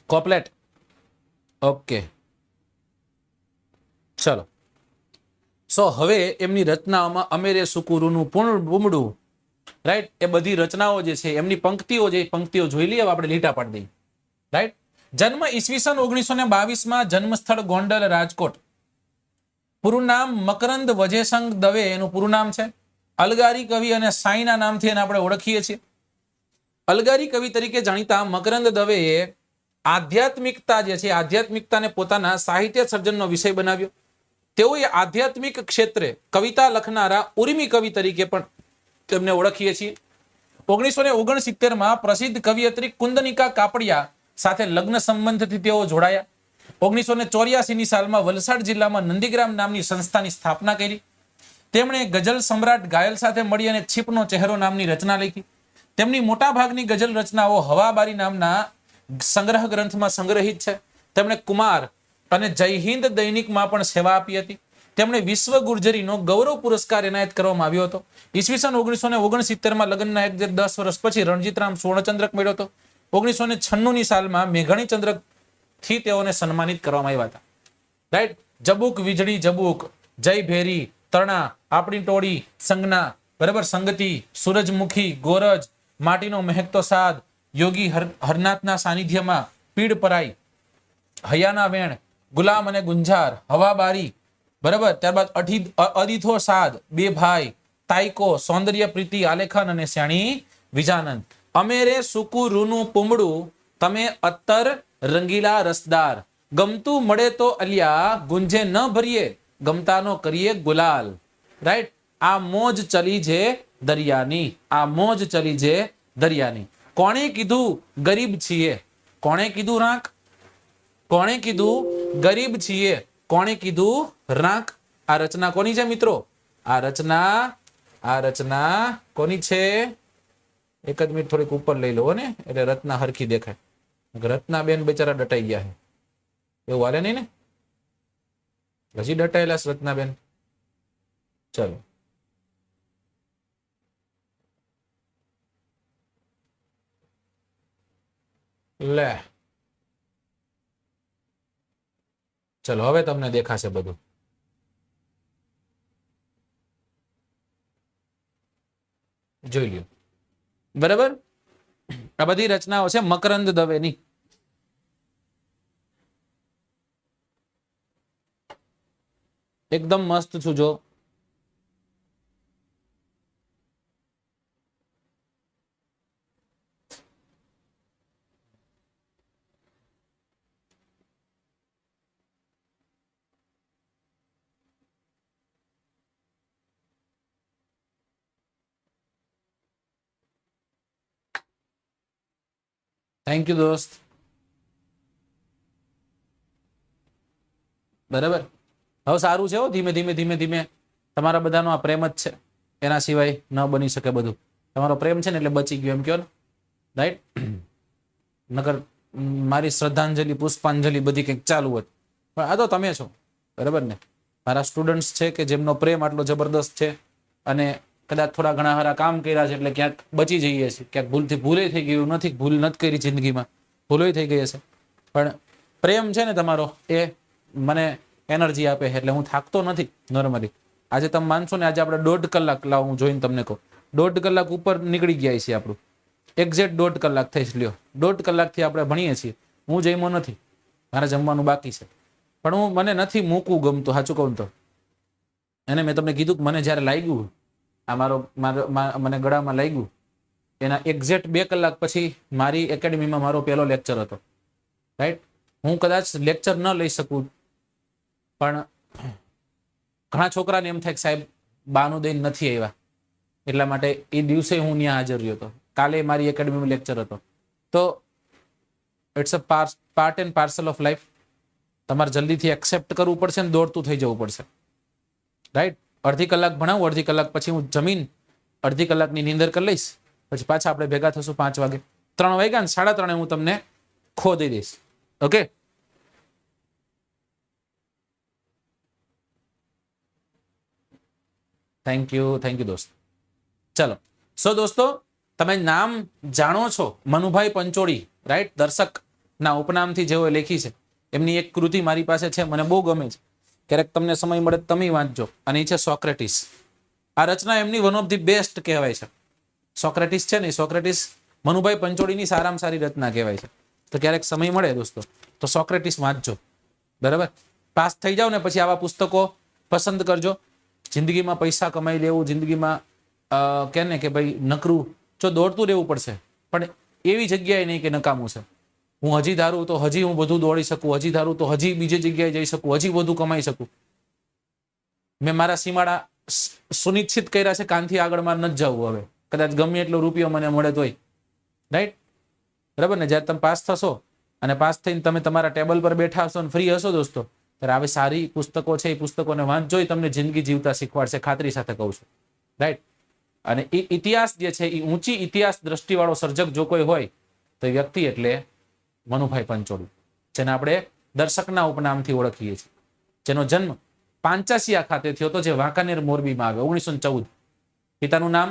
કોપલેટ. ઓકે, ચલો. સો હવે એમની રચનાઓમાં અમેરે સુકુરુનું પૂમડું, રાઈટ, એ બધી રચનાઓ જે છે એમની પંક્તિઓ જોઈ લઈએ. આપણે લીટા પાડી દઈએ. રાઈટ. જન્મ ઈસવીસન 1922 માં, જન્મસ્થળ ગોંડલ, રાજકોટ. પૂરું નામ મકરંદ વજેસંગ દવે એનું પૂરું નામ છે. અલગારી કવિ અને સાઈના નામથી એને આપણે ઓળખીએ છીએ. અલગારી કવિ તરીકે જાણીતા મકરંદ દવેએ આધ્યાત્મિકતા જે છે, આધ્યાત્મિકતાને પોતાના સાહિત્ય સર્જનનો વિષય બનાવ્યો. તેઓએ આધ્યાત્મિક ક્ષેત્રે કવિતા લખનારા ઉર્મી કવિ તરીકે પણ તેમને ઓળખીએ છીએ. 1969 માં પ્રસિદ્ધ કવિયત્રી કુંદનિકા કાપડિયા સાથે લગ્ન સંબંધથી તેઓ જોડાયા. 1984 સાલમાં વલસાડ જિલ્લામાં નંદીગ્રામ નામની સંસ્થાની સ્થાપના કરી. તેમણે ગઝલ સમ્રાટ ઘાયલ સાથે મળી અને છીપનો ચહેરો નામની રચના લખી. તેમની મોટાભાગની ગઝલ રચનાઓ હવાબારી નામના સંગ્રહ ગ્રંથમાં સંગ્રહિત છે. તેમણે કુમાર અને જય હિન્દ દૈનિકમાં પણ સેવા આપી હતી. તેમણે વિશ્વ ગુર્જરીનો ગૌરવ પુરસ્કાર એનાયત કરવામાં આવ્યો હતો. ઈસવીસન 1969 માં લગ્નના 10 વર્ષ પછી રણજીતરામ સુવર્ણચંદ્રક મળ્યો હતો. 1996 સાલમાં મેઘાણી ચંદ્રક થી તેઓને સન્માનિત કરવામાં આવ્યા હતા. રાઈટ. જબુક વીજળી જબુક, જય ભેરી, તરણા, આપણી ટોળી, સંગના, બરાબર, સંગતિ, સૂરજમુખી, ગોરજ, માટીનો મહેકતો સાદ, યોગી હરનાથના સાનિધ્યમાં, પીડ પરાઈ, હૈયાના વેણ, ગુલામ અને ગુંજાર, હવાબારી, બરાબર, ત્યારબાદ અદીથો સાદ, બે ભાઈ, તાઈકો, સૌંદર્ય પ્રીતિ, આલેખન અને શ્યાણી વિજાનંદ. અમેરે સુકુ રૂનું પૂમડું, તમે અત્તર રંગીલા રસદાર, ગમતું મળે તો અલિયા, ગુંજે ન ભરીએ, ગમતાનો કરીએ ગુલાલ. રાઈટ. આ મોજ ચલી જે દરિયાની, આ મોજ ચલી જે દરિયાની. કોણે કીધું ગરીબ છીએ? કોણે કીધું રાંક? કોણે કીધું ગરીબ છીએ? કોણે કીધું રાંક? આ રચના કોની છે મિત્રો? આ રચના કોની છે? એક જ મિનિટ થોડીક ઉપર લઈ લો ને, એટલે રચના હરખી દેખાય. રત્ના બેન બિચારા ડટાઈ ગયા છે, એવું હાલે નહીં ને? હજી ડટાયેલા છે રત્ના બેન? ચલો, લે ચલો હવે તમને દેખાશે બધું. જોઈ લ્યો. બરાબર. આ બધી રચનાઓ છે મકરંદ દવેની. એકદમ મસ્ત છું જો. થેન્ક યુ દોસ્ત. બરાબર. હવે સારું છે. ધીમે ધીમે ધીમે ધીમે તમારા બધાનો આ પ્રેમ જ છે, એના સિવાય ન બની શકે બધું. તમારો પ્રેમ છે ને એટલે બચી ગયો એમ કહો ને, રાઈટ? નકર મારી શ્રદ્ધાંજલિ પુષ્પાંજલિ બધી કંઈક ચાલુ હોત, પણ આ તો તમે છો. બરાબર ને? મારા સ્ટુડન્ટ્સ છે કે જેમનો પ્રેમ આટલો જબરદસ્ત છે, અને કદાચ થોડા ઘણા સારા કામ કર્યા છે એટલે ક્યાંક બચી જઈએ છીએ, ક્યાંક ભૂલથી ભૂલે થઈ ગયું નથી, ભૂલ નથી કરી જિંદગીમાં, ભૂલો થઈ ગઈ હશે, પણ પ્રેમ છે ને તમારો એ મને એનર્જી આપે છે, એટલે હું થાકતો નથી નોર્મલી. આજે તમે માનશો ને, આજે આપણે 1.5 કલાક, લાવ હું જોઈને તમને કહું, 1.5 કલાક ઉપર નીકળી ગયા છીએ. આપણું એક્ઝેક્ટ 1.5 કલાક થઈ લ્યો. 1.5 કલાકથી આપણે ભણીએ છીએ. હું જમ્યો નથી, મારે જમવાનું બાકી છે, પણ મને નથી મૂકવું ગમતું, સાચું કહું તો. અને મેં તમને કીધું કે મને જ્યારે લાગ્યું આ મને ગળામાં લાગ્યું, એના એક્ઝેક્ટ 2 કલાક પછી મારી એકેડમીમાં મારો પહેલો લેક્ચર હતો, રાઈટ? હું કદાચ લેક્ચર ન લઈ શકું, પણ ઘણા છોકરાને એમ થાય કે સાહેબ બાનું દઈને નથી આવ્યા, એટલા માટે એ દિવસે હું ત્યાં હાજર રહ્યો હતો. કાલે મારી એકેડમીમાં લેક્ચર હતો. તો it's a part and parcel of life. તમારે જલ્દીથી એક્સેપ્ટ કરવું પડશે ને દોડતું થઈ જવું પડશે, રાઈટ? અડધી કલાક ભણાવું, અડધી કલાક પછી હું જમીન અડધી કલાકની નીંદર કરી લઈશ, પછી પાછા આપણે ભેગા થશું 5 વાગે. 3 વાગ્યા ને 3:30 હું તમને ખો દઈ દઈશ. ઓકે? થેન્ક યુ દોસ્ત. ચલો. સો દોસ્તો, તમે નામ જાણો છો, મનુભાઈ પંચોળી, રાઈટ? દર્શકના ઉપનામથી જેઓ લેખી છે, એમની એક કૃતિ મારી પાસે છે, મને બહુ ગમે છે. ક્યારેક તમને સમય મળે તમે વાંચજો. અને એ છે સોક્રેટિસ. આ રચના એમની વન ઓફ ધી બેસ્ટ કહેવાય છે. સોક્રેટિસ છે ને, સોક્રેટિસ મનુભાઈ પંચોળીની સારામાં સારી રચના કહેવાય છે. તો ક્યારેક સમય મળે દોસ્તો તો સોક્રેટિસ વાંચજો. બરાબર? પાસ થઈ જાવ ને પછી આવા પુસ્તકો પસંદ કરજો. જિંદગીમાં પૈસા કમાઈ લેવું, જિંદગીમાં કે ને કે ભાઈ નકરું જો દોડતું રહેવું પડશે, પણ એવી જગ્યાએ નહીં કે નકામું છે. હું હજી ધારું તો હજી હું બધું દોડી શકું, હજી ધારું તો હજી બીજી જગ્યાએ જઈ શકું, હજી બધું કમાઈ શકું. મેં મારા સીમાડા સુનિશ્ચિત કર્યા છે, કાનથી આગળ મારે નથી જવું. હવે કદાચ ગમે એટલો રૂપિયો મને મળે તોય, રાઈટ? બરાબર ને? જ્યારે તમે પાસ થશો અને પાસ થઈને તમે તમારા ટેબલ પર બેઠા હશો અને ફ્રી હશો દોસ્તો, ત્યારે આવી સારી પુસ્તકો છે, એ પુસ્તકોને વાંચજો. તમને જિંદગી જીવતા શીખવાડશે, ખાતરી સાથે કહું છું, રાઈટ? અને એ ઇતિહાસ જે છે, એ ઊંચી ઇતિહાસ દ્રષ્ટિવાળો સર્જક જો કોઈ હોય તો એ વ્યક્તિ એટલે મનુભાઈ પંચોળી, જેને આપણે દર્શકના ઉપનામથી ઓળખીએ છીએ, જેનો જન્મ પાંચાસિયા ખાતે થયો હતો, જે વાંકાનેર મોરબીમાં આવ્યો 1914. પિતાનું નામ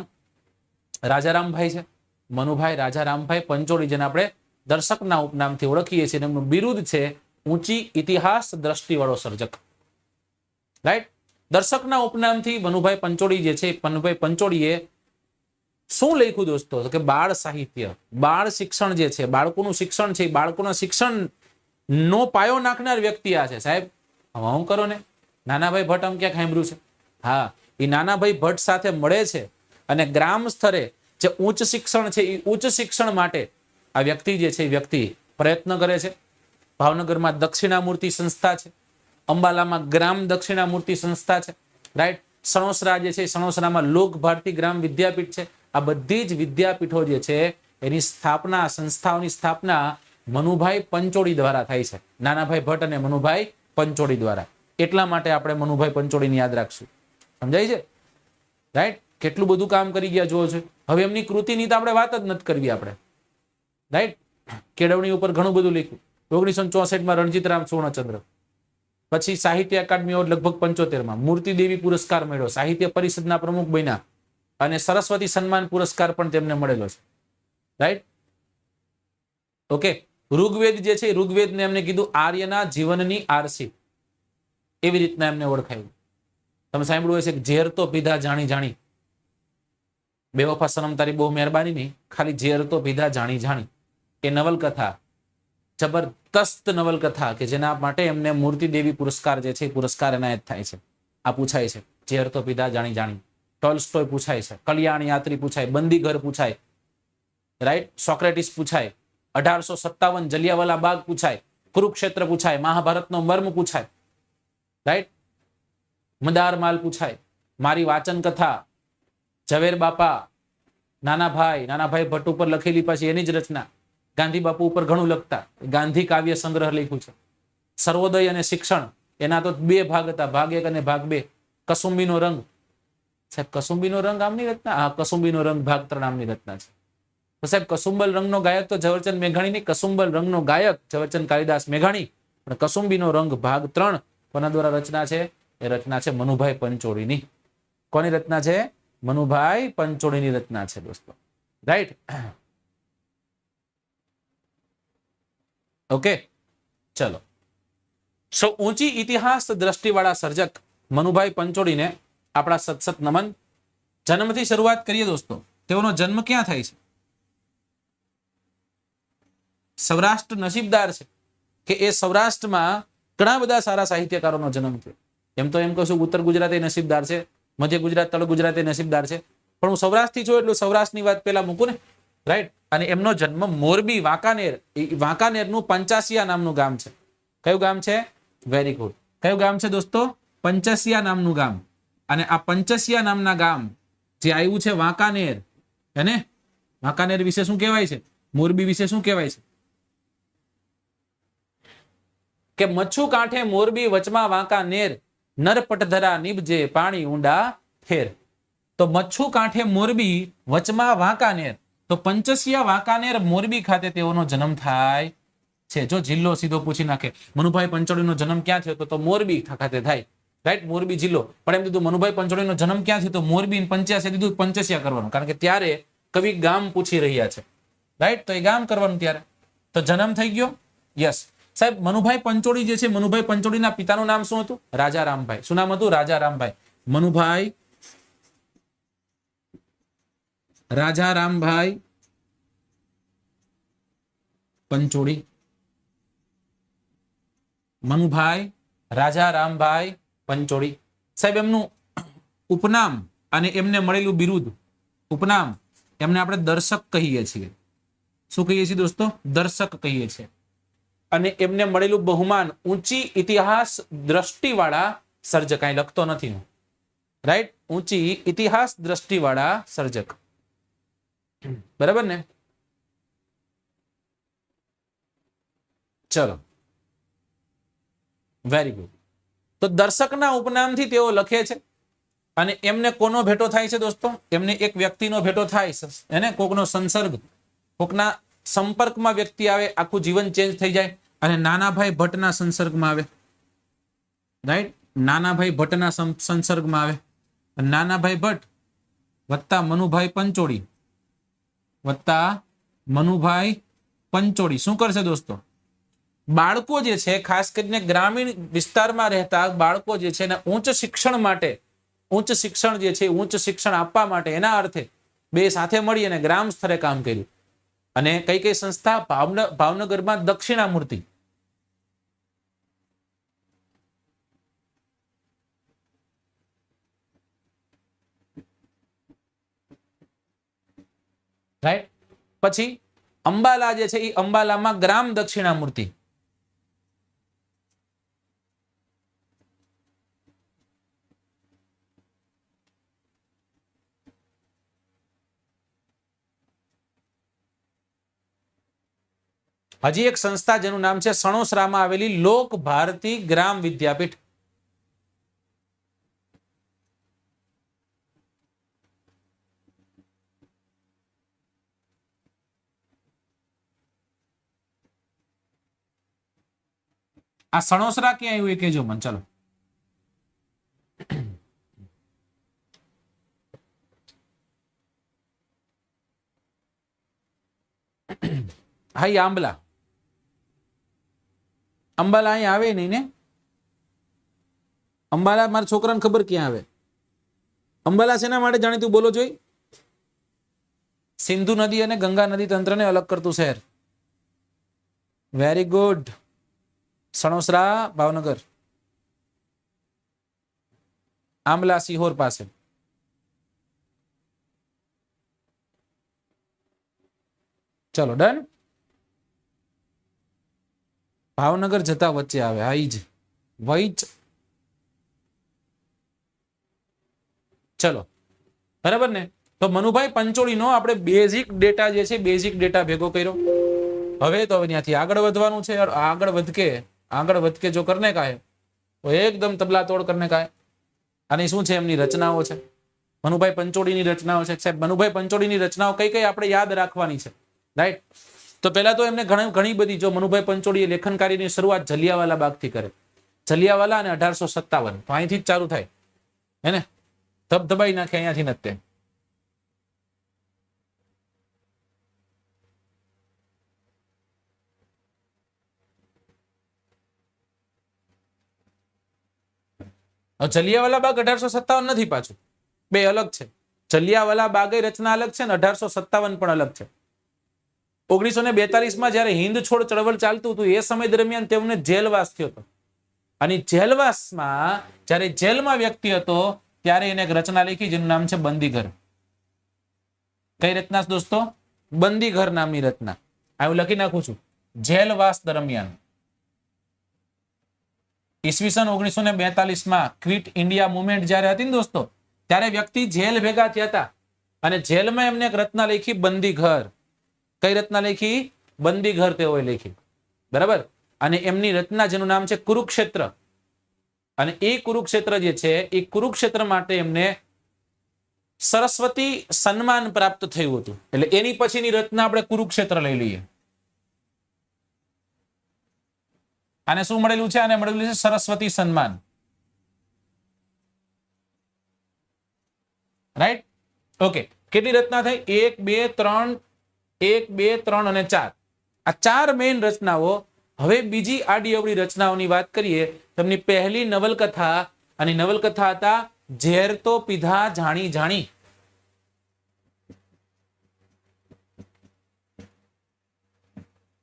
રાજારામભાઈ છે, મનુભાઈ રાજારામભાઈ પંચોળી, જેને આપણે દર્શકના ઉપનામથી ઓળખીએ છીએ. એમનું બિરુદ છે ઊંચી ઇતિહાસ દ્રષ્ટિવાળો સર્જક, રાઈટ? દર્શકના ઉપનામથી મનુભાઈ પંચોળી જે છે, મનુભાઈ પંચોળીએ શું લખ્યું દોસ્તો? કે બાળ સાહિત્ય, બાળ શિક્ષણ જે છે, બાળકોનું શિક્ષણ છે, બાળકોના શિક્ષણ નો પાયો નાખનાર વ્યક્તિ આ છે સાહેબ. હું કરો ને, નાનાભાઈ ભટ્ટ આમ ક્યાંક સાંભળ્યું છે? હા, એ નાનાભાઈ ભટ્ટ સાથે મળે છે અને ગ્રામ સ્તરે જે ઉચ્ચ શિક્ષણ છે, એ ઉચ્ચ શિક્ષણ માટે આ વ્યક્તિ જે છે, એ વ્યક્તિ પ્રયત્ન કરે છે. ભાવનગરમાં દક્ષિણામૂર્તિ સંસ્થા છે, અંબાલામાં ગ્રામ દક્ષિણામૂર્તિ સંસ્થા છે, રાઈટ? સણોસરા જે છે, સણોસરામાં લોક ભારતી ગ્રામ વિદ્યાપીઠ છે. આ બધી જ વિદ્યાપીઠો જે છે એની સ્થાપના, સંસ્થાઓની સ્થાપના મનુભાઈ પંચોળી દ્વારા થાય છે, નાનાભાઈ ભટ્ટ અને મનુભાઈ પંચોળી દ્વારા. એટલા માટે આપણે મનુભાઈ પંચોળીને યાદ રાખશું. સમજાય છે, રાઈટ? કેટલું બધું કામ કરી ગયા જોવો છે. હવે એમની કૃતિની તો આપણે વાત જ નથી કરવી આપણે, રાઈટ? કેળવણી ઉપર ઘણું બધું લખ્યું. 1964માં રણજીતરામ સુવર્ણચંદ્ર, પછી સાહિત્ય અકાદમી એવોર્ડ લગભગ 75માં, મૂર્તિદેવી પુરસ્કાર મળ્યો, સાહિત્ય પરિષદના પ્રમુખ બન્યા, અને સરસ્વતી સન્માન પુરસ્કાર પણ તેમને મળેલો છે, રાઈટ? ઓકે. ઋગ્વેદ જે છે, ઋગ્વેદને એમને કીધું આર્યના જીવનની આરસી. એવી રીતના એમને ઓળખાયું. તમે સાંભળ્યું હશે કે ઝેર તો પીધા જાણી જાણી. બેવફા સનમ તારી બહુ મહેરબાની નહીં, ખાલી ઝેર તો પીધા જાણી જાણી. એ નવલકથા, જબરદસ્ત નવલકથા કે જેના માટે એમને મૂર્તિ દેવી પુરસ્કાર જે છે પુરસ્કાર એનાયત થાય છે. આ પૂછાય છે ઝેર તો પીધા જાણી જાણી. ટોલ્સ્ટોય પૂછાય છે, કલ્યાણ યાત્રી પૂછાય, બંદીઘર પૂછાય, રાઈટ, સોક્રેટિસ પૂછાય, 1857 જલિયાવાલા બાગ પૂછાય, કુરુક્ષેત્ર પૂછાય, મહાભારતનો મર્મ પૂછાય, રાઈટ, મદાર માલ પૂછાય, મારી વાચન કથા, ઝવેર બાપા, નાનાભાઈ ભટ્ટ ઉપર લખેલી પાછી એની જ રચના, ગાંધી બાપુ ઉપર ઘણું લખતા, ગાંધી કાવ્ય સંગ્રહ લખ્યું છે. સર્વોદય અને શિક્ષણ, એના તો 2 ભાગ હતા, ભાગ 1 અને ભાગ 2. કસુંબીનો રંગ, સાહેબ કસુંબીનો રંગ આમની રચના? હા, કસુંબીનો રંગ ભાગ 3 આમની રચના છે. તો સાહેબ કસુંબલ રંગનો ગાયક તો ઝવેરચંદ મેઘાણી નહીં, કસુંબલ રંગનો ગાયક ઝવેરચંદ કાલિદાસ મેઘાણી, પણ કસુંબીનો રંગ ભાગ 3 કોના દ્વારા રચના છે? એ રચના છે મનુભાઈ પંચોળીની. કોની રચના છે? મનુભાઈ પંચોળીની રચના છે દોસ્તો, રાઈટ. ઓકે, ચલો. સો ઊંચી ઇતિહાસ દ્રષ્ટિવાળા સર્જક મનુભાઈ પંચોળીને આપણા સતસત નમન. જન્મથી શરૂઆત કરીએ દોસ્તો. તેઓનો જન્મ ક્યાં થાય છે? સૌરાષ્ટ્ર નસીબદાર છે કે એ સૌરાષ્ટ્રમાં ઘણા બધા સારા સાહિત્યકારોનો જન્મ થયો. એમ તો એમ કહીશું ઉત્તર ગુજરાત નસીબદાર છે, મધ્ય ગુજરાત, તળ ગુજરાત નસીબદાર છે, પણ હું સૌરાષ્ટ્રથી છું એટલું સૌરાષ્ટ્રની વાત પેલા મૂકું ને, રાઈટ. અને એમનો જન્મ મોરબી વાંકાનેર, વાંકાનેરનું પંચાસિયા નામનું ગામ છે. કયું ગામ છે? Very good. કયું ગામ છે દોસ્તો? પંચાસિયા નામનું ગામ. અને આ પંચાસિયા નામના ગામ જે આવ્યું છે વાંકાનેર, એને વાંકાનેર વિશે શું કહેવાય છે? મોરબી વિશે શું કહેવાય છે? કે મચ્છુ કાંઠે મોરબી, વચમાં વાંકાનેર, નરપટધરા નિભજે પાણી ઊંડા ફેર. તો મચ્છુ કાંઠે મોરબી, વચમાં વાંકાનેર. તો પંચસિયા વાંકાનેર મોરબી ખાતે તેઓનો જન્મ થાય છે. જો જિલ્લો સીધો પૂછી નાખે મનુભાઈ પંચોળીનો જન્મ ક્યાં થયો તો મોરબી ખાતે થાય, રાઈટ, મોરબી જિલ્લો. પણ એમ દીધું મનુભાઈ પંચોળીનો જન્મ ક્યાં થયો તો મોરબી, પંચ્યાસી દીધું, પંચસિયા કરવાનું, કારણ કે ત્યારે કવિ ગામ પૂછી રહ્યા છે, રાઈટ. તો એ ગામ કરવાનું ત્યારે. તો જન્મ થઈ ગયો, યસ. સાહેબ મનુભાઈ પંચોળી જે છે, મનુભાઈ પંચોળીના પિતાનું નામ શું હતું? રાજા રામભાઈ. શું નામ હતું? રાજા રામભાઈ. મનુભાઈ રાજા રામભાઈ પંચોળી. મનુભાઈ રાજા રામભાઈ પંચોળી. સાહેબ એમનું ઉપનામ અને એમને મળેલું બિરુદ, ઉપનામ એમને આપણે દર્શક કહીએ છીએ. શું કહીએ છીએ દોસ્તો? દર્શક કહીએ છીએ. અને એમને મળેલું બહુમાન ઊંચી ઇતિહાસ દ્રષ્ટિવાળા સર્જક. કાંઈ લખતો નથી, રાઈટ. ઊંચી ઇતિહાસ દ્રષ્ટિવાળા સર્જક, બરાબર ને? ચલો, વેરી ગુડ. તો દર્શકના ઉપનામથી તેઓ લખે છે. અને એમને કોનો ભેટો થાય છે દોસ્તો? એમને એક વ્યક્તિનો ભેટો થાય છે, એને કોકનો સંસર્ગ, કોકના સંપર્કમાં વ્યક્તિ આવે, આખું જીવન ચેન્જ થઈ જાય. અને નાનાભાઈ ભટ્ટના સંસર્ગમાં આવે, રાઈટ. નાનાભાઈ ભટ્ટના સંસર્ગમાં આવે. નાનાભાઈ ભટ્ટ વત્તા મનુભાઈ પંચોળી વત્તા મનુભાઈ પંચોળી શું કરશે દોસ્તો? બાળકો જે છે, ખાસ કરીને ગ્રામીણ વિસ્તારમાં રહેતા બાળકો જે છે, ઉચ્ચ શિક્ષણ માટે, ઉચ્ચ શિક્ષણ જે છે, ઉચ્ચ શિક્ષણ આપવા માટે એના અર્થે બે સાથે મળી અને ગ્રામ સ્તરે કામ કર્યું. અને કઈ કઈ સંસ્થા? ભાવનગરમાં દક્ષિણામૂર્તિ, રાઈટ. પછી અંબાલા જે છે એ અંબાલામાં ગ્રામ દક્ષિણામૂર્તિ. હજી એક સંસ્થા જેનું નામ છે સણોસરામાં આવેલી લોક ભારતી ગ્રામ વિદ્યાપીઠ. આ સણોસરા ક્યાં આવ્યું એ કહેજો મને. ચલો, હા, આંબલા. અંબાલા અહીં આવે નહીં ને? અંબાલા મારા છોકરાને ખબર ક્યાં આવે? અંબાલા શેના માટે જાણીતું બોલો જોઈ? સિંધુ નદી અને ગંગા નદી તંત્રને અલગ કરતું શહેર. Very good. સણોસરા ભાવનગર. આંબલા સિહોર પાસે. ચલો ડન. ભાવનગર જતા વચ્ચે આવે. હાઈજ વૈચ. ચલો બરાબર ને. તો મનુભાઈ પંચોળીનો આપણે બેઝિક ડેટા જે છે બેઝિક ડેટા ભેગો કર્યો. હવે તો ત્યાંથી આગળ વધવાનું છે. આગળ વધકે જો કરને કાય તો એકદમ તબલા તોડ કરને કાય. આની શું છે? એમની રચનાઓ છે. મનુભાઈ પંચોળીની રચનાઓ છે. સાહેબ મનુભાઈ પંચોળીની રચનાઓ કઈ કઈ આપણે યાદ રાખવાની છે, રાઈટ? તો પહેલા તો એમને ઘણી બધી, જો મનુભાઈ પંચોળીએ લેખનકાર્યની શરૂઆત જલિયાવાલા બાગથી કરે. જલિયાવાલા અને 1857, તો અહીંથી જ ચાલુ થાય હે ને. ધબધબાઈ નાખે અહીંયાથી નથી. જલિયાવાલા બાગ 1857 નથી, પાછું બે અલગ છે. જલિયાવાલા બાગ રચના અલગ છે ને 1857 પણ અલગ છે. 1942 જયારે હિન્દ છોડ ચળવળ ચાલતું હતું એ સમય દરમિયાન તેમને જેલવાસ થયો હતો. અને જેલવાસમાં જયારે જેલમાં વ્યક્તિ હતો ત્યારે એને એક રચના લખી જેનું નામ છે બંદીઘર. કઈ રચના દોસ્તો? બંદીઘર નામની રચના. હું લખી નાખું છું. જેલવાસ દરમિયાન ઈસવીસન 1942 ક્વિટ ઇન્ડિયા મુવમેન્ટ જયારે હતી ને દોસ્તો, ત્યારે વ્યક્તિ જેલ ભેગા થયા હતા અને જેલમાં એમને એક રચના લખી બંદીઘર. કઈ રચના લખી? બંદીઘર તેઓએ લખી. બરાબર. અને એમની રચના જેનું નામ છે કુરુક્ષેત્ર. અને એ કુરુક્ષેત્ર જે છે એ કુરુક્ષેત્ર માટે એમને સરસ્વતી સન્માન પ્રાપ્ત થયું હતું. એટલે એની પછીની રચના આપણે કુરુક્ષેત્ર લઈ લઈએ. આને શું મળેલું છે? આને મળેલું છે સરસ્વતી સન્માન. રાઈટ? ઓકે. કેટલી રચના થઈ? 1 2 3 1 2 3 અને 4. આ 4 મેઇન રચનાઓ. હવે બીજી આડી અવળી રચનાઓની વાત કરીએ. તેમની પહેલી નવલકથા, અને નવલકથા હતા ઝેર તો પીધા જાણી જાણી.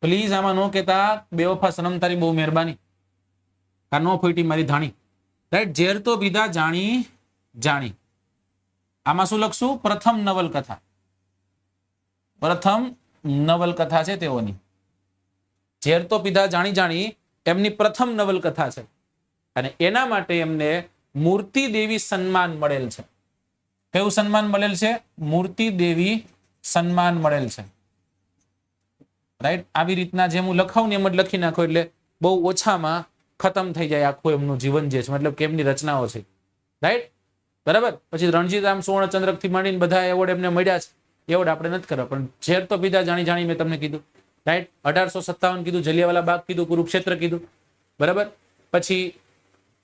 પ્લીઝ આમાં નો કહેતા બેવફા સનમ, તારી બહુ મહેરબાની. આ નો ફોઈટી મારી ધાણી. રાઈટ? ઝેર તો પીધા જાણી જાણી. આમાં શું લખશું? પ્રથમ નવલકથા. પ્રથમ નવલકથા છે તેઓની. ઝેર તો પીધા જાણી જાણી એમની પ્રથમ નવલકથા છે. અને એના માટે એમને મૂર્તિ દેવી સન્માન મળેલ છે. કયું સન્માન મળેલ છે? મૂર્તિ દેવી સન્માન મળેલ છે. રાઈટ? આવી રીતના જેમ હું લખાવું ને એમ જ લખી નાખો એટલે બહુ ઓછામાં ખતમ થઈ જાય આખું એમનું જીવન જે છે, મતલબ કે એમની રચનાઓ છે. રાઈટ? બરાબર. પછી રણજીતરામ સુવર્ણચંદ્રક થી માંડીને બધા એવોર્ડ એમને મળ્યા છે. એવોર્ડ આપણે નથી કરવા, પણ ઝેર તો પીધા જાણી જાણી મેં તમને કીધું. રાઈટ? 1857 કીધું, જલિયાવાલા બાગ કીધું, કુરુક્ષેત્ર કીધું. બરાબર. પછી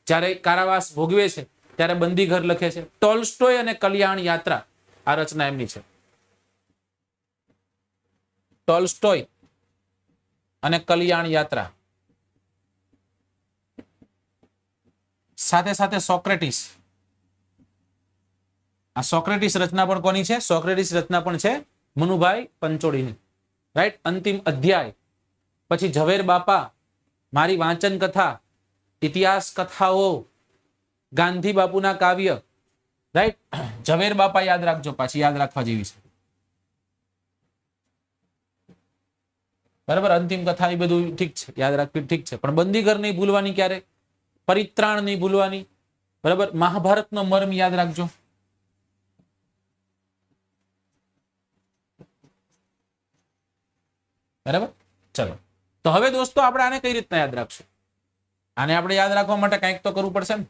જ્યારે કારાવાસ ભોગવે છે ત્યારે બંદીઘર લખે છે. ટોલ્સ્ટોય અને કલ્યાણ યાત્રા આ રચના એમની છે. ટોલ્સ્ટોય અને કલ્યાણ યાત્રા. સાથે સાથે સોક્રેટિસ. આ સોક્રેટિસ રચના પણ કોની છે? સોક્રેટિસ રચના પણ છે મનુભાઈ પંચોળીની. રાઈટ? અંતિમ અધ્યાય. પછી ઝવેર બાપા, મારી વાંચન કથા, ઇતિહાસ કથાઓ, ગાંધી બાપુના કાવ્ય. રાઈટ? ઝવેર બાપા યાદ રાખજો, પાછી યાદ રાખવા જેવી છે. બરાબર. અંતિમ કથા એ બધું ઠીક છે, યાદ રાખવી ઠીક છે, પણ બંદીઘર નહીં ભૂલવાની ક્યારે. પરિત્રાણ નહીં ભૂલવાની. બરાબર. મહાભારતનો મર્મ યાદ રાખજો. બરાબર. ચલો, તો હવે દોસ્તો આપણે આને કઈ રીતના યાદ રાખશું? આને આપણે યાદ રાખવા માટે કંઈક તો કરવું પડશે ને.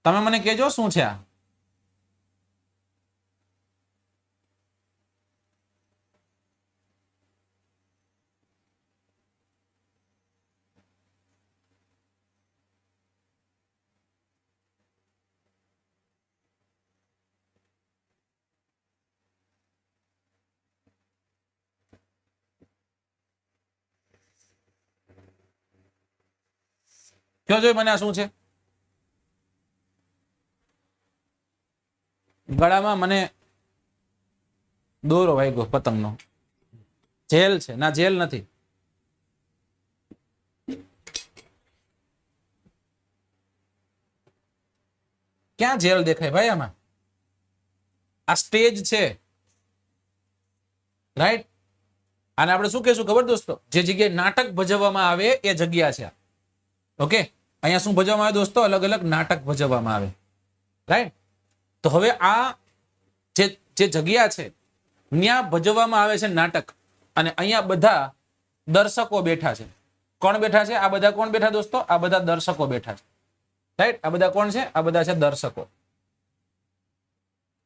તમે મને કહેજો શું છે આ? કયો જોઈ મને આ શું છે? ગળામાં મને દોરો વાગ્યો પતંગનો. જેલ છે ના, જેલ નથી. ક્યાં જેલ દેખાય ભાઈ આમાં? આ સ્ટેજ છે, રાઈટ? આને આપણે શું કહેશું ખબર દોસ્તો? જે જગ્યાએ નાટક ભજવવામાં આવે એ જગ્યા છે. ઓકે, અહીંયા શું ભજવવામાં આવે દોસ્તો? અલગ અલગ નાટક ભજવવામાં આવે, રાઈટ? તો હવે આ જે જગ્યા છે ત્યાં ભજવવામાં આવે છે નાટક, અને અહીંયા બધા દર્શકો બેઠા છે. કોણ બેઠા છે? આ બધા કોણ બેઠા દોસ્તો? આ બધા દર્શકો બેઠા છે, રાઈટ? આ બધા કોણ છે? આ બધા છે દર્શકો.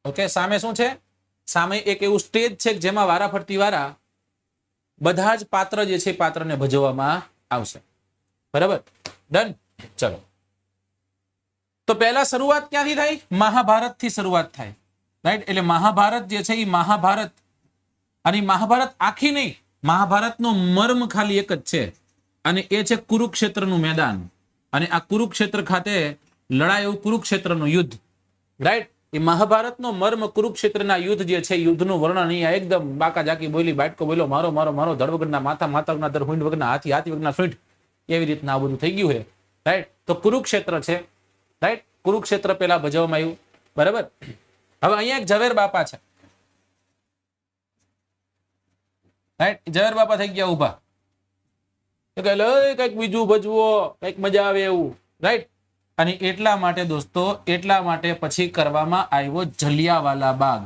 ઓકે, સામે શું છે? સામે એક એવું સ્ટેજ છે જેમાં વારાફરતી વારા બધા જ પાત્ર જે છે પાત્રને ભજવવામાં આવશે. બરાબર, ડન. ચલો, તો પહેલા શરૂઆત ક્યાંથી થાય? મહાભારત થી શરૂઆત થાય, રાઈટ? એટલે મહાભારત જે છે એ મહાભારત, અને મહાભારત આખી નહીં, મહાભારતનો મર્મ ખાલી એક જ છે, અને એ છે કુરુક્ષેત્રનું મેદાન. અને આ કુરુક્ષેત્ર ખાતે લડાયું કુરુક્ષેત્રનું યુદ્ધ, રાઈટ? એ મહાભારતનો મર્મ કુરુક્ષેત્રના યુદ્ધ જે છે, યુદ્ધનું વર્ણન અહીંયા એકદમ બાકા જાકી બોલી, બાટકો બોલ્યો, મારો મારો મારો, ધડ વગરના માથા, માતા વગરના ધડ, હુંડ વગરના હાથી, હાથી વગરના સૂંઢ, એવી રીતના આ બધું થઈ ગયું છે, રાઈટ? તો કુરુક્ષેત્ર છે, રાઈટ? કુરુક્ષેત્ર પેલા ભજવવામાં આવ્યું. બરાબર. હવે અહીંયા એક ઝવેર બાપા છે, રાઈટ? ઝવેર બાપા થઈ ગયા ઉભા, કઈક બીજું ભજવો, કઈક મજા આવે એવું, રાઈટ? અને એટલા માટે દોસ્તો, એટલા માટે પછી કરવામાં આવ્યો જલિયાવાલા બાગ,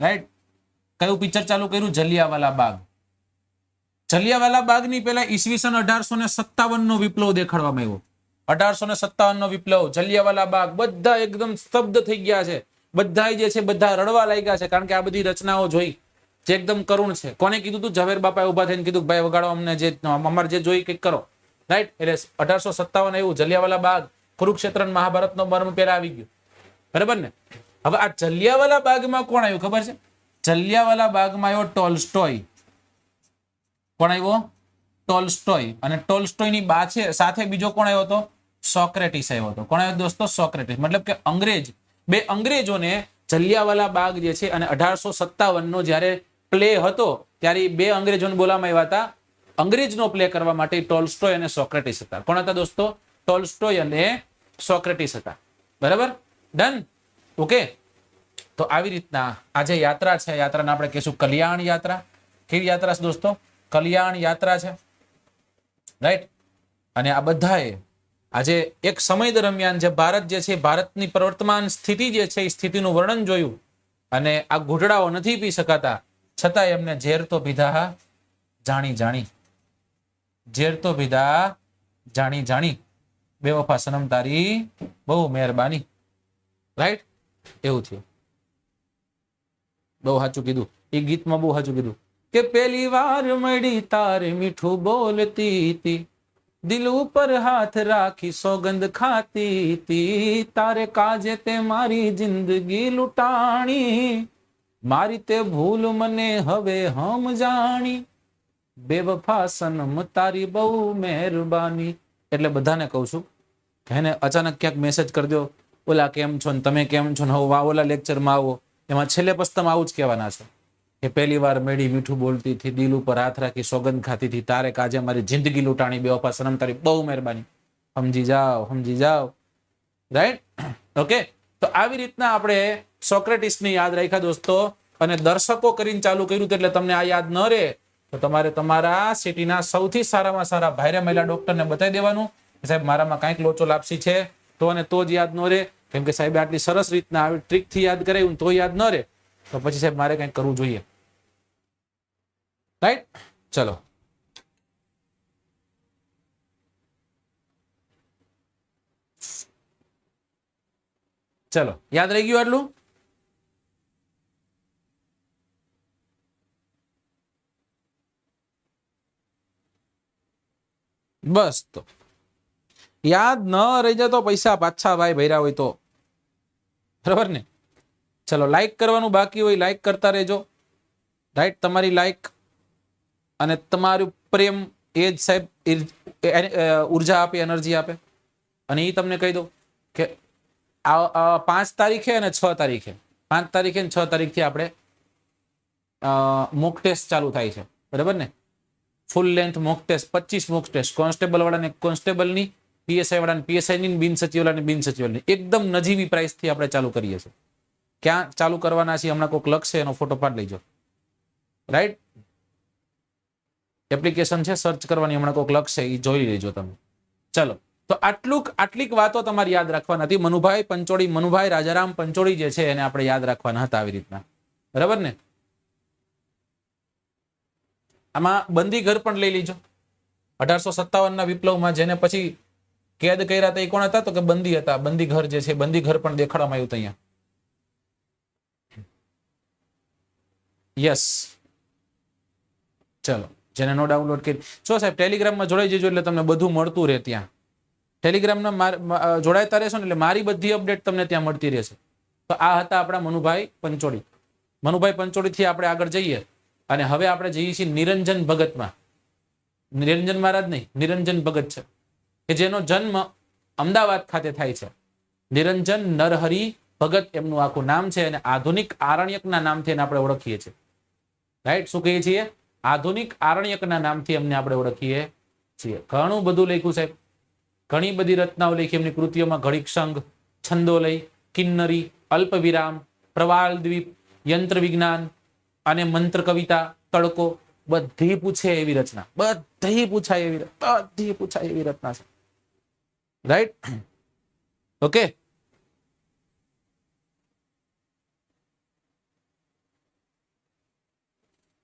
રાઈટ? કયું પિક્ચર ચાલુ કર્યું? જલિયાવાલા બાગ. જલિયાવાલા બાગની પહેલા ઈસવીસન 1857 નો વિપ્લવ દેખાડવામાં આવ્યો. 1857 નો વિપ્લવ, જલિયાવાલા બાગ. બધા એકદમ સ્તબ્ધ થઈ ગયા છે, બધા જે છે બધા રડવા લાગ્યા છે, કારણ કે આ બધી રચનાઓ જોઈ જે એકદમ કરુણ છે. કોને કીધું તું? ઝવેર બાપાએ ઉભા થઈને કીધું, ભાઈ વગાડો અમને, જે અમારે જે જોઈ કંઈક કરો, રાઈટ? એટલે 1857 એવું જલિયાવાલા બાગ, કુરુક્ષેત્ર મહાભારતનો મર્મ પેલા આવી ગયું. બરાબર ને? હવે આ જલિયાવાલા બાગમાં કોણ આવ્યું ખબર છે? જલિયાવાલા બાગમાં આવ્યો ટોલ્સ્ટોય. કોણ આવ્યો? ટોલ્સ્ટોય. અને ટોલ્સ્ટોયની સાથે બીજો કોણ આવ્યો હતો? સોક્રેટિસ આવ્યો હતો. કોણ આવ્યો દોસ્તો? સોક્રેટિસ. મતલબ કે બે અંગ્રેજોને જલિયાવાલા બાગ જે છે, અને 1857 નો જયારે પ્લે હતો ત્યારે બે અંગ્રેજોને બોલાવવામાં આવ્યા હતા અંગ્રેજનો પ્લે કરવા માટે. ટોલ્સ્ટોય અને સોક્રેટિસ હતા. કોણ હતા દોસ્તો? ટોલ્સ્ટોય અને સોક્રેટિસ હતા. બરાબર, ડન. ઓકે, તો આવી રીતના આ જે યાત્રા છે, યાત્રાને આપણે કહીશું કલ્યાણ યાત્રા. કેવી યાત્રા છે દોસ્તો? કલ્યાણ યાત્રા છે, રાઈટ? અને આ બધાએ આજે એક સમય દરમિયાન જે ભારત જે છે, ભારતની પ્રવર્તમાન સ્થિતિ જે છે, એ સ્થિતિનું વર્ણન જોયું. અને આ ઘૂંટડાઓ નથી પી શકાતા, છતાં એમને ઝેર તો પીધા જાણી જાણી, ઝેર તો પીધા જાણી જાણી, બેવફા સનમ તારી બહુ મહેરબાની, રાઈટ? એવું થયું. બહુ સાચું કીધું એ ગીતમાં, બહુ સાચું કીધું કે પહેલી વાર મળી તારે મીઠું બોલતી હતી, દિલ ઉપર હાથ રાખી સોગંદ ખાતી હતી, તારે કાજે તે મારી જિંદગી લૂંટાણી, મારી તે ભૂલ મને હવે હમ જાણી, બેવફા સનમ તારી બહુ મહેરબાની. એટલે બધાને કહું છું, એને અચાનક ક્યાંક મેસેજ કરી દો, ઓલા કેમ છો ને તમે કેમ છો ને, હવે ઓલા લેક્ચરમાં આવો, એમાં છેલ્લે પછી તમે આવું જ કહેવાના છો કે પહેલી વાર મેળી મીઠું બોલતી થી, દિલ ઉપર હાથ રાખી સોગંદ ખાતી થી, તારે કાજે મારી જિંદગી લૂંટાણી, બેવફા સનમ તારી બહુ મહેરબાની. સમજી જાઓ, સમજી જાઓ, રાઈટ? ઓકે, તો આવી રીતના આપણે સોક્રેટિસને યાદ રાખ્યા દોસ્તો, અને દર્શકો કરીને ચાલુ કર્યું. એટલે તમને આ યાદ ન રહે તો તમારે તમારા સિટીના સૌથી સારામાં સારા ભાઈરા મહિલા ડોક્ટરને બતાવી દેવાનું, સાહેબ મારામાં કાંઈક લોચો લાપસી છે, તો અને તો જ યાદ ન રહે. કેમ કે સાહેબ આટલી સરસ રીતના આવી ટ્રીકથી યાદ કરાયું તો યાદ ન રહે, તો પછી સાહેબ મારે કંઈક કરવું જોઈએ, રાઈટ? ચલો, ચલો, યાદ રહી ગયું આટલું? બસ, તો યાદ ન રહી જાય તો પૈસા પાછા ભાઈ ભર્યા હોય તો, બરાબર ને? ચલો, લાઈક કરવાનું બાકી હોય લાઈક કરતા રહેજો, રાઈટ? તમારી લાઈક અને તમારું પ્રેમ એ જ સાહેબ ઉર્જા આપે, એનર્જી આપે. અને એ તમને કહી દઉં કે આ 5 તારીખે અને 6 તારીખે 5 તારીખે અને 6 તારીખથી આપણે મોક ટેસ્ટ ચાલુ થાય છે, બરાબર ને? Full length mock test 25 mock test, constable વાળાને કોન્સ્ટેબલની, પીએસઆઈ વાળાને પીએસઆઈની, બિન સચિવ વાળાને બિન સચિવની એકદમ નજીવી પ્રાઇસથી આપણે ચાલુ કરીએ છીએ. ક્યાં ચાલુ કરવાના છે હમણાં કોઈક લખશે, એનો ફોટો પાડી લેજો. રાઈટ, એપ્લિકેશન છે, સર્ચ કરવાની, હમણાં કોઈક લખશે, એ જોઈ લેજો તમે. ચલો, તો આટલીક વાતો તમારે યાદ રાખવાના હતી. મનુભાઈ પંચોળી, મનુભાઈ રાજારામ પંચોળી જે છે એને આપણે યાદ રાખવાના હતા આવી રીતના, બરાબર ને? આમાં બંદી ઘર પણ લઈ લીજો. 1857 ના વિપ્લવમાં જેને પછી કેદ કર્યા હતા એ કોણ હતા? તો કે બંદી હતા. બંદી ઘર જે છે, બંદી ઘર પણ દેખાડવામાં આવ્યું અહીંયા. યસ, ચલો, જેને નો ડાઉનલોડ કરી જો સાહેબ ટેલિગ્રામમાં જોડાઈ જજો, એટલે તમને બધું મળતું રહે. ત્યાં ટેલિગ્રામના જોડાયતા રહેશો ને એટલે મારી બધી અપડેટ તમને ત્યાં મળતી રહેશે. તો આ હતા આપણા મનુભાઈ પંચોળી. મનુભાઈ પંચોળી થી આપણે આગળ જઈએ અને હવે આપણે જઈએ છીએ નિરંજન ભગતમાં. નિરંજન મહારાજ નહીં, નિરંજન ભગત છે કે જેનો જન્મ અમદાવાદ ખાતે થાય છે. નિરંજન નરહરી ભગત એમનું આખું નામ છે અને આધુનિક આરણ્યકના નામથી એને આપણે ઓળખીએ છીએ. રાઈટ, શું કહીએ છીએ? આધુનિક આરણ્યકના નામથી એમને આપણે ઓળખીએ છીએ. ઘણું બધું લખ્યું સાહેબ, ઘણી બધી રચનાઓ લખી એમની કૃતિઓમાં. ઘડીક સંઘ, છંદોલય, કિન્નરી, અલ્પવિરામ, પ્રવાલ દ્વીપ, યંત્ર વિજ્ઞાન અને મંત્ર કવિતા, તડકો, બધી પૂછે એવી રચના, બધી પૂછાય એવી રચના છે. Right, okay.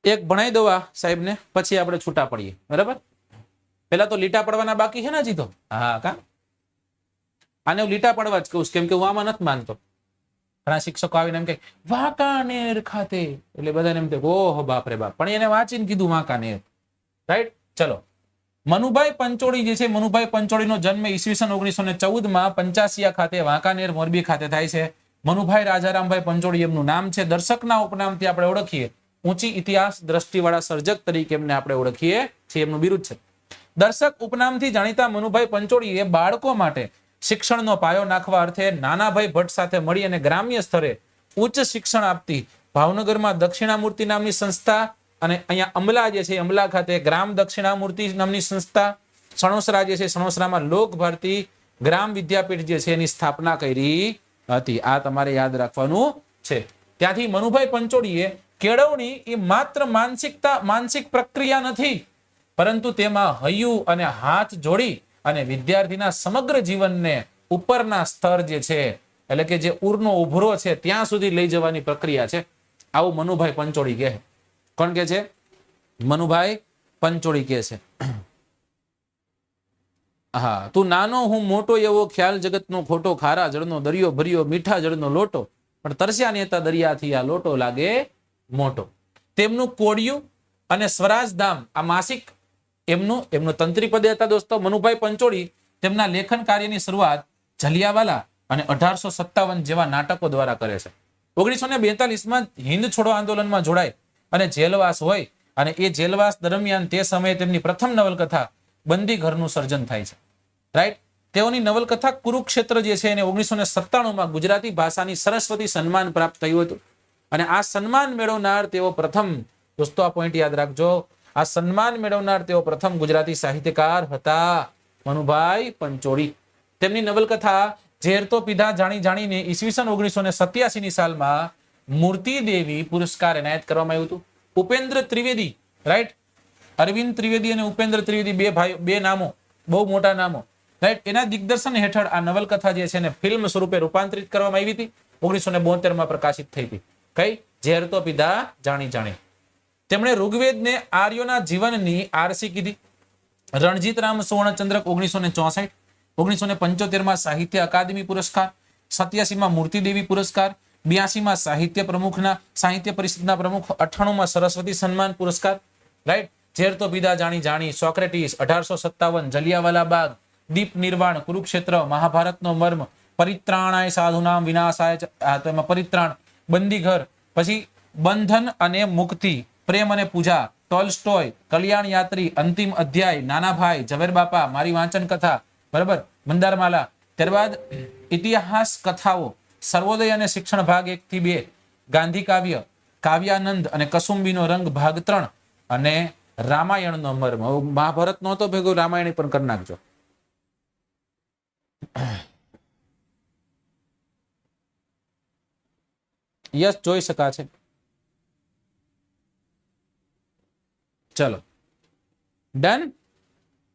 એક ભણાઈ દો આ સાહેબને, પછી આપણે છૂટા પડીએ, બરાબર? પેલા તો લીટા પડવાના બાકી છે ને હજી તો. હા, કા આને હું લીટા પડવા જ કહું, કેમ કે હું આમાં નથી માનતો. ઘણા શિક્ષકો આવીને એમ કે વાંકાનેર ખાતે, એટલે બધાને એમ થાય ઓહો બાપ રે બાપ, પણ એને વાંચીને કીધું વાંકાનેર. રાઈટ, ચલો. મનુભાઈ પંચોળી જે છે, મનુભાઈ પંચોળીનો જન્મ ઈસવીસન 1914 માં પંચાસિયા ખાતે, વાંકાનેર મોરબી ખાતે થાય છે. મનુભાઈ રાજારામભાઈ પંચોળી એમનું નામ છે. દર્શકના ઉપનામથી આપણે ઓળખીએ, ઊંચી ઇતિહાસ દ્રષ્ટિવાળા સર્જક તરીકે એમને આપણે ઓળખીએ છીએ, એમનું બિરુદ છે. દર્શક ઉપનામથી જાણીતા મનુભાઈ પંચોળીએ બાળકો માટે શિક્ષણનો પાયો નાખવા અર્થે નાનાભાઈ ભટ્ટ સાથે મળી અને ગ્રામ્ય સ્તરે ઉચ્ચ શિક્ષણ આપતી ભાવનગરમાં દક્ષિણામૂર્તિ નામની સંસ્થા, અને અહીંયા અંબલા જે છે, અંબલા ખાતે ગ્રામ દક્ષિણામૂર્તિ નામની સંસ્થા, સણોસરા જે છે, સણોસરામાં લોક ભારતી ગ્રામ વિદ્યાપીઠ જે છે એની સ્થાપના કરી હતી. આ તમારે યાદ રાખવાનું છે. ત્યાંથી મનુભાઈ પંચોળીએ કેળવણી એ માત્ર માનસિક પ્રક્રિયા નથી, પરંતુ તેમાં હૈયું અને હાથ જોડી અને વિદ્યાર્થીના સમગ્ર જીવનને ઉપરના સ્તર જે છે, એટલે કે જે ઉરનો ઉભરો છે ત્યાં સુધી લઈ જવાની પ્રક્રિયા છે. આવું મનુભાઈ પંચોળી કહે. કોણ કે છે? મનુભાઈ પંચોળી કહે છે. હા, તું નાનો હું મોટો એવો ખ્યાલ જગતનો ખોટો, ખારા જળનો દરિયો ભર્યો મીઠા જળનો લોટો, પણ તરસ્યા નેતા દરિયાથી આ લોટો લાગે મોટો. તેમનું કોડિયું અને સ્વરાજધામ આ માસિક એમનું તંત્રી પદે હતા દોસ્તો. મનુભાઈ પંચોળી તેમના લેખન કાર્યની શરૂઆત જલિયાવાલા અને 1857 જેવા નાટકો દ્વારા કરે છે. 1942માં હિન્દ છોડો આંદોલનમાં જોડાય અને જેલવાસ હોય, અને એ જેલવાસ દરમિયાન તે સમયે તેમની પ્રથમ નવલકથા બંદી ઘરનું સર્જન થાય છે. રાઈટ, તેઓની નવલકથા કુરુક્ષેત્ર જે છે એને 1997માં ગુજરાતી ભાષાની સરસ્વતી સન્માન પ્રાપ્ત થયું હતું. અને આ સન્માન મેળવનાર તેઓ પ્રથમ, દોસ્તો આ પોઈન્ટ યાદ રાખજો, આ સન્માન મેળવનાર તેઓ પ્રથમ ગુજરાતી સાહિત્યકાર હતા, મનુભાઈ પંચોળી. તેમની નવલકથા ઝેર તો પીધા જાણી જાણીને ઈસવીસન 1987ની સાલમાં મૂર્તિ દેવી પુરસ્કાર એનાયત કરવામાં આવ્યું હતું. ઉપેન્દ્ર ત્રિવેદી, રાઈટ, અરવિંદ ત્રિવેદી અને ઉપેન્દ્ર ત્રિવેદી બે નામો, બહુ મોટા નામો, રાઈટ, એના દિગ્દર્શન હેઠળ આ નવલકથા જે છે ને ફિલ્મ સ્વરૂપે રૂપાંતરિત કરવામાં આવી હતી. 1972માં પ્રકાશિત થઈ હતી. કઈ? ઝેર તો પીધા જાણી જાણી. તેમણે ઋગ્વેદને આર્યોના જીવનની આરસી કીધી. રણજીત રામ સુવર્ણચંદ્રક 1964, 1975માં સાહિત્ય અકાદમી પુરસ્કાર, 87માં મૂર્તિદેવી પુરસ્કાર, 82માં સાહિત્ય પરિષદના પ્રમુખ, 98માં સરસ્વતી સન્માન પુરસ્કાર. રાઈટ, ઝેર તો પીધા જાણી જાણી, સોક્રેટિસ, 1857, જલિયાવાલા બાગ, દીપ નિર્વાણ, કુરુક્ષેત્ર, મહાભારતનો મર્મ, પરિત્રાણાય સાધુનામ વિનાશાય, તો એમાં પરિત્રાણ, બંદી ઘર, પછી બંધન અને મુક્તિ, પ્રેમ અને પૂજા, ટોલસ્ટોય, કલ્યાણ યાત્રી, અંતિમ અધ્યાય, નાનાભાઈ, ઝવેર બાપા, મારી વાંચન કથા, બરાબર, મંદારમાલા. ત્યારબાદ ઇતિહાસ કથાઓ, સર્વોદય અને શિક્ષણ ભાગ 1 થી 2, ગાંધી કાવ્ય, કાવ્યાનંદ અને કસુંબીનો રંગ ભાગ 3 અને રામાયણનો મર્મ. મહાભારત નો હતો ભેગો રામાયણ પણ કરી નાખજો. યસ, જોઈ શકાશે. ચલો ડન.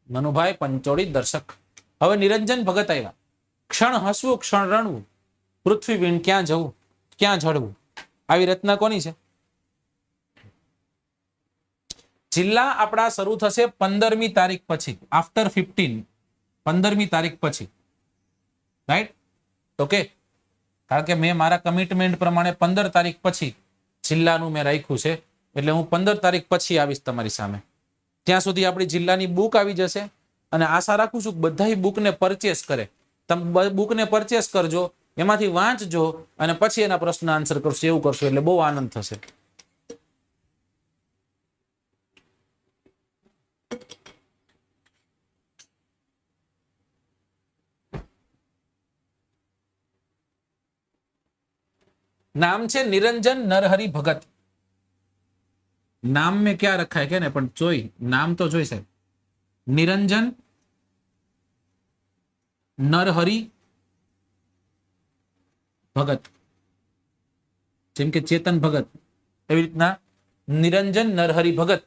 મનુભાઈ પંચોળી દર્શક. હવે નિરંજન ભગત આવ્યા. ક્ષણ હસવું ક્ષણ રણવું, પૃથ્વી વીણ ક્યાં જવું ક્યાં ઝડવું. આવી રચના કોની છે? જિલ્લા આપણા શરૂ થશે 15મી તારીખ પછી, આફ્ટર 15, 15મી તારીખ પછી. રાઈટ? ઓકે. કારણ કે મેં મારા કમિટમેન્ટ પ્રમાણે 15 તારીખ પછી જિલ્લાનું મેં રાખ્યું છે, એટલે હું 15 તારીખ પછી આવીશ તમારી સામે. ત્યાં સુધી આપણી જિલ્લાની બુક આવી જશે અને આશા રાખું છું કે બધા બુકને પરચેસ કરે. તમે બુકને પરચેસ કરજો, એમાંથી વાંચજો અને પછી એના પ્રશ્ન આન્સર કરશો. એવું કરશો એટલે બહુ આનંદ થશે. नाम छे निरंजन नरहरि भगत. नाम में क्या रखा है क्या ने पण जोई नाम तो जोई साहब. निरंजन नरहरि भगत, જેમ કે ચેતન ભગત એવી રીતના નિરંજન નરહરિ ભગત.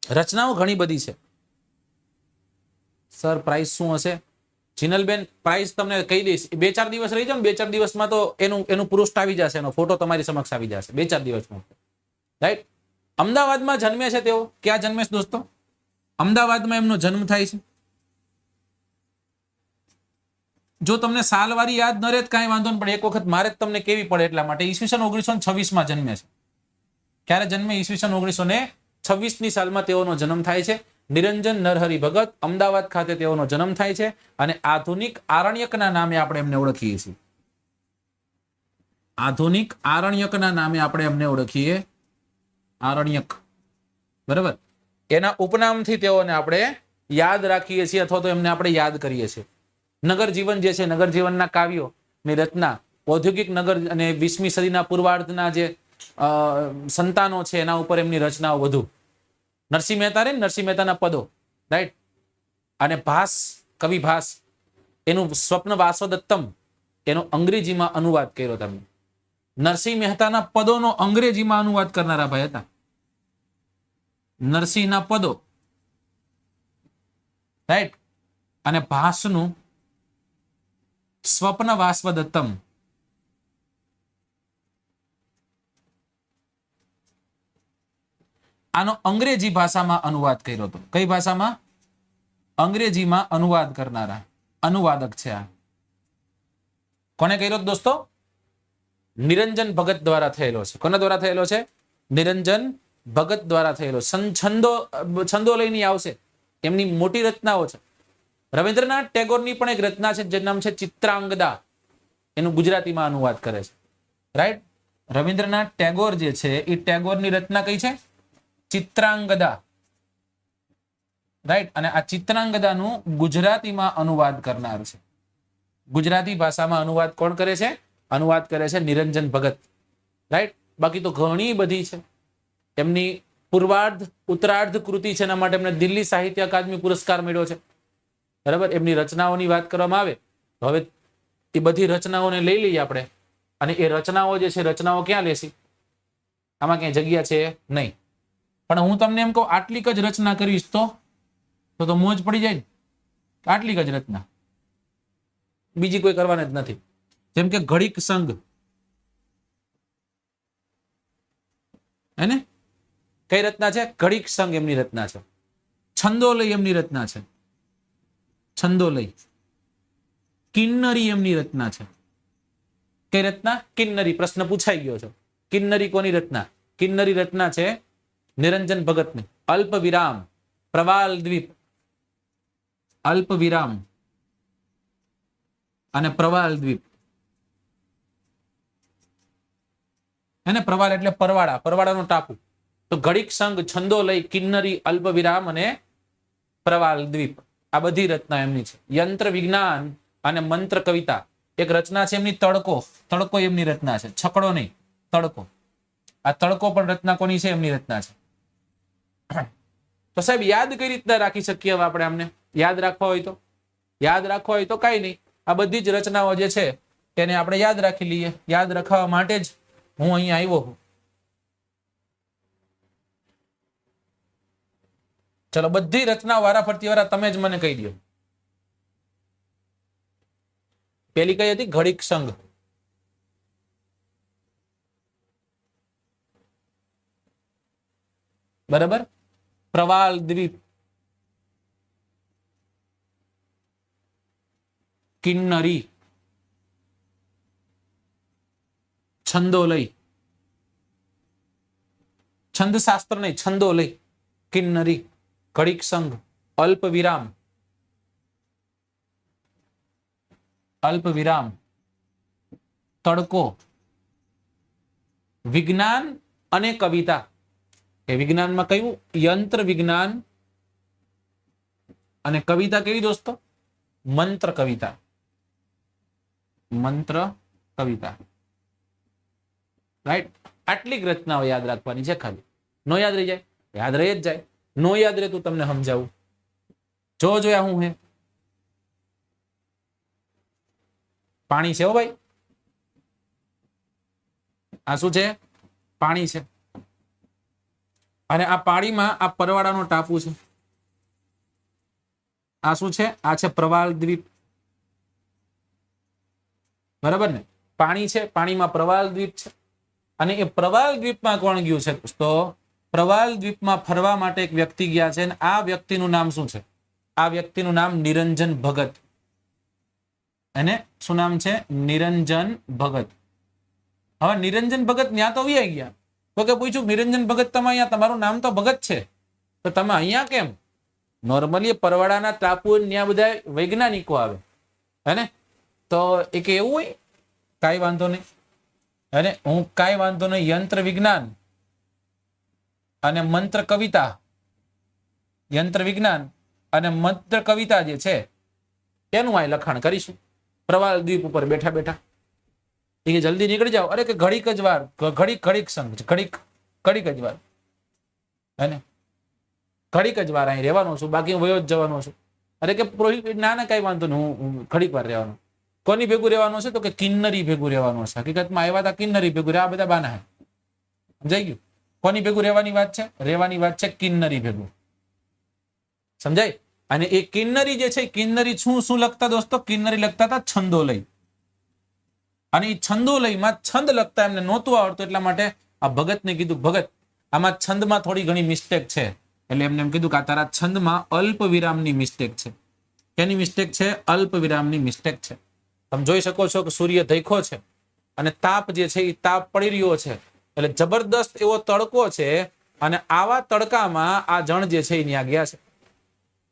રચનાઓ ઘણી બધી છે. સર પ્રાઇસ શું હશે? જીનલબેન પ્રાઇસ તમને કહી દઈશ. 2-4 દિવસ રહી જાવ ને, 2-4 દિવસમાં તો એનું પૃષ્ઠ આવી જશે, એનો ફોટો તમારી સમક્ષ આવી જશે 2-4 દિવસમાં. રાઈટ? અમદાવાદમાં જન્મે છે તેઓ. ક્યાં જન્મે છે દોસ્તો? અમદાવાદમાં એમનો જન્મ થાય છે. જો તમને સાલવારી યાદ ન રહે કાંઈ વાંધો નહીં, પણ એક વખત મારે જ તમને કેવી પડે એટલા માટે. ઈસવીસન 1926માં જન્મે છે. ક્યારે જન્મે? ઈસવીસન 1926ની સાલમાં તેઓનો જન્મ થાય છે. નિરંજન નરહરિ ભગત, અમદાવાદ ખાતે તેઓનો જન્મ થાય છે અને આધુનિક આરણ્યકના નામે આપણે એમને ઓળખીએ છીએ. આધુનિક આરણ્યકના નામે આપણે એમને ઓળખીએ. આરણ્યક, બરાબર. એના ઉપનામથી તેઓને આપણે યાદ રાખીએ છીએ અથવા તો એમને આપણે યાદ કરીએ છીએ. નગર જીવન જે છે, નગર જીવનના કાવ્યો ની રચના, ઔદ્યોગિક નગર અને 20મી સદીના પૂર્વાર્ધના જે સંતાનો છે એના ઉપર એમની રચનાઓ વધુ. નરસિંહ મહેતા રે, નરસિંહ મહેતાના પદો, રાઈટ. અને ભાસ, કવિ ભાસ, એનું સ્વપ્ન વાસવદત્તમ, એનો અંગ્રેજીમાં અનુવાદ કર્યો તમે. નરસિંહ મહેતાના પદોનો અંગ્રેજીમાં અનુવાદ કરનારા ભાઈ હતા. નરસિંહના પદો, રાઈટ. અને ભાસનું સ્વપ્ન વાસવદત્તમ. આનો અંગ્રેજી ભાષામાં અનુવાદ કર્યો હતો. કઈ ભાષામાં? અંગ્રેજીમાં અનુવાદ કરનારા અનુવાદક છે આ. કોને કર્યો દોસ્તો? નિરંજન ભગત દ્વારા થયેલો છે. કોના દ્વારા થયેલો છે? નિરંજન ભગત દ્વારા થયેલો. છંદો લઈને આવશે. એમની મોટી રચનાઓ છે. રવિન્દ્રનાથ ટેગોરની પણ એક રચના છે જે નામ છે ચિત્રાંગદા. એનું ગુજરાતીમાં અનુવાદ કરે છે. રાઈટ? રવિન્દ્રનાથ ટેગોર જે છે એ ટેગોરની રચના કઈ છે? ચિત્રાંગદા. રાઈટ? અને આ ચિત્રાંગદાનું ગુજરાતીમાં અનુવાદ કરનાર છે. ગુજરાતી ભાષામાં અનુવાદ કોણ કરે છે? અનુવાદ કરે છે નિરંજન ભગત. રાઈટ? બાકી તો ઘણી બધી છે. એમની પૂર્વાર્ધ ઉત્તરાર્ધ કૃતિ છે, એના માટે એમને દિલ્હી સાહિત્ય અકાદમી પુરસ્કાર મળ્યો છે. બરાબર? એમની રચનાઓની વાત કરવામાં આવે તો હવે એ બધી રચનાઓને લઈ લઈએ આપણે, અને એ રચનાઓ જે છે રચનાઓ ક્યાં લેશી? આમાં ક્યાંય જગ્યા છે નહીં. પણ હું તમને એમ કહું આટલીક જ રચના કરીશ તો મોજ પડી જાય ને. આટલીક જ રચના, બીજી કોઈ કરવાની જ નથી. જેમ કે ઘડીક સંઘ, હે ને? કઈ રચના છે? ઘડીક સંઘ એમની રચના છે. છંદોલય એમની રચના છે. છંદોલય. કિન્નરી એમની રચના છે. કઈ રચના? કિન્નરી. પ્રશ્ન પૂછાઈ ગયો છે. કિન્નરી કોની રચના? કિન્નરી રચના છે નિરંજન ભગતની. અલ્પ વિરામ, પ્રવાલ દ્વીપ, અલ્પ વિરામ અને પ્રવાલ દ્વીપ. એને પ્રવાલ એટલે પરવાળા, પરવાળાનો ટાપુ. તો ઘડીક સંઘ, છંદોલય, કિન્નરી, અલ્પ વિરામ અને પ્રવાલ દ્વીપ, આ બધી રચના એમની છે. યંત્ર વિજ્ઞાન અને મંત્ર કવિતા એક રચના છે એમની તડકો. તડકો એમની રચના છે, છકડો નહીં, તડકો. આ તડકો પણ રચના કોની છે? એમની રચના છે. તો સાહેબ યાદ કઈ રીતના રાખી શકીએ? હવે આપણે આમને યાદ રાખવા હોય તો કઈ નહીં, આ બધી જ રચનાઓ જે છે તેને આપણે યાદ રાખી લઈએ. યાદ રાખવા માટે જ હું અહીંયા આવ્યો છું. ચલો બધી રચના વારાફરતી વાળા તમે જ મને કહી દો. પેલી કઈ હતી? ઘડીક સંઘ. બરાબર. પ્રવાલ દ્વીપ, કિન્નરી, છંદોલય, છંદ શાસ્ત્ર નહીં, છંદોલય, કિન્નરી, ઘડીક સંઘ, અલ્પ વિરામ, તડકો, વિજ્ઞાન અને કવિતા. એ વિજ્ઞાનમાં કયું? યંત્ર વિજ્ઞાન. અને કવિતા કેવી દોસ્તો? મંત્ર કવિતા. રાઈટ. આટલી જ રચનાઓ યાદ રાખવાની છે ખાલી. નો યાદ રહી જાય? યાદ રહી જ જાય. નો યાદ રહે તું તમને સમજાવું. જોયા હું હે પાણી છે. હો ભાઈ, આ શું છે? પાણી છે. અને આ પાણીમાં આ પરવાળાનો ટાપુ છે. આ શું છે? આ છે પ્રવાલ દ્વીપ. બરાબર ને? પાણી છે, પાણીમાં પ્રવાલ દ્વીપ છે. અને એ પ્રવાલ દ્વીપમાં કોણ ગયું છે? તો પ્રવાલ દ્વીપમાં ફરવા માટે એક વ્યક્તિ ગયા છે. અને આ વ્યક્તિનું નામ શું છે? આ વ્યક્તિનું નામ નિરંજન ભગત. અને શું નામ છે? નિરંજન ભગત. હવે નિરંજન ભગત ત્યાં તો આવી ગયા. તો કે પૂછ્યું નિરંજન ભગત તમે અહીંયા, તમારું નામ તો ભગત છે, તો તમે અહીંયા કેમ? નોર્મલી પરવાળાના ટાપુ ત્યાં બધા વૈજ્ઞાનિકો આવે હે, તો એ કે એવું હોય? કાંઈ વાંધો નહીં. અને હું કાંઈ વાંધો નહીં, યંત્ર વિજ્ઞાન અને મંત્ર કવિતા, યંત્ર વિજ્ઞાન અને મંત્ર કવિતા જે છે તેનું આ લખાણ કરીશું પ્રવાલ દ્વીપ ઉપર બેઠા બેઠા. એ જલ્દી નીકળી જાઓ. અરે કે ઘડીક જ વાર, ઘડીક સંઘ, ઘડીક જ વાર, હે ને? ઘડીક જ વાર અહીં રહેવાનો છું, બાકી વયો જ જવાનો છું. અરે કે ના કઈ વાંધો નહીં, હું ઘડીક વાર રહેવાનો. કોની ભેગું રહેવાનું છે? તો કે કિન્નરી ભેગું રહેવાનું છે. હકીકતમાં આવ્યા હતા કિન્નરી ભેગું, આ બધા બાના હે. સમજાઈ ગયું? કોની ભેગું રહેવાની વાત છે? રહેવાની વાત છે કિન્નરી ભેગું. સમજાય? અને એ કિન્નરી જે છે, કિન્નરી શું લખતા દોસ્તો? કિન્નરી લખતા હતા છંદોલય. અને એ છંદોલયમાં છંદ લખતા એમને નહોતું આવડતું, એટલા માટે આ ભગતને કીધું, ભગત આમાં છંદમાં થોડી ઘણી મિસ્ટેક છે. એટલે એમને એમ કીધું કે આ તારા છંદમાં અલ્પ વિરામની મિસ્ટેક છે. કેની મિસ્ટેક છે? અલ્પ વિરામની મિસ્ટેક છે. તમે જોઈ શકો છો કે સૂર્ય ધૈખો છે અને તાપ જે છે એ તાપ પડી રહ્યો છે. એટલે જબરદસ્ત એવો તડકો છે. અને આવા તડકામાં આ જણ જે છે એ ત્યાં ગયા છે.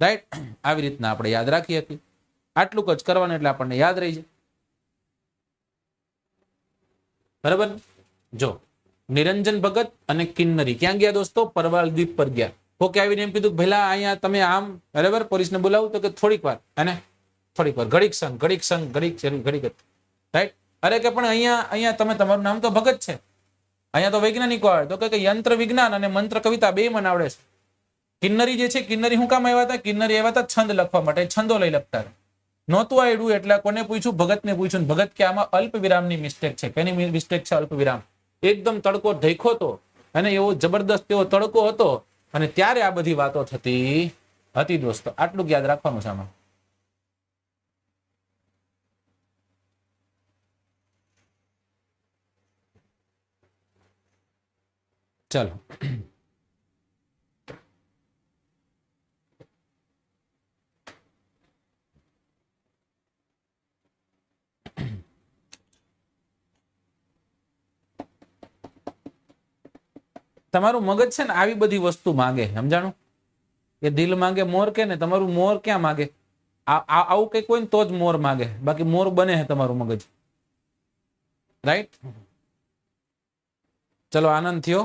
રાઈટ? આવી રીતના આપણે યાદ રાખી હતી. આટલું જ કરવાનું એટલે આપણને યાદ રહી જાય. બરાબર? જો નિરંજન ભગત અને કિન્નરી ક્યાં ગયા દોસ્તો? પરવાલ દ્વીપ પર ગયા. કોકે આવીને એમ કીધું ભલા અહીંયા તમે આમ, બરાબર, પોલીસને બોલાવું, તો કે થોડીક વાર, અને થોડીક વાર, ઘડીક સંઘ, રાઈટ? અરે કે પણ અહીંયા તમે, તમારું નામ તો ભગત છે, અહીંયા તો વૈજ્ઞાનિકો આવે. તો કે યંત્ર વિજ્ઞાન અને મંત્ર કવિતા બે મને આવડે છે. કિન્નરી જે છે, કિન્નરી શું કામ આવ્યા હતા? કિન્નરી આવ્યા હતા છંદ લખવા માટે, છંદો લઈ લખતા. નહોતું આવડ્યું એટલે કોને પૂછ્યું? ભગતને પૂછ્યું. ભગત કે આમાં અલ્પ વિરામની મિસ્ટેક છે. કેની મિસ્ટેક છે? અલ્પ વિરામ. એકદમ તડકો ધૈખો હતો અને એવો જબરદસ્ત એવો તડકો હતો, અને ત્યારે આ બધી વાતો થતી હતી દોસ્તો. આટલું યાદ રાખવાનું છે આમાં. ચલો તમારું મગજ છે ને આવી બધી વસ્તુ માંગે, સમજાણું? એ દિલ માંગે મોર કે ને, તમારું મોર ક્યાં માંગે? આવું કઈ કોઈ તો જ મોર માંગે, બાકી મોર બને છે તમારું મગજ. રાઈટ? ચલો આનંદ થયો.